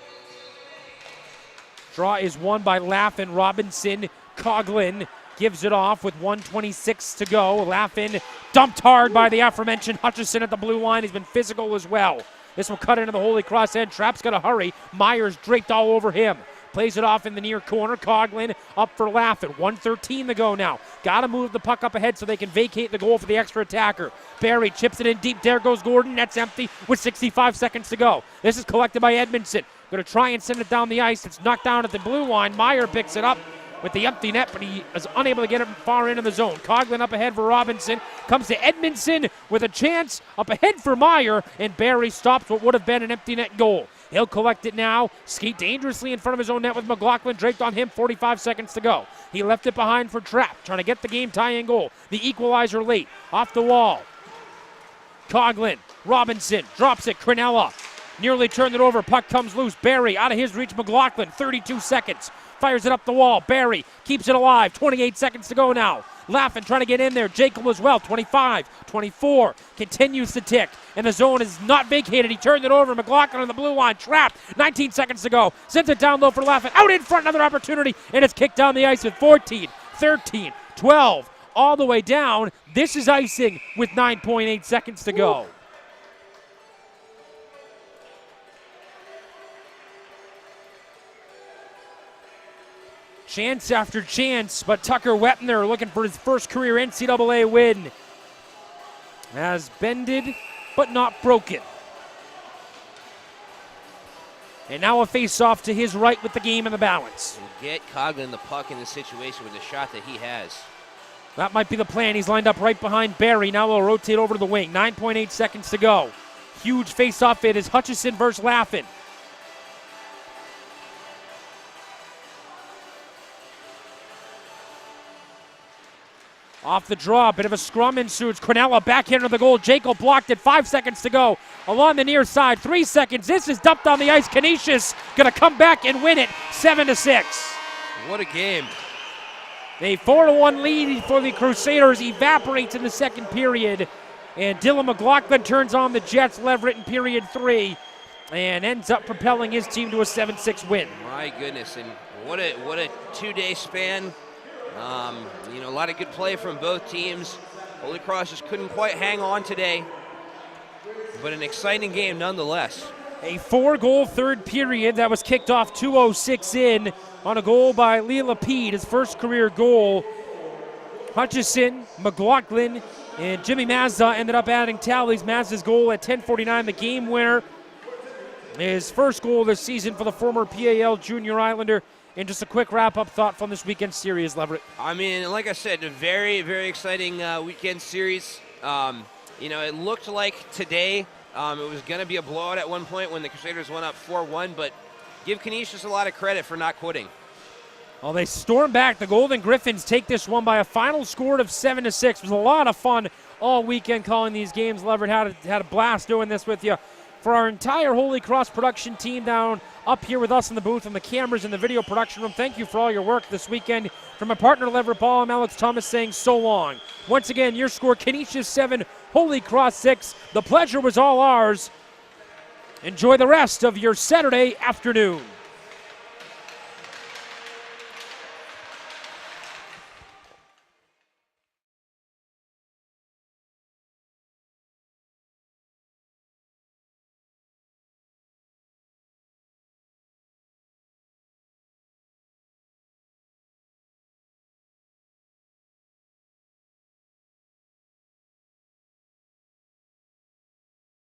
Draw is won by Laffin. Robinson, Coughlin gives it off with 1:26 to go. Laffin dumped hard by the aforementioned Hutchison at the blue line. He's been physical as well. This will cut into the Holy Cross end. Trapp's got to hurry. Myers draped all over him. Plays it off in the near corner. Coughlin up for Laffin. 1:13 to go now. Got to move the puck up ahead so they can vacate the goal for the extra attacker. Barry chips it in deep. There goes Gordon. Net's empty with 65 seconds to go. This is collected by Edmondson. Going to try and send it down the ice. It's knocked down at the blue line. Meyer picks it up with the empty net, but he is unable to get it far into the zone. Coughlin up ahead for Robinson. Comes to Edmondson with a chance up ahead for Meyer, and Barry stops what would have been an empty net goal. He'll collect it now. Skate dangerously in front of his own net with McLaughlin draped on him. 45 seconds to go. He left it behind for Trapp, trying to get the game tying goal. The equalizer late. Off the wall. Coughlin. Robinson drops it. Crinella nearly turned it over. Puck comes loose. Barry out of his reach. McLaughlin. 32 seconds. Fires it up the wall. Barry keeps it alive. 28 seconds to go now. Laffin trying to get in there. Jacob as well. 25, 24. Continues to tick. And the zone is not vacated. He turned it over. McLaughlin on the blue line. Trapped. 19 seconds to go. Sends it down low for Laffin. Out in front. Another opportunity. And it's kicked down the ice with 14, 13, 12. All the way down. This is icing with 9.8 seconds to go. Chance after chance, but Tucker Wepner looking for his first career NCAA win. Has bended, but not broken. And now a face-off to his right with the game in the balance. Get Coughlin the puck in the situation with the shot that he has. That might be the plan. He's lined up right behind Barry. Now he'll rotate over to the wing. 9.8 seconds to go. Huge face-off. It is Hutchison versus Laffin. Off the draw, bit of a scrum ensues. Crinella back into the goal. Jacob blocked it. 5 seconds to go. Along the near side, 3 seconds. This is dumped on the ice. Canisius going to come back and win it, 7-6. What a game. A 4-1 lead for the Crusaders evaporates in the second period. And Dylan McLaughlin turns on the Jets, Leverett in period 3, and ends up propelling his team to a 7-6 win. My goodness, and what a 2-day span. A lot of good play from both teams. Holy Cross just couldn't quite hang on today, but an exciting game nonetheless. A 4-goal third period that was kicked off 2:06 in on a goal by Lee Lapide, his first career goal. Hutchison, McLaughlin, and Jimmy Mazza ended up adding tallies. Mazza's goal at 10:49, the game winner. His first goal this season for the former PAL Junior Islander. And just a quick wrap-up thought from this weekend series, Leverett. I mean, like I said, a very, very exciting weekend series. It looked like today it was going to be a blowout at one point when the Crusaders went up 4-1, but give Canisius a lot of credit for not quitting. Well, they storm back. The Golden Griffins take this one by a final score of 7-6. It was a lot of fun all weekend calling these games. Leverett had a blast doing this with you. For our entire Holy Cross production team down up here with us in the booth and the cameras in the video production room, thank you for all your work this weekend. From my partner Leverett Ball, I'm Alex Thomas saying so long. Once again, your score, Canisius 7, Holy Cross 6. The pleasure was all ours. Enjoy the rest of your Saturday afternoon.